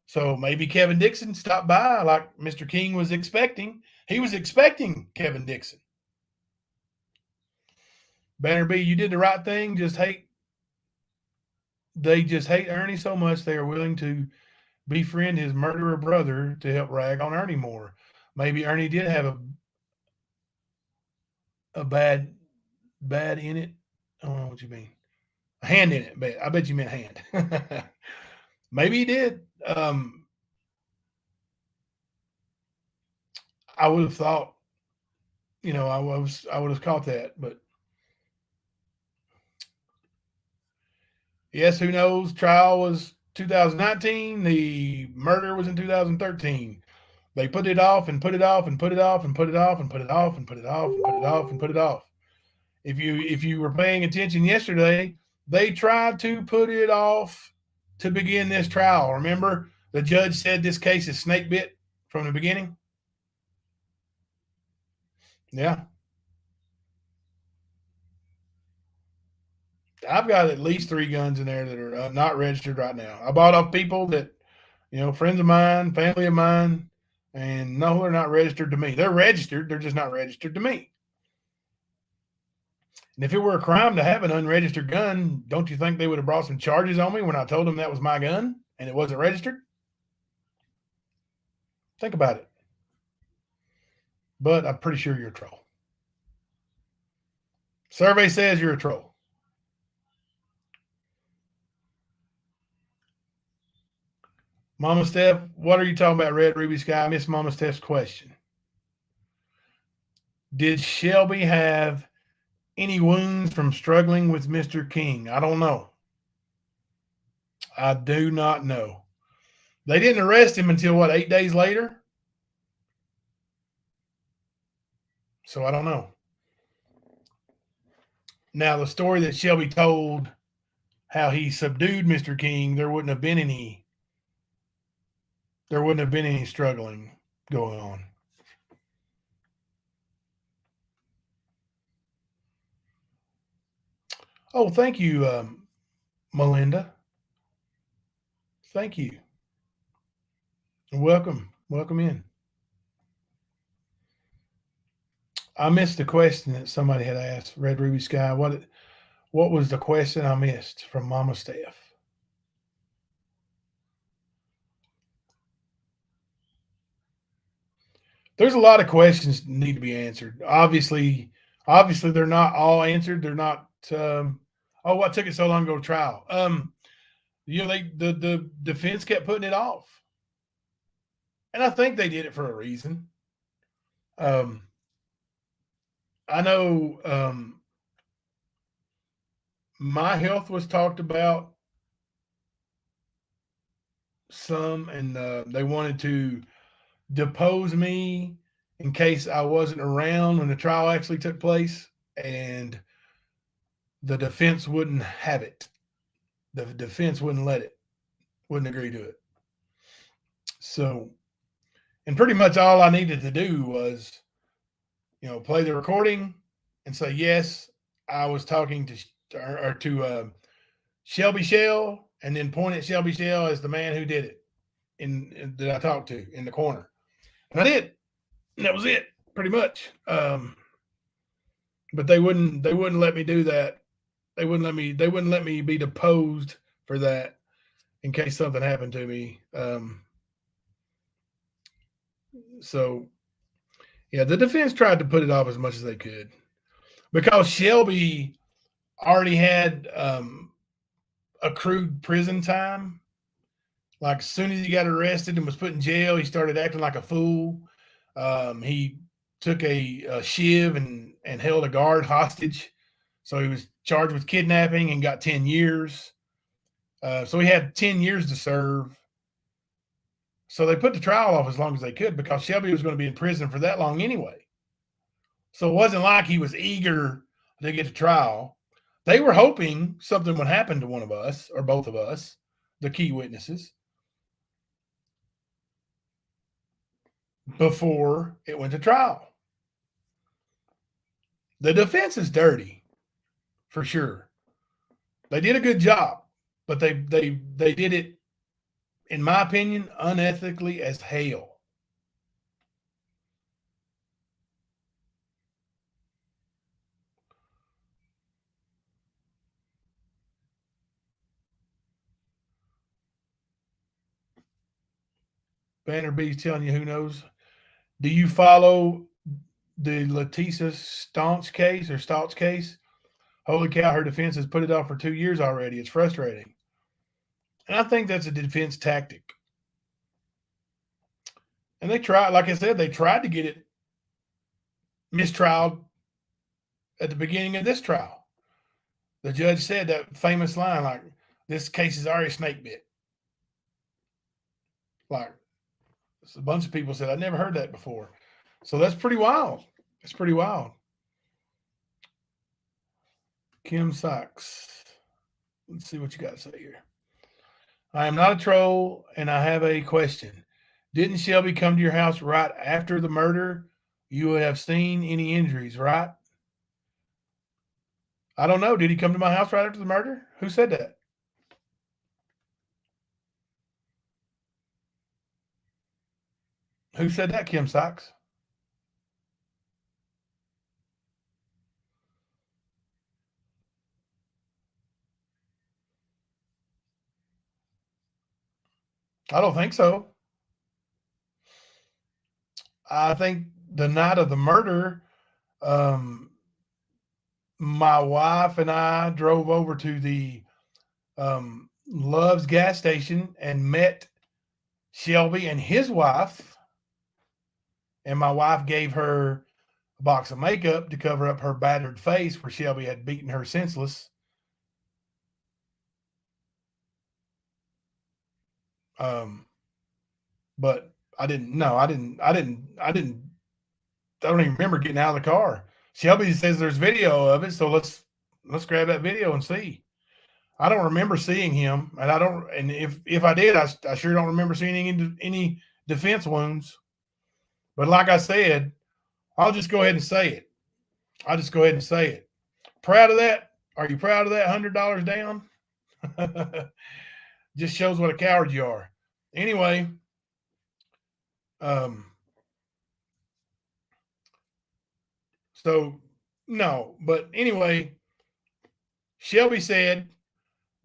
So maybe Kevin Dixon stopped by like Mr. King was expecting. He was expecting Kevin Dixon. Banner B, you did the right thing. They just hate Ernie so much they are willing to befriend his murderer brother to help rag on Ernie more. Maybe Ernie did have a bad in it. I don't know what you mean. A hand in it, but I bet you meant hand. Maybe he did. I would have thought, I would have caught that, but yes, who knows? Trial was 2019. The murder was in 2013. They put it off and put it off and put it off and put it off and put it off and put it off and put it off and put it off. If you were paying attention yesterday, they tried to put it off to begin this trial. Remember, the judge said this case is snake bit from the beginning. Yeah. I've got at least 3 guns in there that are not registered right now. I bought off people that, friends of mine, family of mine, and no, they're not registered to me. They're registered. They're just not registered to me. And if it were a crime to have an unregistered gun, don't you think they would have brought some charges on me when I told them that was my gun and it wasn't registered? Think about it. But I'm pretty sure you're a troll. Survey says you're a troll. Mama Steph, what are you talking about, Red Ruby Sky? I missed Mama Steph's question. Did Shelby have any wounds from struggling with Mr. King? I don't know. I do not know. They didn't arrest him until what, 8 days later? So I don't know. Now, the story that Shelby told, how he subdued Mr. King, there wouldn't have been any struggling going on. Oh, thank you, Melinda. Thank you. Welcome in. I missed the question that somebody had asked. Red Ruby Sky. What was the question I missed from Mama Steph? There's a lot of questions that need to be answered. Obviously, they're not all answered. They're not. What took it so long to go to trial? The defense kept putting it off, and I think they did it for a reason. I know my health was talked about some, and they wanted to depose me in case I wasn't around when the trial actually took place, and the defense wouldn't have it. The defense wouldn't let it, wouldn't agree to it. So, and pretty much all I needed to do was, play the recording and say, yes, I was talking to Shelby Shell, and then point at Shelby Shell as the man who did it that I talked to in the corner. And I did. And that was it, pretty much. But they wouldn't let me do that. They wouldn't let me be deposed for that in case something happened to me. So yeah, the defense tried to put it off as much as they could because Shelby already had accrued prison time. Like as soon as he got arrested and was put in jail, he started acting like a fool. He took a shiv and held a guard hostage. So he was charged with kidnapping and got 10 years. So he had 10 years to serve. So they put the trial off as long as they could because Shelby was going to be in prison for that long anyway. So it wasn't like he was eager to get to trial. They were hoping something would happen to one of us or both of us, the key witnesses, before it went to trial. The defense is dirty, for sure. They did a good job, but they did it, in my opinion, unethically as hell. Banner B's telling you who knows. Do you follow the Leticia Staunch case? Holy cow, her defense has put it off for 2 years already. It's frustrating. And I think that's a defense tactic. And they tried, like I said, they tried to get it mistrialed at the beginning of this trial. The judge said that famous line, like, this case is already snake bit. Like, a bunch of people said, I never heard that before. So that's pretty wild. It's pretty wild. Kim Sachs. Let's see what you got to say here. I am not a troll, and I have a question. Didn't Shelby come to your house right after the murder? You would have seen any injuries, right? I don't know. Did he come to my house right after the murder? Who said that? Who said that, Kim Sachs? I don't think so. I think the night of the murder, my wife and I drove over to the Love's gas station and met Shelby and his wife. And my wife gave her a box of makeup to cover up her battered face where Shelby had beaten her senseless. But I didn't. No, I didn't. I don't even remember getting out of the car. Shelby says there's video of it, so let's grab that video and see. I don't remember seeing him, and I don't. And if I did, I sure don't remember seeing any defense wounds. But like I said, I'll just go ahead and say it. I'll just go ahead and say it. Proud of that? Are you proud of that $100 down? Just shows what a coward you are. Anyway, so no, but anyway, Shelby said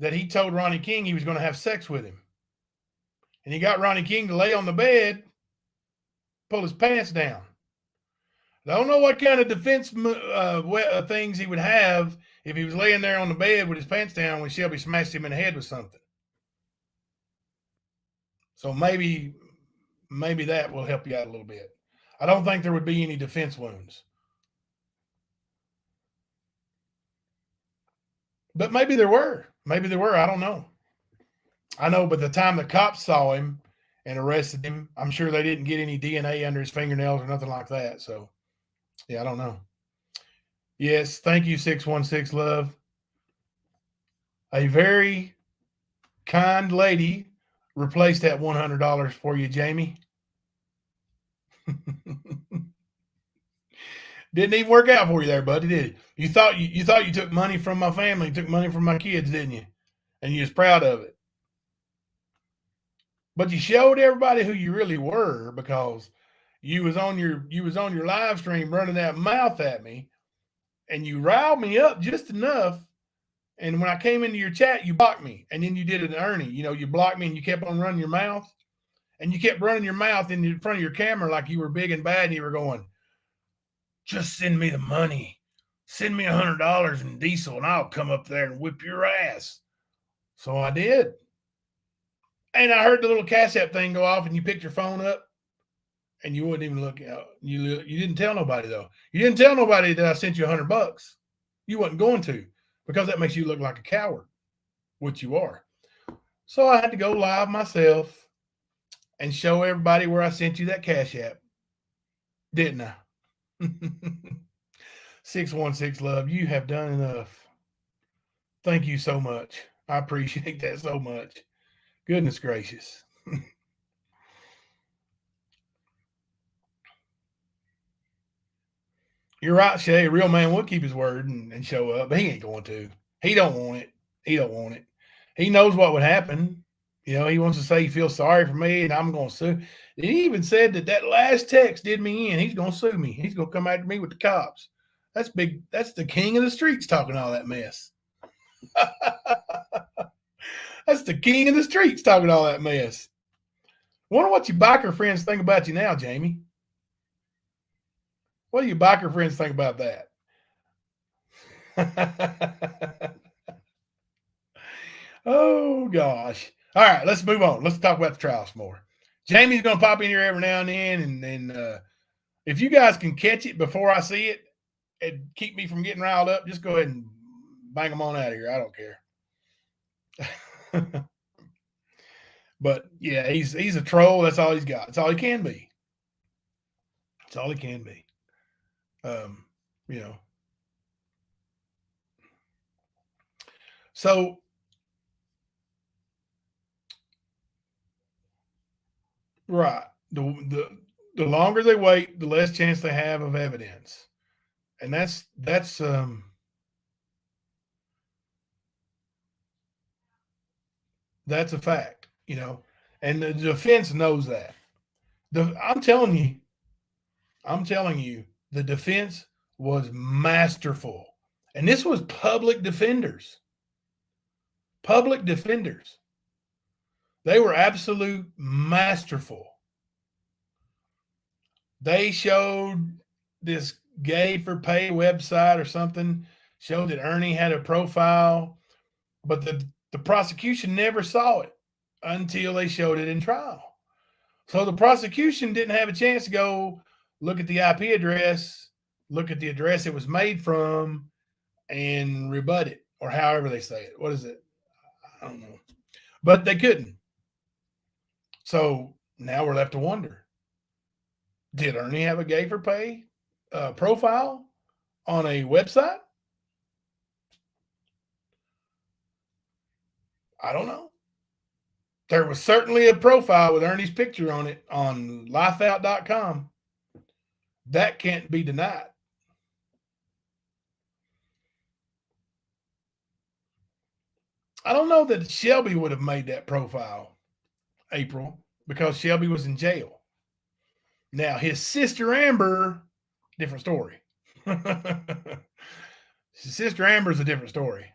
that he told Ronnie King he was going to have sex with him. And he got Ronnie King to lay on the bed, pull his pants down. I don't know what kind of defense things he would have if he was laying there on the bed with his pants down when Shelby smashed him in the head with something. So maybe that will help you out a little bit. I don't think there would be any defense wounds. But maybe there were. Maybe there were. I don't know. I know, but the time the cops saw him and arrested him, I'm sure they didn't get any DNA under his fingernails or nothing like that. So, yeah, I don't know. Yes, thank you, 616 Love. A very kind lady replaced that $100 for you, Jamie. Didn't even work out for you there, buddy, did it? You thought you took money from my family, took money from my kids, didn't you? And you was proud of it. But you showed everybody who you really were because you was on your live stream running that mouth at me, and you riled me up just enough. And when I came into your chat, you blocked me, and then you did an Ernie. You blocked me, and you kept on running your mouth, and you kept running your mouth in front of your camera like you were big and bad, and you were going, "Just send me the money, send me $100 in diesel, and I'll come up there and whip your ass." So I did. And I heard the little Cash App thing go off, and you picked your phone up, and you wouldn't even look out. You didn't tell nobody, though. You didn't tell nobody that I sent you $100. You wasn't going to, because that makes you look like a coward, which you are. So I had to go live myself and show everybody where I sent you that Cash App. Didn't I? 616 Love, you have done enough. Thank you so much. I appreciate that so much. Goodness gracious. You're right, Shay. A real man would keep his word and show up, but he ain't going to. He don't want it. He don't want it. He knows what would happen. He wants to say he feels sorry for me and I'm going to sue. And he even said that last text did me in. He's going to sue me. He's going to come after me with the cops. That's big. That's the king of the streets talking all that mess. That's the king of the streets talking all that mess. Wonder what your biker friends think about you now, Jamie. What do your biker friends think about that? Oh, gosh. All right, let's move on. Let's talk about the trial some more. Jamie's going to pop in here every now and then, and if you guys can catch it before I see it and keep me from getting riled up, just go ahead and bang them on out of here. I don't care. But, yeah, he's a troll. That's all he's got. That's all he can be. That's all he can be. So right. The longer they wait, the less chance they have of evidence. And that's a fact, and the defense knows that. I'm telling you, the defense was masterful. And this was public defenders. Public defenders. They were absolute masterful. They showed this gay for pay website or something, showed that Ernie had a profile, but the prosecution never saw it until they showed it in trial. So the prosecution didn't have a chance to go look at the IP address, look at the address it was made from, and rebut it, or however they say it. What is it? I don't know. But they couldn't. So now we're left to wonder, did Ernie have a gay for pay profile on a website? I don't know. There was certainly a profile with Ernie's picture on it on lifeout.com. That can't be denied. I don't know that Shelby would have made that profile, April, because Shelby was in jail. Now, his sister Amber, different story. His sister Amber's a different story.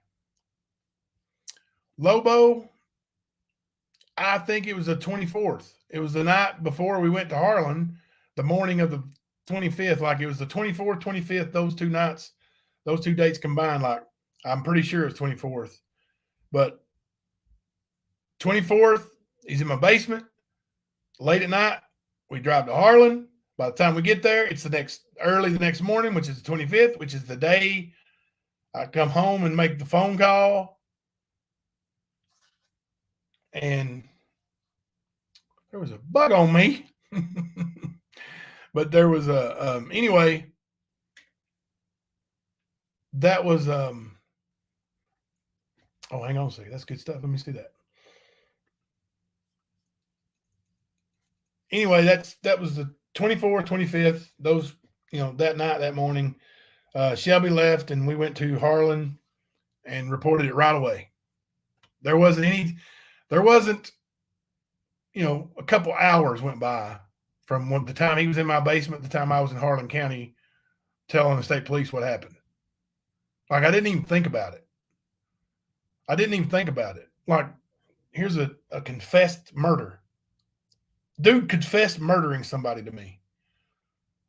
Lobo, I think it was the 24th. It was the night before we went to Harlan, the morning of the 25th. Like it was the 24th, 25th, those two nights, those two dates combined. Like I'm pretty sure it's 24th. But 24th, he's in my basement. Late at night, we drive to Harlan. By the time we get there, it's early the next morning, which is the 25th, which is the day I come home and make the phone call. And there was a bug on me. But there was anyway, that was oh, hang on a second. That's good stuff. Let me see that. Anyway, that was the 24th, 25th. Those, that night, that morning, Shelby left and we went to Harlan and reported it right away. There wasn't, a couple hours went by from the time he was in my basement, the time I was in Harlan County telling the state police what happened. Like, I didn't even think about it. Like, here's a confessed murder. Dude confessed murdering somebody to me.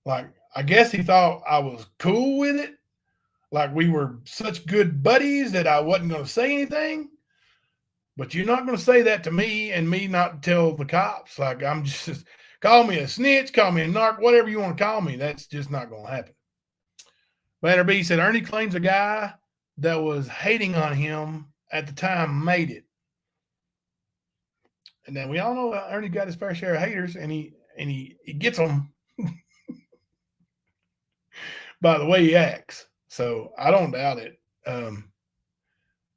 Like, I guess he thought I was cool with it. Like, we were such good buddies that I wasn't going to say anything. But you're not going to say that to me and me not tell the cops. Like, I'm just, call me a snitch, call me a narc, whatever you want to call me. That's just not going to happen. Banner B said, Ernie claims a guy that was hating on him at the time made it. And then we all know Ernie got his fair share of haters, and he gets them by the way he acts. So I don't doubt it.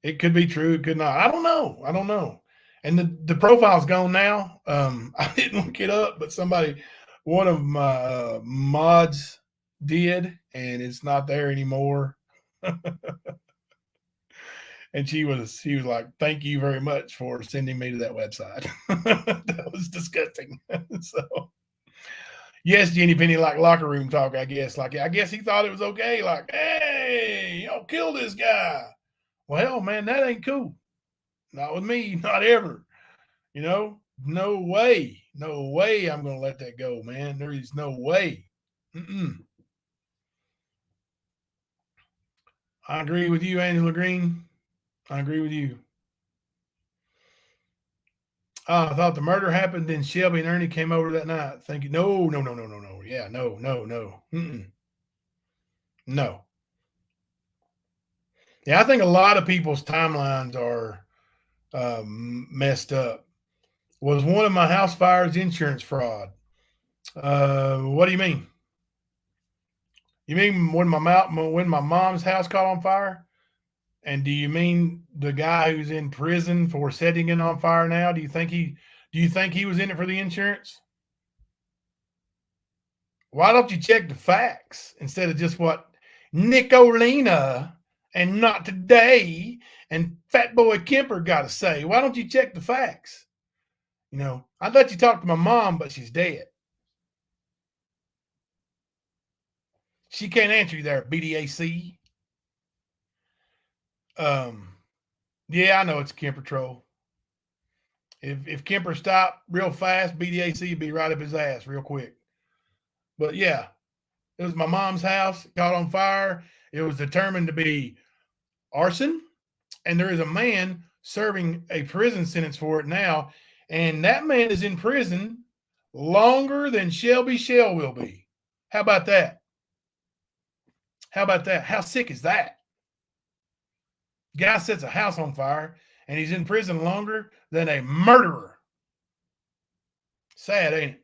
It could be true. It could not. I don't know. And the profile's gone now. I didn't look it up, but one of my mods did, and it's not there anymore. And she was like, thank you very much for sending me to that website. That was disgusting. So, yes, Jenny Penny, like locker room talk, I guess. Like, I guess he thought it was okay. Like, hey, kill this guy. Well, man, that ain't cool. Not with me, not ever. No way. No way I'm going to let that go, man. There is no way. I agree with you, Angela Green. I agree with you. I thought the murder happened, then Shelby and Ernie came over that night thinking, no. Yeah, no. No. Yeah, I think a lot of people's timelines are messed up. Was one of my house fires insurance fraud? What do you mean? You mean when my mom's house caught on fire? And do you mean the guy who's in prison for setting it on fire now? Do you think he was in it for the insurance? Why don't you check the facts instead of just what Nicolina and Not Today and Fat Boy Kemper got to say? Why don't you check the facts? I'd let you talk to my mom, but she's dead. She can't answer you there, BDAC. Yeah, I know it's Kemper troll. If Kemper stopped real fast, BDAC would be right up his ass real quick. But yeah, it was my mom's house, caught on fire. It was determined to be arson, and there is a man serving a prison sentence for it now, and that man is in prison longer than Shelby Shell will be. How about that? How about that? How sick is that? Guy sets a house on fire and he's in prison longer than a murderer. Sad, ain't it?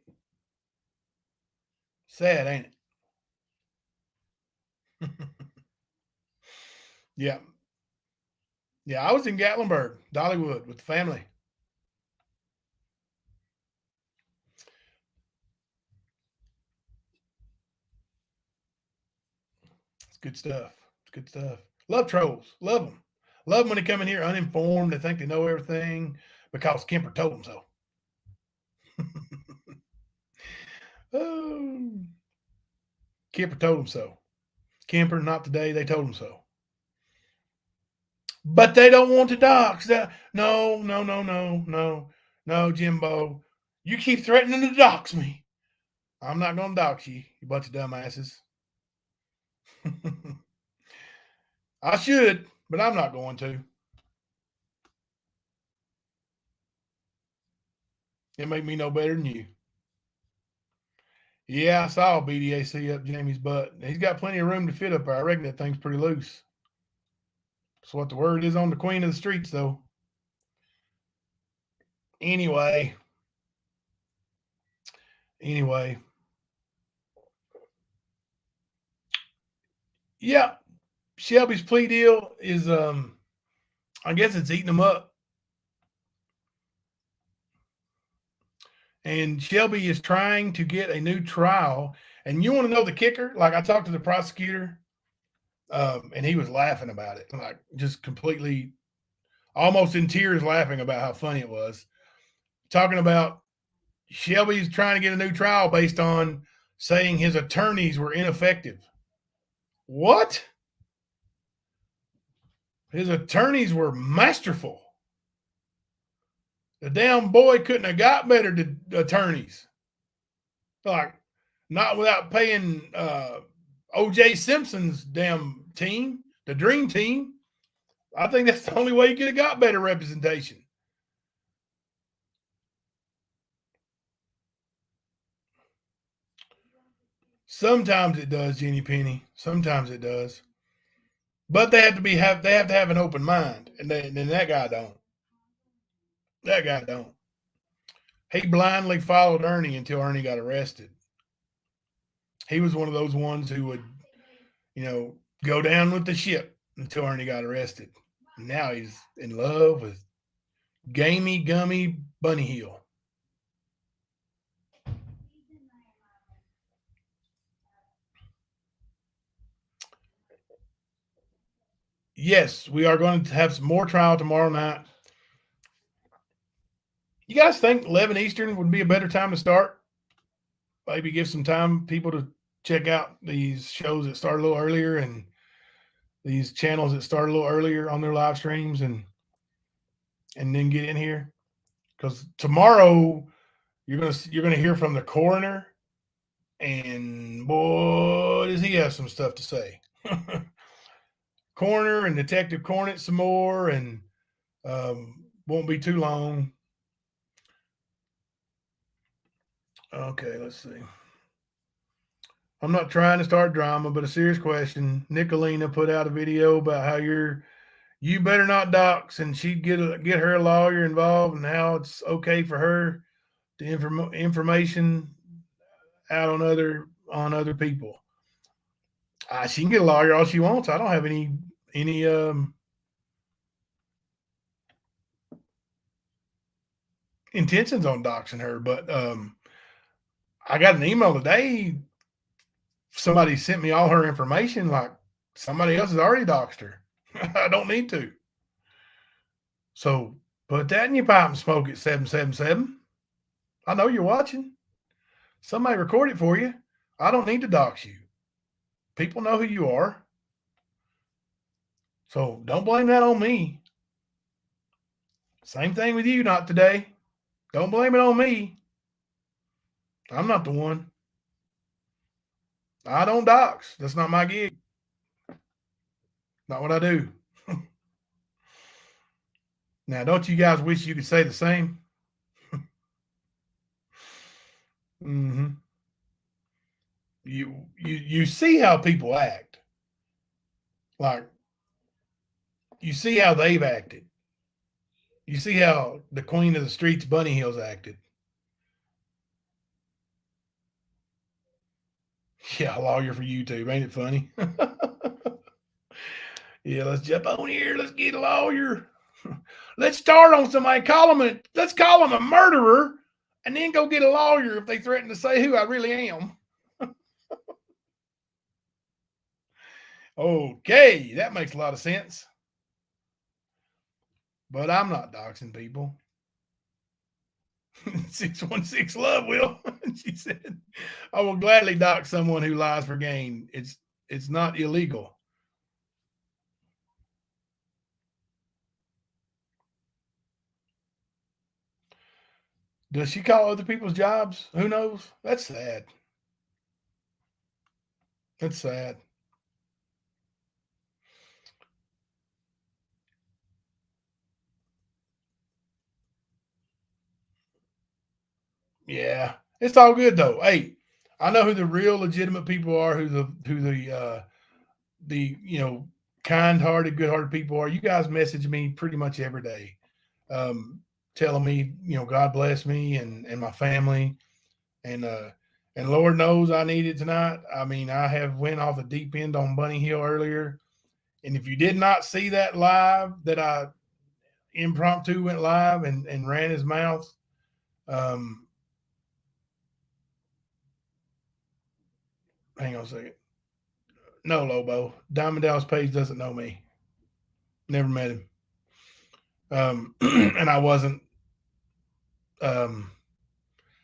Sad, ain't it? Yeah. Yeah, I was in Gatlinburg, Dollywood, with the family. It's good stuff. It's good stuff. Love trolls. Love them. Love them when they come in here uninformed. They think they know everything because Kemper told them so. Oh, Kemper told them so. Kemper, not today. They told them so. But they don't want to dox. No, Jimbo. You keep threatening to dox me. I'm not going to dox you, you bunch of dumbasses. I should, but I'm not going to. It make me no better than you. Yeah, I saw BDAC up Jamie's butt. He's got plenty of room to fit up there. I reckon that thing's pretty loose. That's what the word is on the queen of the streets, though. Anyway. Yeah, Shelby's plea deal is, I guess it's eating them up. And Shelby is trying to get a new trial. And you want to know the kicker? Like, I talked to the prosecutor, and he was laughing about it, like just completely, almost in tears, laughing about how funny it was. Talking about Shelby's trying to get a new trial based on saying his attorneys were ineffective. What? His attorneys were masterful. The damn boy couldn't have got better attorneys. Like, not without paying O.J. Simpson's damn team, the dream team. I think that's the only way he could have got better representation. Sometimes it does, Jenny Penny. Sometimes it does. But they have to have an open mind, and then that guy don't. That guy don't. He blindly followed Ernie until Ernie got arrested. He was one of those ones who would, go down with the ship until Ernie got arrested. Now he's in love with Gamey Gummy Bunny Hill. Yes, we are going to have some more trial tomorrow night. You guys think 11 Eastern would be a better time to start? Maybe give some time people to check out these shows that start a little earlier and these channels that start a little earlier on their live streams and then get in here. Because tomorrow you're gonna hear from the coroner, and boy, does he have some stuff to say. Coroner and Detective Cornet some more, and won't be too long. Okay, let's see. I'm not trying to start drama, but a serious question. Nicolina put out a video about how you better not dox, and she'd get her a lawyer involved, and how it's okay for her to information out on other people. She can get a lawyer all she wants. I don't have any intentions on doxing her, but I got an email today. Somebody sent me all her information, like somebody else has already doxed her. I don't need to. So put that in your pipe and smoke it, 777. I know you're watching. Somebody record it for you. I don't need to dox you. People know who you are. So don't blame that on me. Same thing with you, not today. Don't blame it on me. I'm not the one. I don't dox. That's not my gig. Not what I do. Now, don't you guys wish you could say the same? Mm-hmm. You see how people act. Like, you see how they've acted. You see how the Queen of the Streets, Bunny Hills, acted. Yeah, a lawyer for YouTube. Ain't it funny? Yeah, let's jump on here. Let's get a lawyer. Let's start on somebody. Let's call him a murderer, and then go get a lawyer if they threaten to say who I really am. Okay, that makes a lot of sense. But I'm not doxing people. 616 Love will. She said, I will gladly dox someone who lies for gain. It's not illegal. Does she call other people's jobs? Who knows? That's sad. That's sad. Yeah. It's all good though. Hey, I know who the real legitimate people are, who the kind-hearted, good-hearted people are. You guys message me pretty much every day, telling me, God bless me and my family, and Lord knows I need it tonight. I mean, I have went off the deep end on Bunny Hill earlier, and if you did not see that live that I impromptu went live and ran his mouth, hang on a second. No, Lobo. Diamond Dallas Page doesn't know me. Never met him. And I wasn't.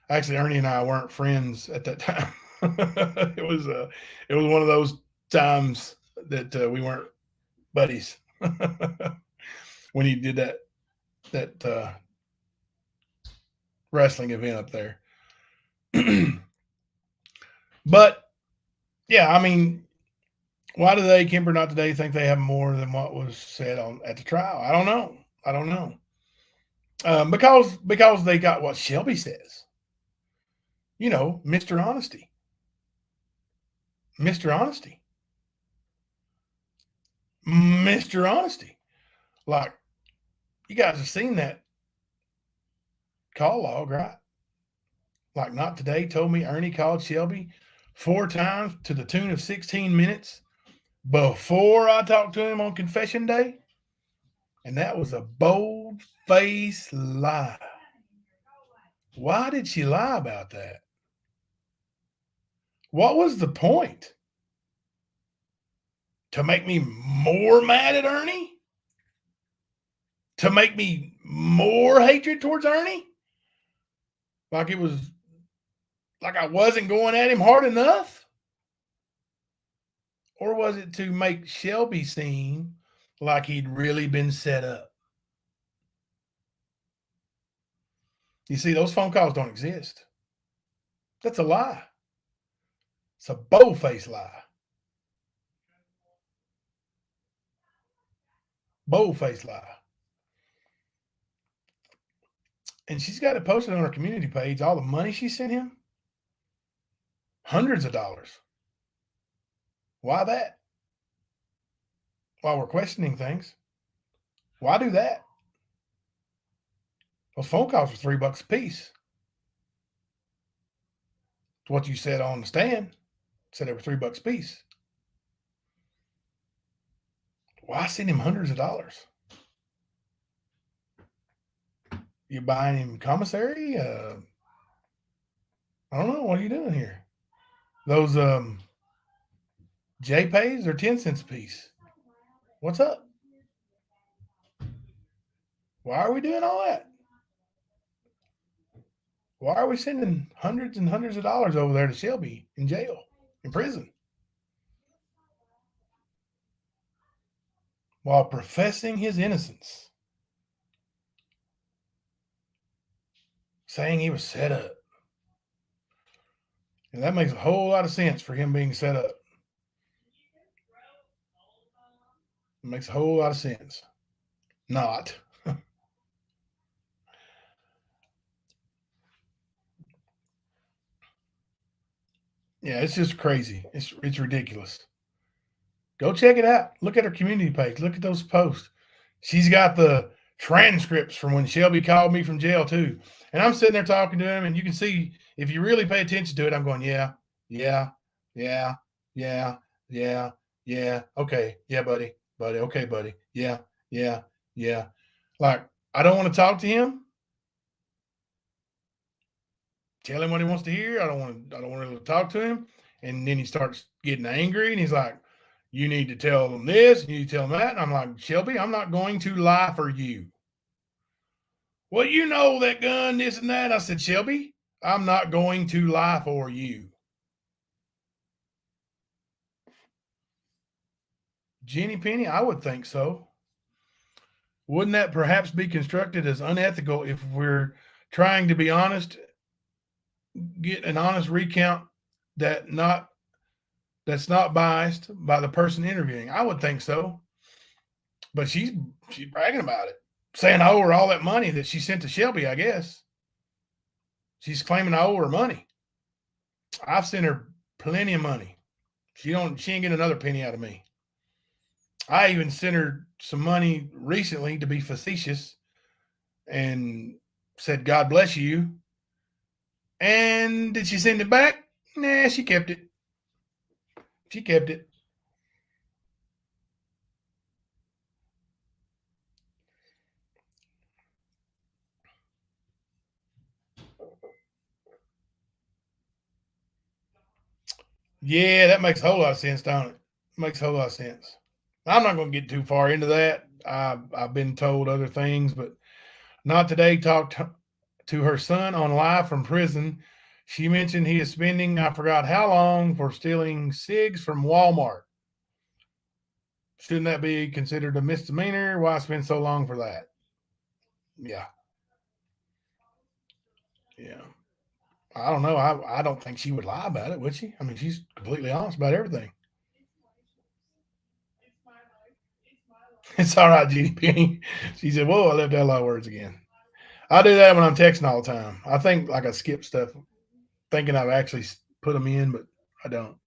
Actually, Ernie and I weren't friends at that time. It was one of those times that we weren't buddies when he did that wrestling event up there. But yeah, I mean, why do they, Kimber, not today, think they have more than what was said at the trial? I don't know. Because they got what Shelby says. Mr. Honesty. Mr. Honesty. Mr. Honesty. Like, you guys have seen that call log, right? Like, not today told me Ernie called Shelby 4 times to the tune of 16 minutes before I talked to him on confession day. And that was a bold-faced lie. Why did she lie about that? What was the point? To make me more mad at Ernie? To make me more hatred towards Ernie? Like I wasn't going at him hard enough? Or was it to make Shelby seem like he'd really been set up? You see, those phone calls don't exist. That's a lie. It's a bold-faced lie. Bold-faced lie. And she's got it posted on her community page, all the money she sent him. Hundreds of dollars. Why that? While we're questioning things. Why do that? Those phone calls were $3 a piece. It's what you said on the stand. Said they were $3 a piece. Why send him hundreds of dollars? You buying him commissary? I don't know. What are you doing here? Those JPays are 10 cents a piece. What's up? Why are we doing all that? Why are we sending hundreds and hundreds of dollars over there to Shelby in jail, in prison? While professing his innocence. Saying he was set up. And that makes a whole lot of sense for him being set up. It makes a whole lot of sense. Not. Yeah, it's just crazy. It's ridiculous. Go check it out. Look at her community page. Look at those posts. She's got the transcripts from when Shelby called me from jail too. And I'm sitting there talking to him, and you can see if you really pay attention to it, I'm going, yeah, yeah, yeah, yeah, yeah, yeah. Okay, yeah, buddy. Okay, buddy. Yeah, yeah, yeah. Like, I don't want to talk to him. Tell him what he wants to hear. I don't want to really talk to him. And then he starts getting angry, and he's like, you need to tell them this, you need to tell them that. And I'm like, Shelby, I'm not going to lie for you. Well, you know that gun, this and that. I said, Shelby, I'm not going to lie for you. Jenny Penny, I would think so. Wouldn't that perhaps be constructed as unethical if we're trying to be honest, get an honest recount that's not biased by the person interviewing? I would think so. But she's bragging about it, saying I owe her all that money that she sent to Shelby, I guess. She's claiming I owe her money. I've sent her plenty of money. She ain't getting another penny out of me. I even sent her some money recently to be facetious and said, God bless you. And did she send it back? Nah, she kept it. She kept it. Yeah, that makes a whole lot of sense, don't it? Makes a whole lot of sense. I'm not going to get too far into that. I've been told other things, but not today. Talked to her son on live from prison. She mentioned he is spending, I forgot how long, for stealing cigs from Walmart. Shouldn't that be considered a misdemeanor? Why spend so long for that? Yeah. Yeah. I don't know. I don't think she would lie about it, would she? I mean, she's completely honest about everything. It's all right, Judy Penny. She said, whoa, I left out a lot of words again. I do that when I'm texting all the time. I think like I skip stuff thinking I've actually put them in, but I don't.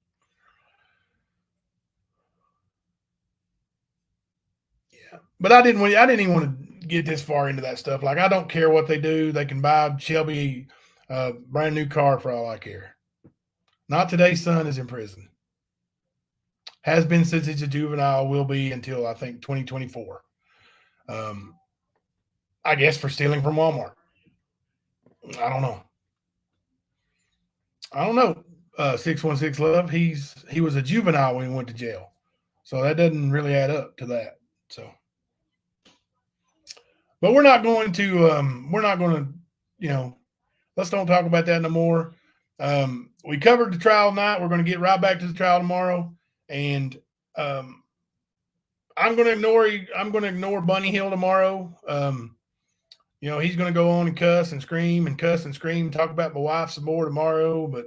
Yeah. But I didn't even want to get this far into that stuff. Like, I don't care what they do. They can buy Shelby a brand new car for all I care. Not today's son is in prison. Has been since he's a juvenile, will be until I think 2024. I guess for stealing from Walmart. I don't know. 616 Love. He was a juvenile when he went to jail. So that doesn't really add up to that. So, but we're not going to, let's don't talk about that no more. We covered the trial tonight. We're going to get right back to the trial tomorrow. And I'm going to ignore Bunny Hill tomorrow. He's going to go on and cuss and scream, talk about my wife some more tomorrow. But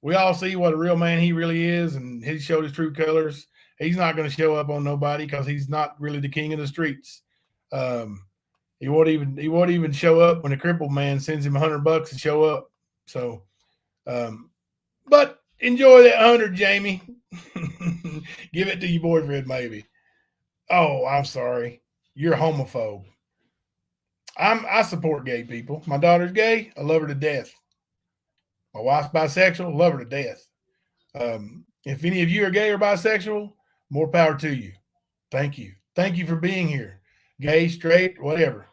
we all see what a real man he really is, and he showed his true colors. He's not going to show up on nobody because he's not really the king of the streets. He won't even show up when a crippled man sends him $100 to show up. So, but enjoy that 100, Jamie. Give it to your boyfriend, maybe. Oh, I'm sorry. You're a homophobe. I support gay people. My daughter's gay. I love her to death. My wife's bisexual. Love her to death. If any of you are gay or bisexual, more power to you. Thank you. Thank you for being here. Gay, straight, whatever.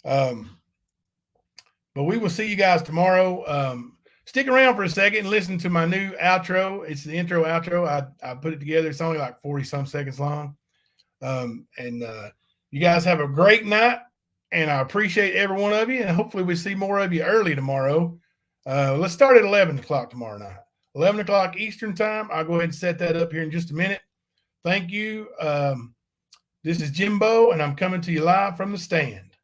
But we will see you guys tomorrow. Stick around for a second and listen to my new outro. It's the intro outro. I put it together. It's only like 40 some seconds long. You guys have a great night, and I appreciate every one of you. And hopefully we see more of you early tomorrow. Let's start at 11 o'clock tomorrow night. 11 o'clock Eastern time. I'll go ahead and set that up here in just a minute. Thank you. This is Jimbo, and I'm coming to you live from the stand.